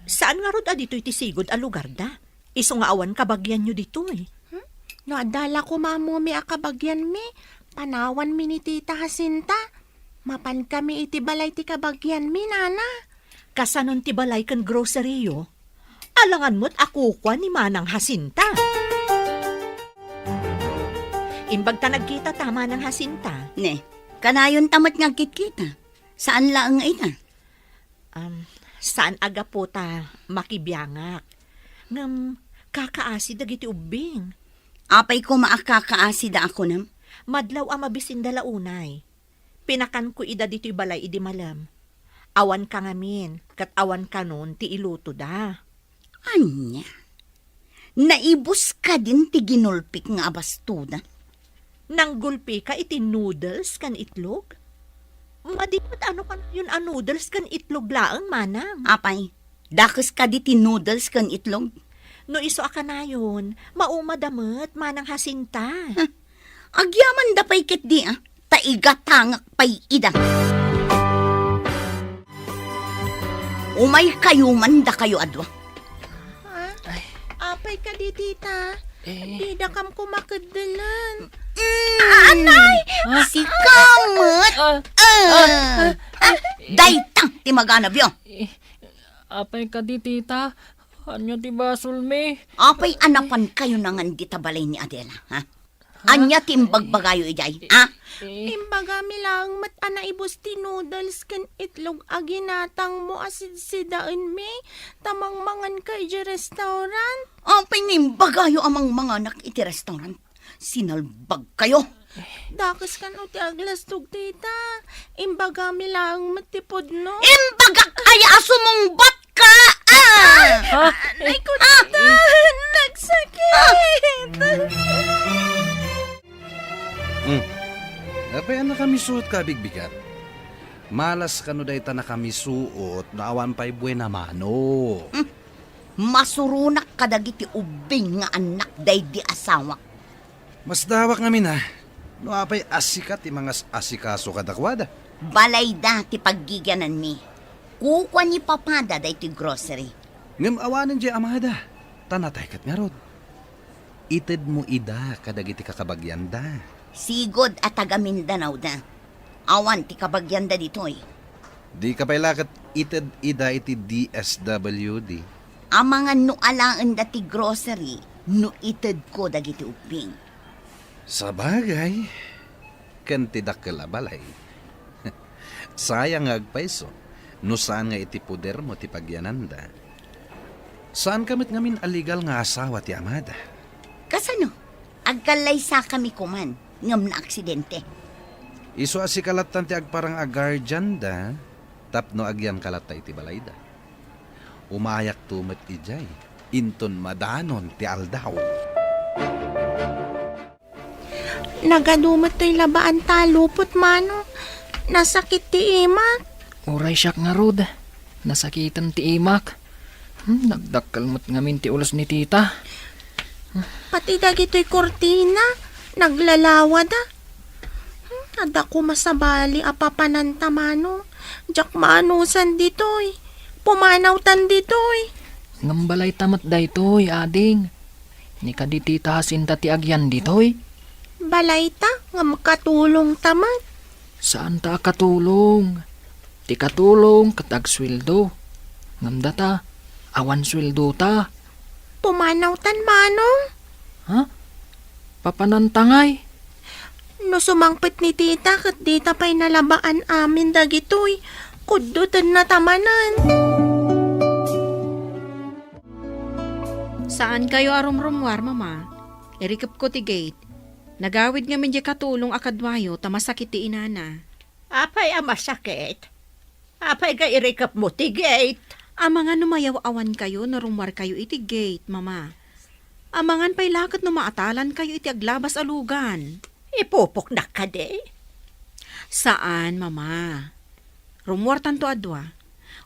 Speaker 3: Saan nga rod dito iti sigod a lugar da? Iso nga awan kabagyan nyo dito eh.
Speaker 7: No adala ko mamo mi a kabagyan mi. Panawan mi ni Tita Jacinta. Mapan kami iti balay ti kabagyan mi, nana.
Speaker 3: Kasanon ti balay kan groceryo. Alangan mo't ako kwa ni Manang Jacinta. Imbag ta nagkita tama ng Jacinta.
Speaker 6: Ne, kanayon tamat nga kitkita. Saan laang ita?
Speaker 3: Saan aga po ta makibiyangak? Ngam kakaasi dagiti ubing.
Speaker 6: Apay ko maakakaasida ako nam.
Speaker 3: Madlaw ang mabisin dalaunay. Pinakan ko ida dito'y balay idi malam. Awan ka ngamin, kat awan ka nun ti iluto da.
Speaker 6: Anya? Naibus ka din ti ginulpik nga abastuda.
Speaker 3: Nang gulpi ka iti noodles kan itlog? Madipot ano kan yun a noodles kan itlog laang, manang.
Speaker 6: Apay, dakes ka di ti noodles kan itlog.
Speaker 3: No iso aka na yun, maumadamet, Manang Jacinta.
Speaker 6: Agyaman da pay ket di taigatangak pay ida. Umay kayo man da kayo adwa.
Speaker 7: Apay ka di, Tita. Di da kam kumakadalan.
Speaker 6: Anay! Si Kamot! Daytang ti maganab yo.
Speaker 2: Apay ka di, Tita. Anya ti basol me?
Speaker 6: Apay anapan kayo nangan di tabalay ni Adela, ha? Anya ti imbagbagayo ijay, ha?
Speaker 7: Imbaga mi lang mat anaibos ti noodles kan itlog aginatang mo asid-sidain mi. Tamang mangan ka ije restaurant.
Speaker 6: Apay imbagayo amang mga anak iti restaurant. Sinalbag kayo.
Speaker 7: Dakas kan uti aglastog, Tita. Imbaga mi lang matipod no.
Speaker 6: Imbaga kaya sumungbat ka!
Speaker 7: Ay ko, Tita! Nagsakit!
Speaker 10: Apay na kami suot ka, bigbigat. Malas ka no day ta na kami suot, naawan pa'y buena mano.
Speaker 6: Masurunak kadagiti ubing nga anak day di asawa.
Speaker 10: Mas dawak ngamin ha. No apay asikat ti mga asikaso kadakwada.
Speaker 6: Balay da ti paggiganan mi. Kukwa ni papada day ti grocery.
Speaker 10: Ngam awanan di amada. Tanatay kat nga rod. Ited mo ida kadagiti kakabagyan da.
Speaker 6: Sigod at taga Mindanao da. Awan ti kabagyan da ditoy.
Speaker 10: Di ka pa'y lakat ited ida iti DSWD.
Speaker 6: Ang mga nualaan da ti grocery, no ited ko dagiti ubing.
Speaker 10: Sa bagay, kantidak kalabalay. Sayang agpaiso, no saan nga iti puder mo ti pagyananda. Saan kamit ngamin aligal nga asawa ti amada?
Speaker 6: Kasano? Agkalay sa kami kuman, ngam na aksidente.
Speaker 10: Iso asikalatan ti agparang agarjan da, tapno agyan kalata iti balayda. Umayak tumat ijay, inton madanon ti aldaw.
Speaker 7: Nagadumat to'y labaan talupot, mano. Nasakit ti imak.
Speaker 2: Uray siyak nga rod. Nasakitan ti imak. Nagdakkalmat ngamin ti ulos ni tita.
Speaker 7: Pati dagito'y kortina. Naglalawa da. Ada ko masabali apapananta, mano. Jak maanusan dito'y. Pumanaw tan dito'y.
Speaker 2: Ngambalay tamat daytoy, ading. Ni kaditita hasinta ti agyan ditoy.
Speaker 7: Balay ta, nga makatulong tamat.
Speaker 2: Saan ta katulong? Ti katulong katag sweldo. Ngamda ta, awan sweldo ta.
Speaker 7: Pumanaw tan, manong.
Speaker 2: Ha? Papanantangay.
Speaker 7: No sumangpit ni tita, kat dita pa'y nalabaan amin dagitoy. Kudutan na tamanan.
Speaker 9: Saan kayo arumrumwar, mama? Irikap ko ti gate. Nagawid nga medya katulong akadwayo tamasakit ti inana.
Speaker 3: Apay ang masakit. Apay ka irikap mo ti gate.
Speaker 9: Amangan numayaw awan kayo na rumwar kayo iti gate, mama. Amangan pa'y lakat no maatalan kayo iti aglabas alugan.
Speaker 3: Ipupok na ka de.
Speaker 9: Saan, mama? Rumwar tanto adwa.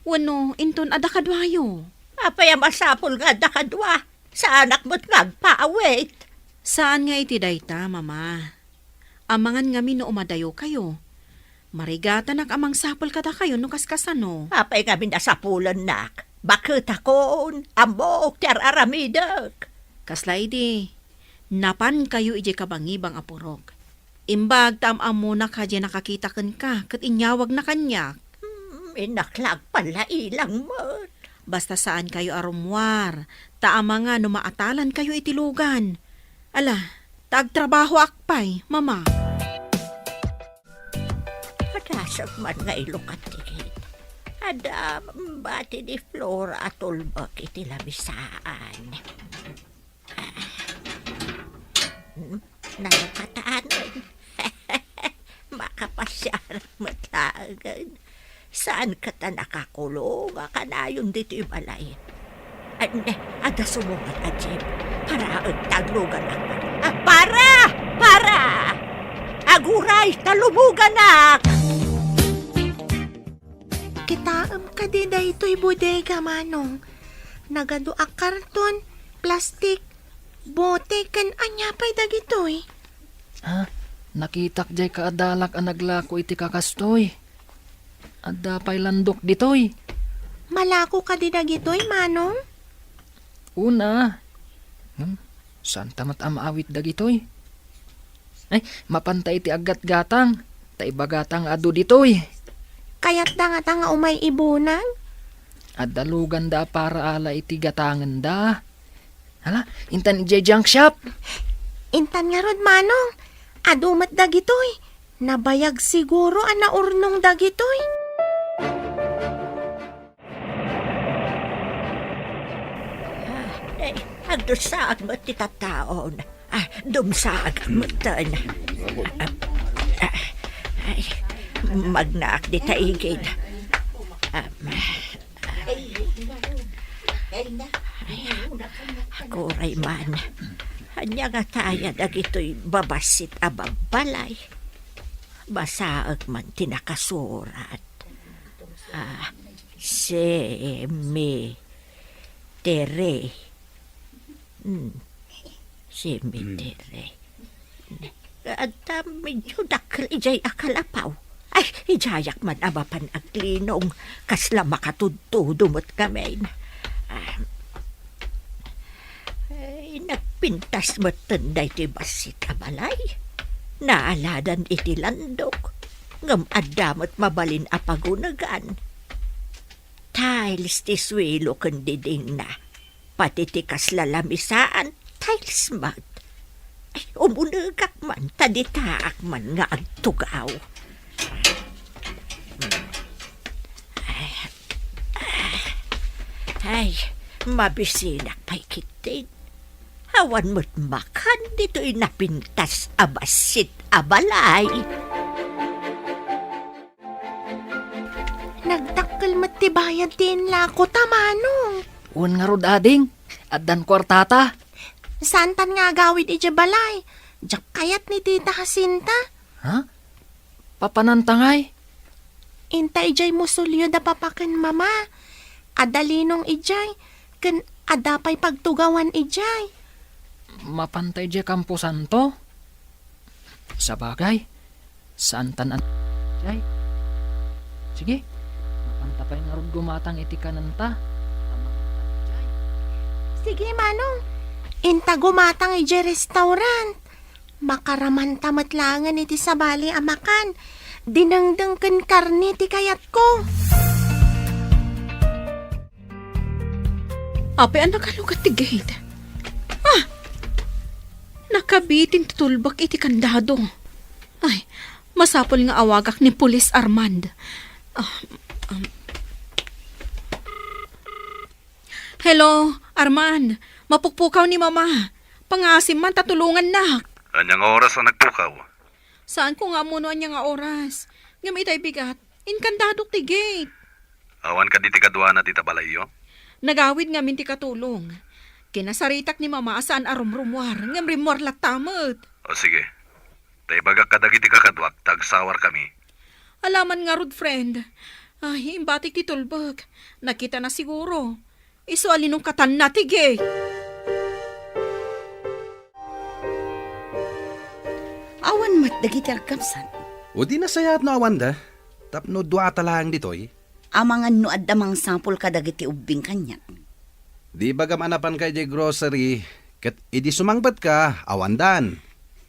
Speaker 9: Wano, inton ada kadwayo.
Speaker 3: Apay ang masapol nga dakadwa. Sa anak mo't ngagpaawit.
Speaker 9: Saan nga iti dayta, mama? Amangan nga no umadayo kayo. Marigata nak amang sapol kada kayo no kaskasano.
Speaker 3: Apay kami nasapulan nak. Bakit akon, ambok, tiar-aramidak.
Speaker 9: Kaslay di, napan kayo ije kabangibang apurog. Imbag tam-amo na ka dyan nakakitakan ka, kat inyawag na kanyak.
Speaker 3: Inaklag pala ilang mo.
Speaker 9: Basta saan kayo arumwar, taama nga no maatalan kayo itilugan. Ala, tagtrabaho akpay, mama.
Speaker 3: Kadasag man nga ilukat tigit. Ada bati di Flora at ulbak iti labisaan. Nalakataan. Makapasyarang matlagan. Saan ka ta nakakulong? Kanayon dito ibalay. Ada sumungat a jeep. Para taglugan ang para! Para! Aguray, talumugan na!
Speaker 7: Kitaam ka di da ito'y bodega, manong. Nagado a karton, plastik, bote, kan anyapay dagitoy.
Speaker 2: Ha? Nakitak jay kaadalak ang naglako iti kakastoy. Adda pa'y landok ditoy.
Speaker 7: Malako ka di dagitoy, manong?
Speaker 2: Una. Saan tamat amaawit dagitoy? Ay, mapantay ti agat gatang. Taiba gatang adu ditoy.
Speaker 7: Kaya't da nga umay ibunan?
Speaker 2: Adalugan da para ala iti gatangan da. Hala, intan ijay junk shop.
Speaker 7: Intan nga rod, manong. Adumat dagitoy. Nabayag siguro ang naurnong dagitoy.
Speaker 3: Agdusag mo ti tataon. Dumsag mo tan. Magnaak di taigid. Kuray man. Hanya nga taya dagito'y babasit ababalay. Basaag man tinakasurat. Semi Cemetery. Cemetery. At medyo dakal ijay akalapaw. Ay, ijayak man abapan aglinong kasla makatudtudumot kami. Ay, nagpintas mo tanday ti basit abalay. Naaladan iti landok. Ngam adamot mabalin apagunagan. Tiles ti swelo kandiding na. Pati ti kaslalamisaan, tiles mat. Ay, umunagak man, taditaak man nga agtugaw. Ay, mabisinak pa'y kitin. Hawan mo't makan dito'y napintas abasit abalay.
Speaker 7: Nagdakkel matibayad din lako tamanong.
Speaker 2: Un nga rod ading, addan kwartata.
Speaker 7: Santan nga gawid ija balay. Jak kayat ni Tita Jacinta.
Speaker 2: Ha? Papanantangay?
Speaker 7: Inta ijay musulyo da papaken mama. Adalinong ijay. Ken adapay pagtugawan ijay.
Speaker 2: Mapantay di Campo Santo? Sa bagay, santan an... Jay? Sige, mapantapay nga rod gumatang iti kananta.
Speaker 7: Sige manong. Inta gumatang ijay restaurant. Makaraman tamatlangan iti sabali amakan. Dinangdang ken karne ti kayat ko.
Speaker 9: Ape, anak kalugat ti gate. Nakabitin ti tulbak iti kandado. Ay, masapol nga awagak ni Pulis Armand. Hello, Armand. Mapukpukaw ni Mama. Pangasim man, tatulungan na.
Speaker 10: Anyang oras na nagpukaw?
Speaker 9: Saan ko nga muna niya nga oras? Ngam itay bigat, inkandadok ti gate.
Speaker 10: Awan ka di ti kadwa na tita balayo?
Speaker 9: Nagawid nga minti katulong. Kinasaritak ni Mama saan arumrumwar, ngam rimwar latamot.
Speaker 10: O sige, tay bagak kadagiti kakadwak, tagsawar kami.
Speaker 9: Alaman nga rod, friend. Ay, imbatik ti tulbag. Nakita na siguro. Iso alinong katan na ti gate.
Speaker 6: Awan mat dagiti agkapsan.
Speaker 10: O di nasayat no awan da. Tapno dua talang ditoy.
Speaker 6: Amangan no addamang sapol ka dagiti ubing kanya.
Speaker 10: Di bagam anapan kay di grocery. Kat idi sumangbat ka, awandan.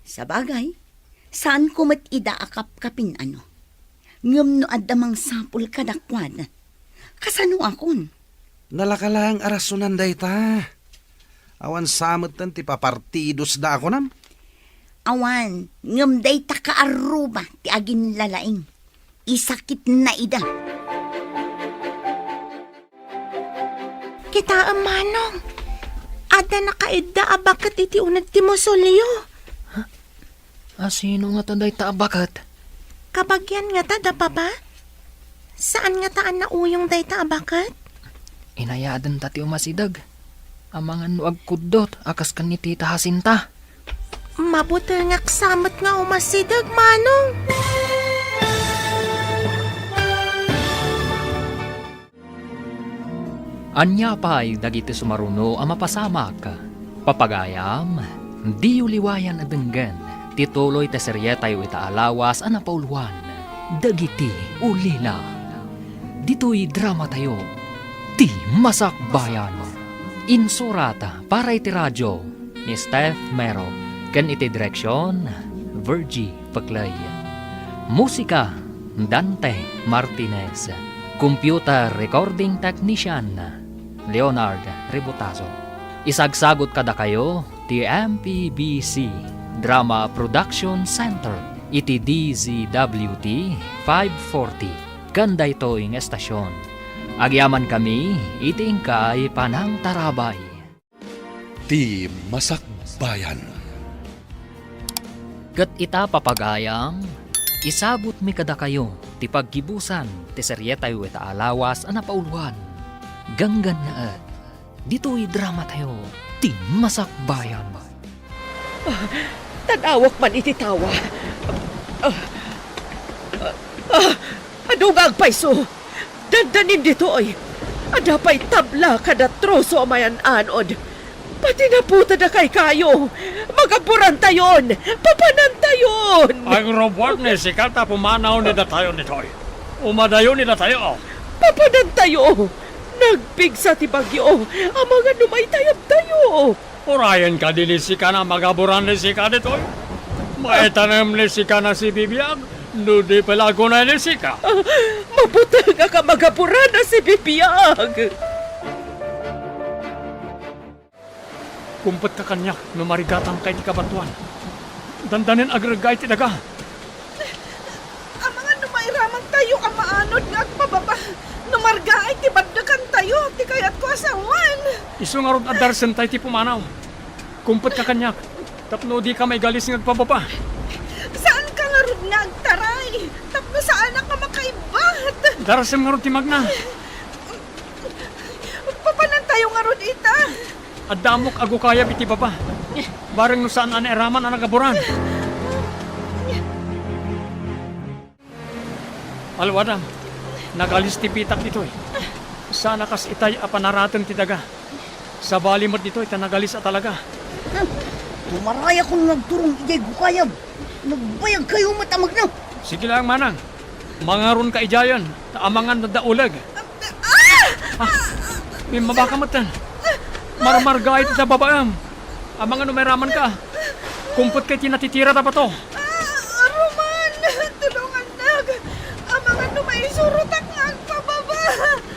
Speaker 6: Sa bagay, saan ko mat ida akap kapin ano? Ngam no addamang sapol ka dakwan. Kasano akon?
Speaker 10: Nalakalang arasunan day ta. Awan samot tan ti papartidos da ako nam.
Speaker 6: Awan, ngam day ta kaaruba ti agin lalaing. Isakit na ida.
Speaker 7: Kita manong. Ada nakaidda abakat iti unad ti musulyo.
Speaker 2: Sino nga taday taabakat?
Speaker 7: Kabagyan nga ta da papa? Saan nga taan na uyong day ta abakat?
Speaker 2: Inayadan tati umasidag. Amangan no agkudot, akas kan ni Tita Jacinta.
Speaker 7: Mabuti nga kasamot nga umasidag, manong.
Speaker 2: Anya pa'y dagiti sumaruno ang mapasamak. Papagayam, di uliwayan adenggan. Tituloy ta serye tayo itaalawas ang napauluan. Dagiti ulila. Dito'y drama tayo. Ti Masakbayan. Insurata para iti radyo ni Steph Mero. Kan iti direksyon, Virgie Paclay. Musika, Dante Martinez. Computer recording technician, Leonard Ributazo. Isagsagot kada kayo, ti MPBC Drama Production Center, iti DZWT 540. Ganda ito yung estasyon. Agyaman kami, iti ingkay panang tarabay.
Speaker 8: Ti Masakbayan.
Speaker 2: Kat ita papagayam, isabot mi kada kayo, ti paggibusan, ti serye tayo ita alawas, napauluan. Ganggan na at, dito'y drama tayo, ti Masakbayan.
Speaker 3: Tanawak man iti tawa. Ano nga agpaiso? Dandanin dito ay. Adapay tabla kada troso amayan anod. Pati na puta na kay kayo. Magaburan tayon. Papanan tayon.
Speaker 4: Ang robot ni sikat na pumanaw ni tayo nitoy. Umadayo ni tayo.
Speaker 3: Papanan tayo. Nagpigsa ti bagyo. Ang mga numay tayab tayo.
Speaker 4: Urayan ka din ni sika na magaburan ni sika nitoy. Maitanam ni sika na si Bibiyag. Nudi palago na ni sika.
Speaker 3: Mabuti nga ka magaburan na si Bibiyag.
Speaker 4: Kumpet ka kanyak no marigatang kay ti kabatuan. Dandanin agragay ti daga.
Speaker 5: Ang mga numairamang tayo ang maanod nga agpababa. Numarga ay tibaddakan tayo, ti kayat ko asawan.
Speaker 4: Isu nga rod adarsen tayo ti pumanaw. Kumpet ka kanyak. Tapno di ka may galis ng agpababa.
Speaker 5: Saan ka nga rod nga agtaray? Tapno saan ka makaibat?
Speaker 4: Darasem nga rod ti magna.
Speaker 5: Papanan tayo nga rod ita.
Speaker 4: Adamok ago kaya biti baba. Bareng no saan ana eraman ang nagaburan. Alwadam, nagalis ti pitak dito eh. Sana kas itay apanaratan ti daga. Sa balimot dito ita nagalis at talaga.
Speaker 6: Tumaraya kung nagturong ijay gukayab. Nagbayag kayo matamag na.
Speaker 4: Sige lang manang. Mangaron ka ijayan. Taamangan na daulag. May mabakamatan. Marmarga ito sa babaam. Amang ano meraman ka. Kumpot kay tinatitira na ba to?
Speaker 5: Roman, tulungan nag. Ang mga numaisurot nga agpababa.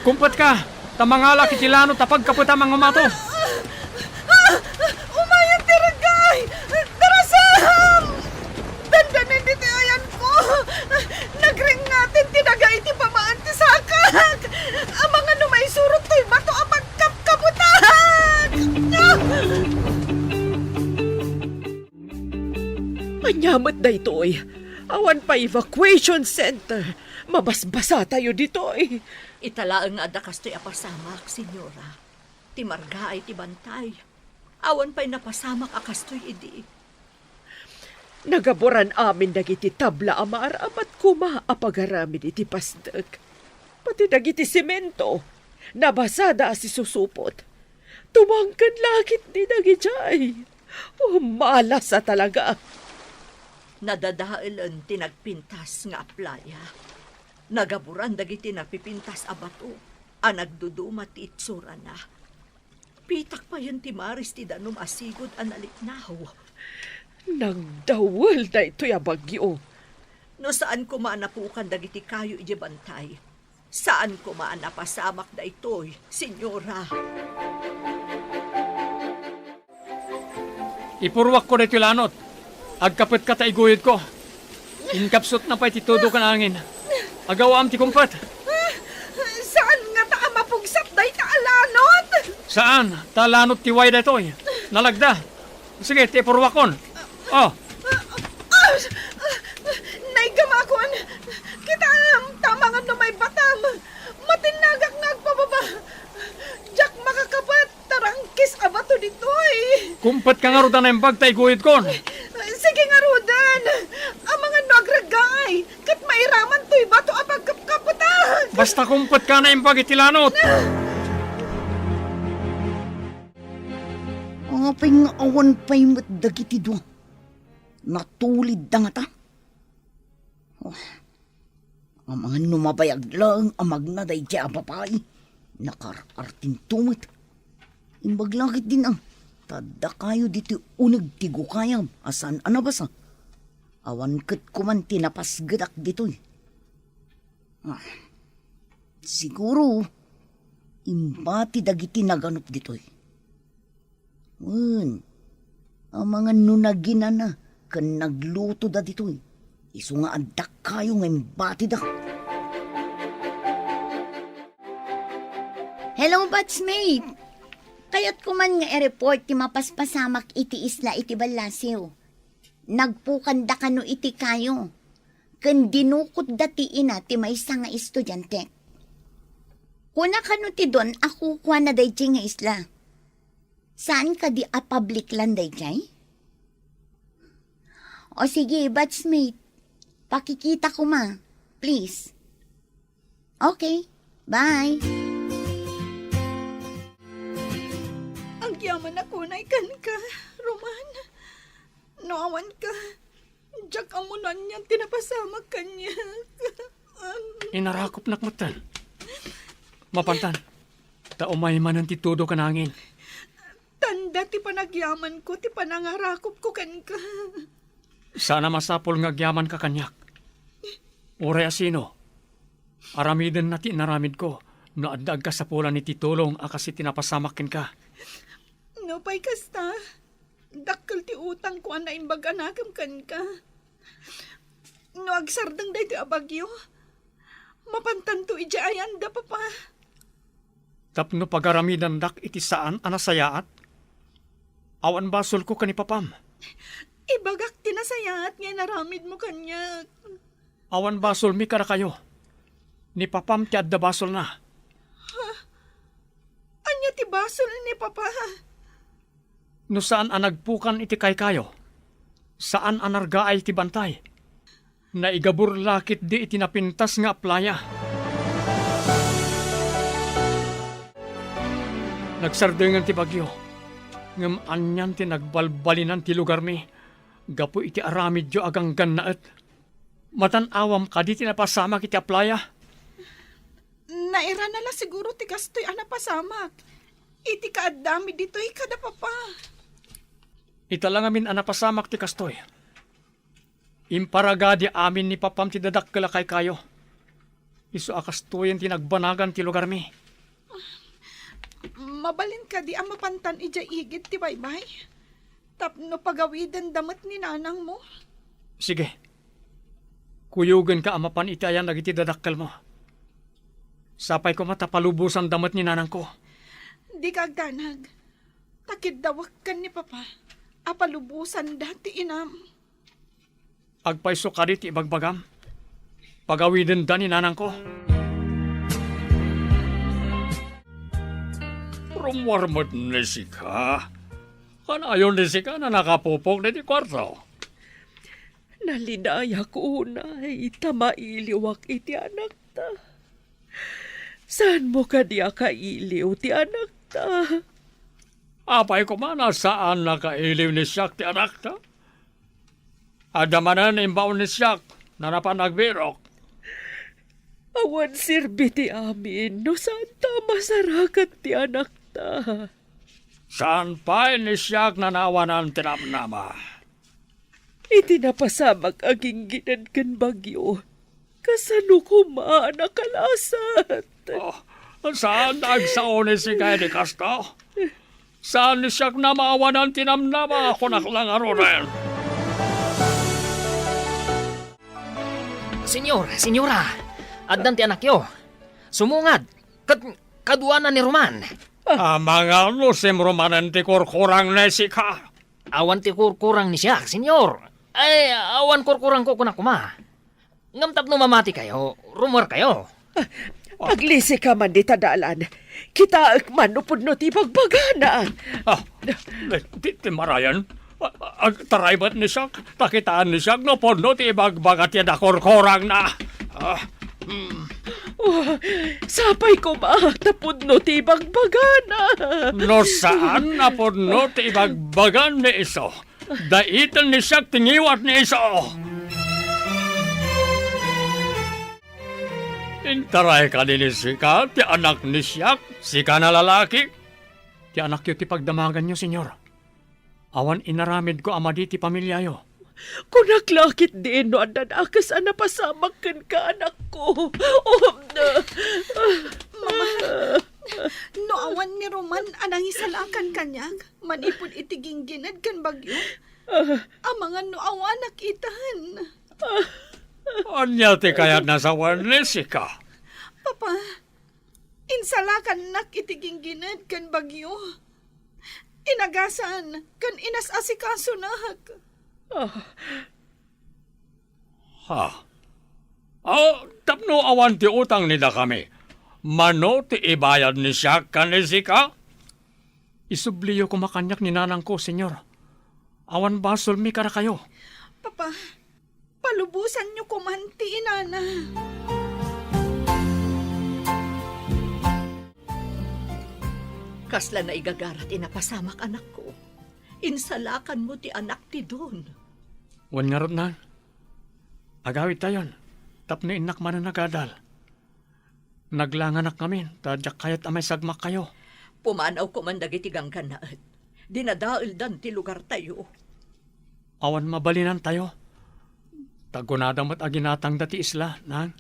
Speaker 4: Kumpot ka. Tamangala kitilano tapag kaputa mga umato.
Speaker 5: Umayan tiragay! Darasam! Dandanin dito ayan ko! Nagring natin tinagay ti pamaan ti sakak! Ang mga numay surot to'y bato ang magkapkabutan!
Speaker 3: Manyamat na ito'y. Awan pa evacuation center. Mabasbasa tayo dito'y. Italaang nga da kasto'y apasamak, senyora. Timarga ay tibantay. Awan pa'y napasamak akastoy idi. Nagaboran amin dagiti tabla amar amat kuma apagaramin iti pasdag. Pati dagiti semento. Nabasada si susupot. Tumangkan lakit ni dagijay. Malas sa talaga. Nadadailan tinagpintas nga playa. Nagaburan dagiti napipintas a bato. Nagduduma ti itsura na. Pitak pa yun ti Maris ti danum asigod analiknaw. Nagdawal na ito'y abagyo. No saan ko maanapukan dagiti kayo iji bantay? Saan ko maanapasamak na ito'y, senyora?
Speaker 4: Ipurwak ko dito lanot. Agkapit ka taiguyod ko. Inkapsot na pa'y titudo ka na angin. Agawam ti kumpat.
Speaker 5: Saan nga ta mapugsat day taalanot?
Speaker 4: Saan? Talanot ti way detoy. Nalagda. Sige, ti ipurwakon. Oh.
Speaker 5: Naigamakon. Kita tama nga no may batam. Matinagak nga agpababa. Jack makakapat. Tarangkis abato ditoy.
Speaker 4: Kumpat ka nga rudan na yung bagtaiguyod kon.
Speaker 5: Sige nga rudan. Ang mga nagragay. Kat mairaman to'y bato apag kaputan.
Speaker 4: Basta kumpat ka na yung bagitilanot.
Speaker 6: Apay nga awan pa'y matdagiti doon. Natulid da nga ta. Oh, ang mga numabayag lang amag na day kaya papay. Nakarartin tumit. Imbaglakit din ang tada kayo dito unag tigo kayam. Asan anabasa? Awan kat kuman tinapasgadak dito'y. Siguro, imbati dagiti naganop dito'y. Ang mga nunagina na kan nagluto da dito'y. Isu nga adak kayo nga imbati da.
Speaker 11: Hello, batchmate! Kayat ko man nga i-report ti mapaspasamak iti isla iti balasiw. Nagpukanda ka no iti kayo. Kan dinukot dati ina ti maysa nga estudyante. Kuna ka no ti don, ako kwa na dayjay nga isla. Saan ka di a public land dayjay? O sige, batchmate. Pakikita ko ma. Please. Okay, bye.
Speaker 5: nagyaman ako na ikan ka, Roman. Noawan ka. Diyak amunan niya, tinapasama kanya.
Speaker 4: Inarakop nakmatan. Mapantan. Taumay man ang titudo ka nangin.
Speaker 5: Tanda ti panagyaman ko, ti panangarakop ko kan ka.
Speaker 4: Sana masapol nga agyaman ka kanyak. Uray asino. Aramiden na ti naramid ko. No addag ka sa pula ni titulong akasi tinapasamakin ka.
Speaker 5: No pay kasta. Dakkel ti utang ko ang naimbag anakam kan ka. No agsardang day ti abagyo. Mapantanto ija ayan da papa.
Speaker 4: Tapno pagaramidan dak iti saan anasayaat. Awan basol ko kani papam.
Speaker 5: Ibagak tinasayaat nga naramid mo kanya.
Speaker 4: Awan basol mi kara kayo. Ni papam ti adda basol na.
Speaker 5: Anya ti basol ni papa.
Speaker 4: No saan anagpukan iti kay kayo? Saan anargaay ti bantay? Naigabur lakit di iti napintas nga playa. Nagsardengan ti bagyo. Ngam anyan ti nagbalbalinan ti lugar mi. Gapo iti aramid jo agang gannaet. Matanawam ka di ti napasamak iti playa.
Speaker 5: Naira na lang siguro ti kastoy anapasamak. Iti kaadami dito'y kada papa.
Speaker 4: Ita lang amin anapasamak ti kastoy. Imparagadi amin ni papam ti dadakkala kay kayo. Isu akastoyan ti nagbanagan ti lugar mi.
Speaker 5: Mabalin ka di ang mapantan ija igit ti baybay. Tapno pagawidan damat ni nanang mo.
Speaker 4: Sige. Kuyugan ka amapan iti ayan nagiti dadakkal mo. Sapay ko matapalubusan damat ni nanang ko.
Speaker 5: Di ka agdanag. Takid dawak kan ni papa. Apalubusan dati inam.
Speaker 4: Agpaiso ka di ti ibagbagam. Pagawidin da ni nanang ko. Rumwarmat ni sika. Kanayon ni sika na nakapupok na ti kwarto.
Speaker 3: Nalinaya ko unay, tamailiwak iti anak ta. Saan mo ka diya kailiw ti anak ta?
Speaker 4: Apay ko man saan nakailiw ni siyak ti anak ta? Adamanan imbaw ni siyak na napanagbirok.
Speaker 3: Awan sirbi ti amin, no saan ta masarakat ti anak ta?
Speaker 4: Saan pa ni siyak na nawanan tinamnama?
Speaker 3: Iti napasamag aging ginadkan bagyo. Kasano kuma nakalasat?
Speaker 4: Oh, saan nagsaon ni si Kay di Castro? Saan ni siyak na maawanan tinamnama ako naklang arunan?
Speaker 2: Senyora, addan ti anak yo. Sumungad, kaduanan ni Roman.
Speaker 4: Mga lusim Romanan ti kurkurang na sika.
Speaker 2: Awan ti kurkurang ni siya, senyor. Ay, awan kurkurang ko kunakuma. Ngamtap no mamati kayo, rumor kayo.
Speaker 3: Aglisi ka man di tadalan. Kita man upod no ti bagbagana.
Speaker 4: Ti marayan. Taray ba't ni siyak? Takitaan ni siyak no pondo ti ibagbagat yan kurkurang na.
Speaker 3: Sapay ko ba? Tapod no ti bagbagana.
Speaker 4: No saan napod no ti ibagbagan ni iso? Daitan ni siyak tingiwat ni iso. Intaray ka din ni sika, ti anak ni siyak, sika na lalaki. Ti anak yu ti pagdamagan nyo, senyor. Awan inaramid ko amadi ti pamilya yo.
Speaker 3: Kung naklakit din no andan akas anapasamak kan ka anak ko.
Speaker 5: No awan ni Roman anang isalakan kanyag. Manipod itiging ginad kan bagyo. Amangan no awan nakitan.
Speaker 4: Anya ti kayat nasawan ni sika.
Speaker 5: Papa, insalakan nak itiging ginad kan bagyo. Inagasan kan inas asikaso nak.
Speaker 4: Tapno awan ti utang nila kami. Mano ti ibayad ni siya kan ni sika? Isubliyo ko makanyak ni nanang ko, senyor. Awan basol mi kara kayo.
Speaker 5: Papa, palubusan niyo kumanti, inana.
Speaker 3: Kasla na igagarat inapasamak anak ko. Insalakan mo ti anak ti Don.
Speaker 4: Wan nga ron nan. Agawid tayon. Tapno inak man na nagadal. Naglanganak kami. Tadyak kayat amay sagmak kayo.
Speaker 3: Pumanaw ko man dagiti gangkanaat. Dinadail dan ti lugar tayo.
Speaker 4: Awan mabalinan tayo. Tagunadam at aginatang dati isla, nan.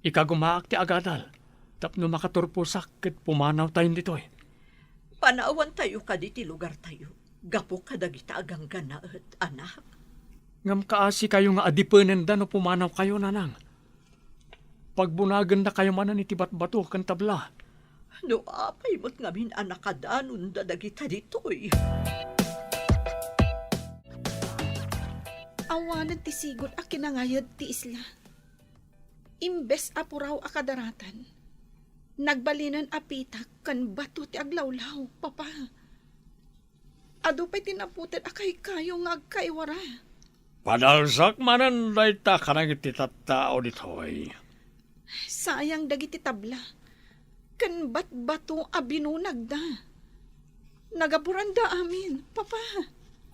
Speaker 4: Ikagumaak ti agadal. Tapno makaturpusak ket pumanaw tayo dito eh.
Speaker 3: Panawan tayo ka di ti lugar tayo. Gapo ka dagita agang ganaat, anak.
Speaker 4: Ngam kaasi kayo nga adipenen da no pumanaw kayo, nanang. Pagbunagan na kayo manan itibat bato kan tabla.
Speaker 3: No apay mo't ngamin anak kadanon da dagita ditoy.
Speaker 5: Awanan ti sigod a kinangayad ti isla. Imbes apuraw a kadaratan. Nagbalinan apitak kan bato ti aglawlaw, papa. Ado pa'y tinaputin akay kayo nga agkaiwara.
Speaker 4: Padalsak manan day ta kanang iti tattao ditoy.
Speaker 5: Sayang dagiti tabla. Kan bato a binunag da. Nagaburan da amin, papa.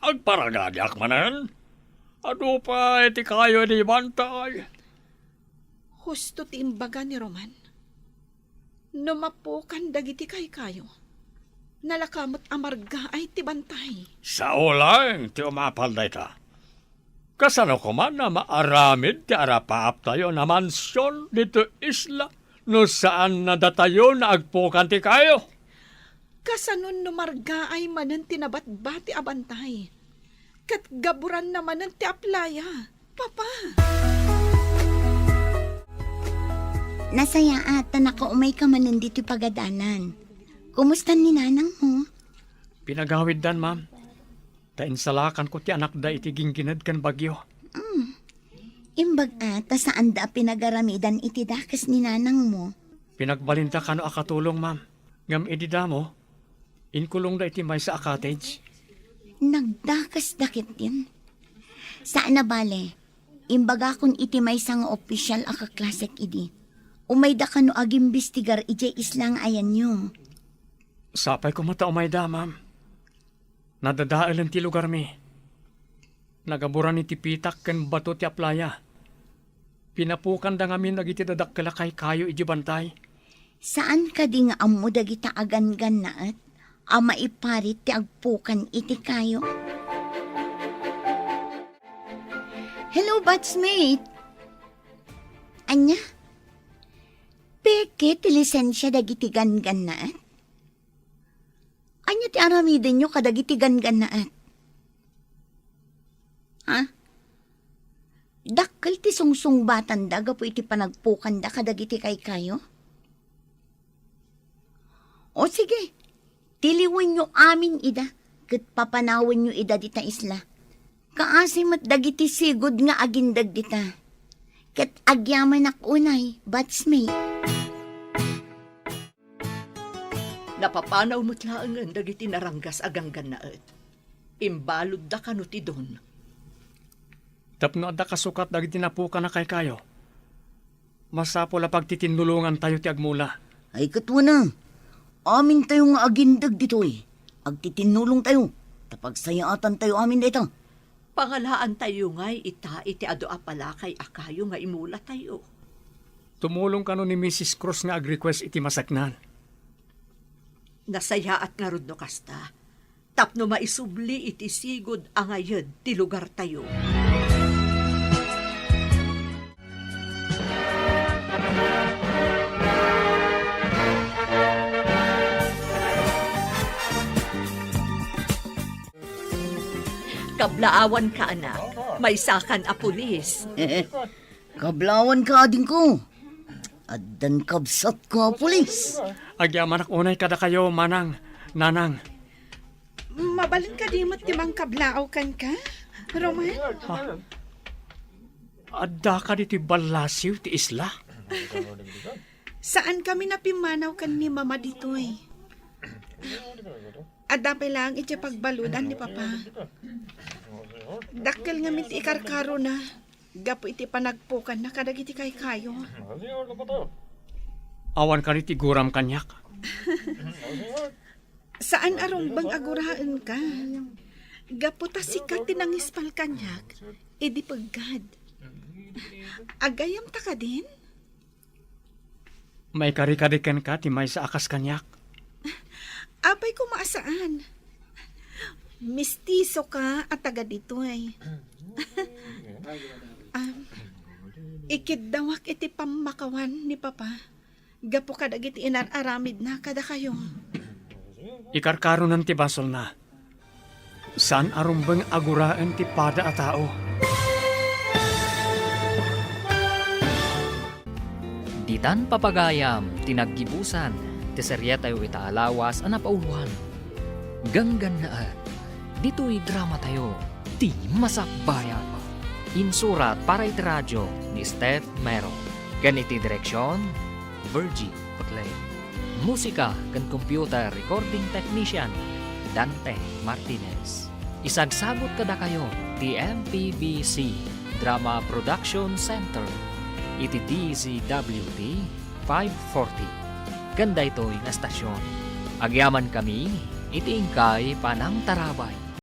Speaker 4: Agparagadiak manan. Ado pa iti kayo di bantay.
Speaker 5: Husto ti imbaga ni Roman. Numapukan dagiti kay kayo. Nalakamot amarga ay tibantay.
Speaker 4: Sa ulang ti umapal day ta. Kasano ko man na maaramid ti arapaap tayo na mansyon dito isla no saan nadatayo na agpukan ti kayo.
Speaker 5: Kasanon numarga ay manan tinabatbati abantay. Kat gaburan naman ng ti aplaya, papa.
Speaker 11: Nasaya ata nakaumay ka manan dito pagadanan. Kumusta ni nanang mo?
Speaker 4: Pinagawid dan, ma'am. Tainsalakan ko ti anak da iti gingginad kan bagyo.
Speaker 11: Imbag ata saan da pinagaramidan iti dakas ni nanang mo?
Speaker 4: Pinagbalinta ka no akatulong, ma'am. Ngam idida mo, inkulong da iti may sa cottage.
Speaker 11: Nagdakas dakit din. Saan na bale? Imbaga kun iti may sang opisyal akaklasek idi. Umay da ka no agimbistigar ije islang ayan nyo.
Speaker 4: Sapay ko mata umay da, ma'am. Nadadaalan ti lugar mi. Nagaburan iti pitak ken bato ti aplaya. Pinapukan da ngamin nagiti dadakkelakay kayo iji bantay.
Speaker 11: Saan ka di nga ammo dagita agan-gan naat? Ama iparit ti agpukan iti kayo. Hello, batchmate. Anya? Peke ti lisensya dagiti gan-gan naat? Anya ti aramiden nyo kadagiti gan-gan naat? Ha? Dakkel ti sungsung batan da gapo iti panagpukan da kadagiti kay kayo? O sige, tiliwan nyo amin ida, kat papanawan nyo ida dita isla. Kaasimat dagiti sigod nga agindag dita. Kat agyaman unay, batchmate.
Speaker 3: Napapanaw mo't laangan dagiti naranggas agang ganaat. Imbalod da ka no ti Don.
Speaker 4: Tapno adda kasukat dagiti napukan na kay kayo. Masapo la pagtitinulungan tayo ti agmula.
Speaker 11: Ay katwa na, amin tayo nga agindag dito eh. Agtitinulong tayo, tapagsayaatan tayo amin dito.
Speaker 3: Pangalaan tayo nga'y iti ado apalakay akayo nga imula tayo.
Speaker 4: Tumulong ka no ni Mrs. Cruz nga ag-request iti masaknan.
Speaker 3: Nasaya at nga rod no kasta. Tapno maisubli iti sigod angayad ti lugar tayo. Kablaawan ka, anak. May sakan a pulis.
Speaker 11: Kablawan ka ading ko. Addan kabsat ko pulis.
Speaker 4: Agyaman ak unay kada kayo, manang, nanang.
Speaker 5: Mabalin ka di mo't timang kablaaw kan ka, Roman?
Speaker 4: Adda ka diti balasiw ti isla.
Speaker 5: Saan kami napimanaw kan ni mama ditoy? Adapay lang iti pagbaludan ni papa. Dakkel nga miti ikarkaro na. Gapo iti panagpukan na kadagiti kay kayo.
Speaker 4: Awan ka rin tiguram kanyak.
Speaker 5: Saan arong bang aguraan ka? Gaputa sikat tinangispal kanyak, edi paggad. Agayam ta ka din?
Speaker 4: May karikarikan ka ti may sa akas kanyak.
Speaker 5: Apay ko maasaan. Mistiso ka at taga dito ay. Ikidawak iti pamakawan ni Papa. Gapo kadag iti inararamid na kada kayo.
Speaker 4: Ikarkaro ng ti basol na. Saan arumbang aguraan ti pada a tao?
Speaker 2: Ditan papagayam, tinaggibusan, ti serye tayo itaalawas, anapauluhan. Ganggan na dito'y drama tayo, ti masakbayan. Insurat para iti radyo ni Steph Mero. Ganiti direksyon, Virgie Paclay. Musika kan computer recording technician, Dante Martinez. Isagsagot kada kayo, ti MPBC Drama Production Center. Iti DZWT 540. Ganda ito'y na stasyon. Agyaman kami, iti ingkay panang tarabay.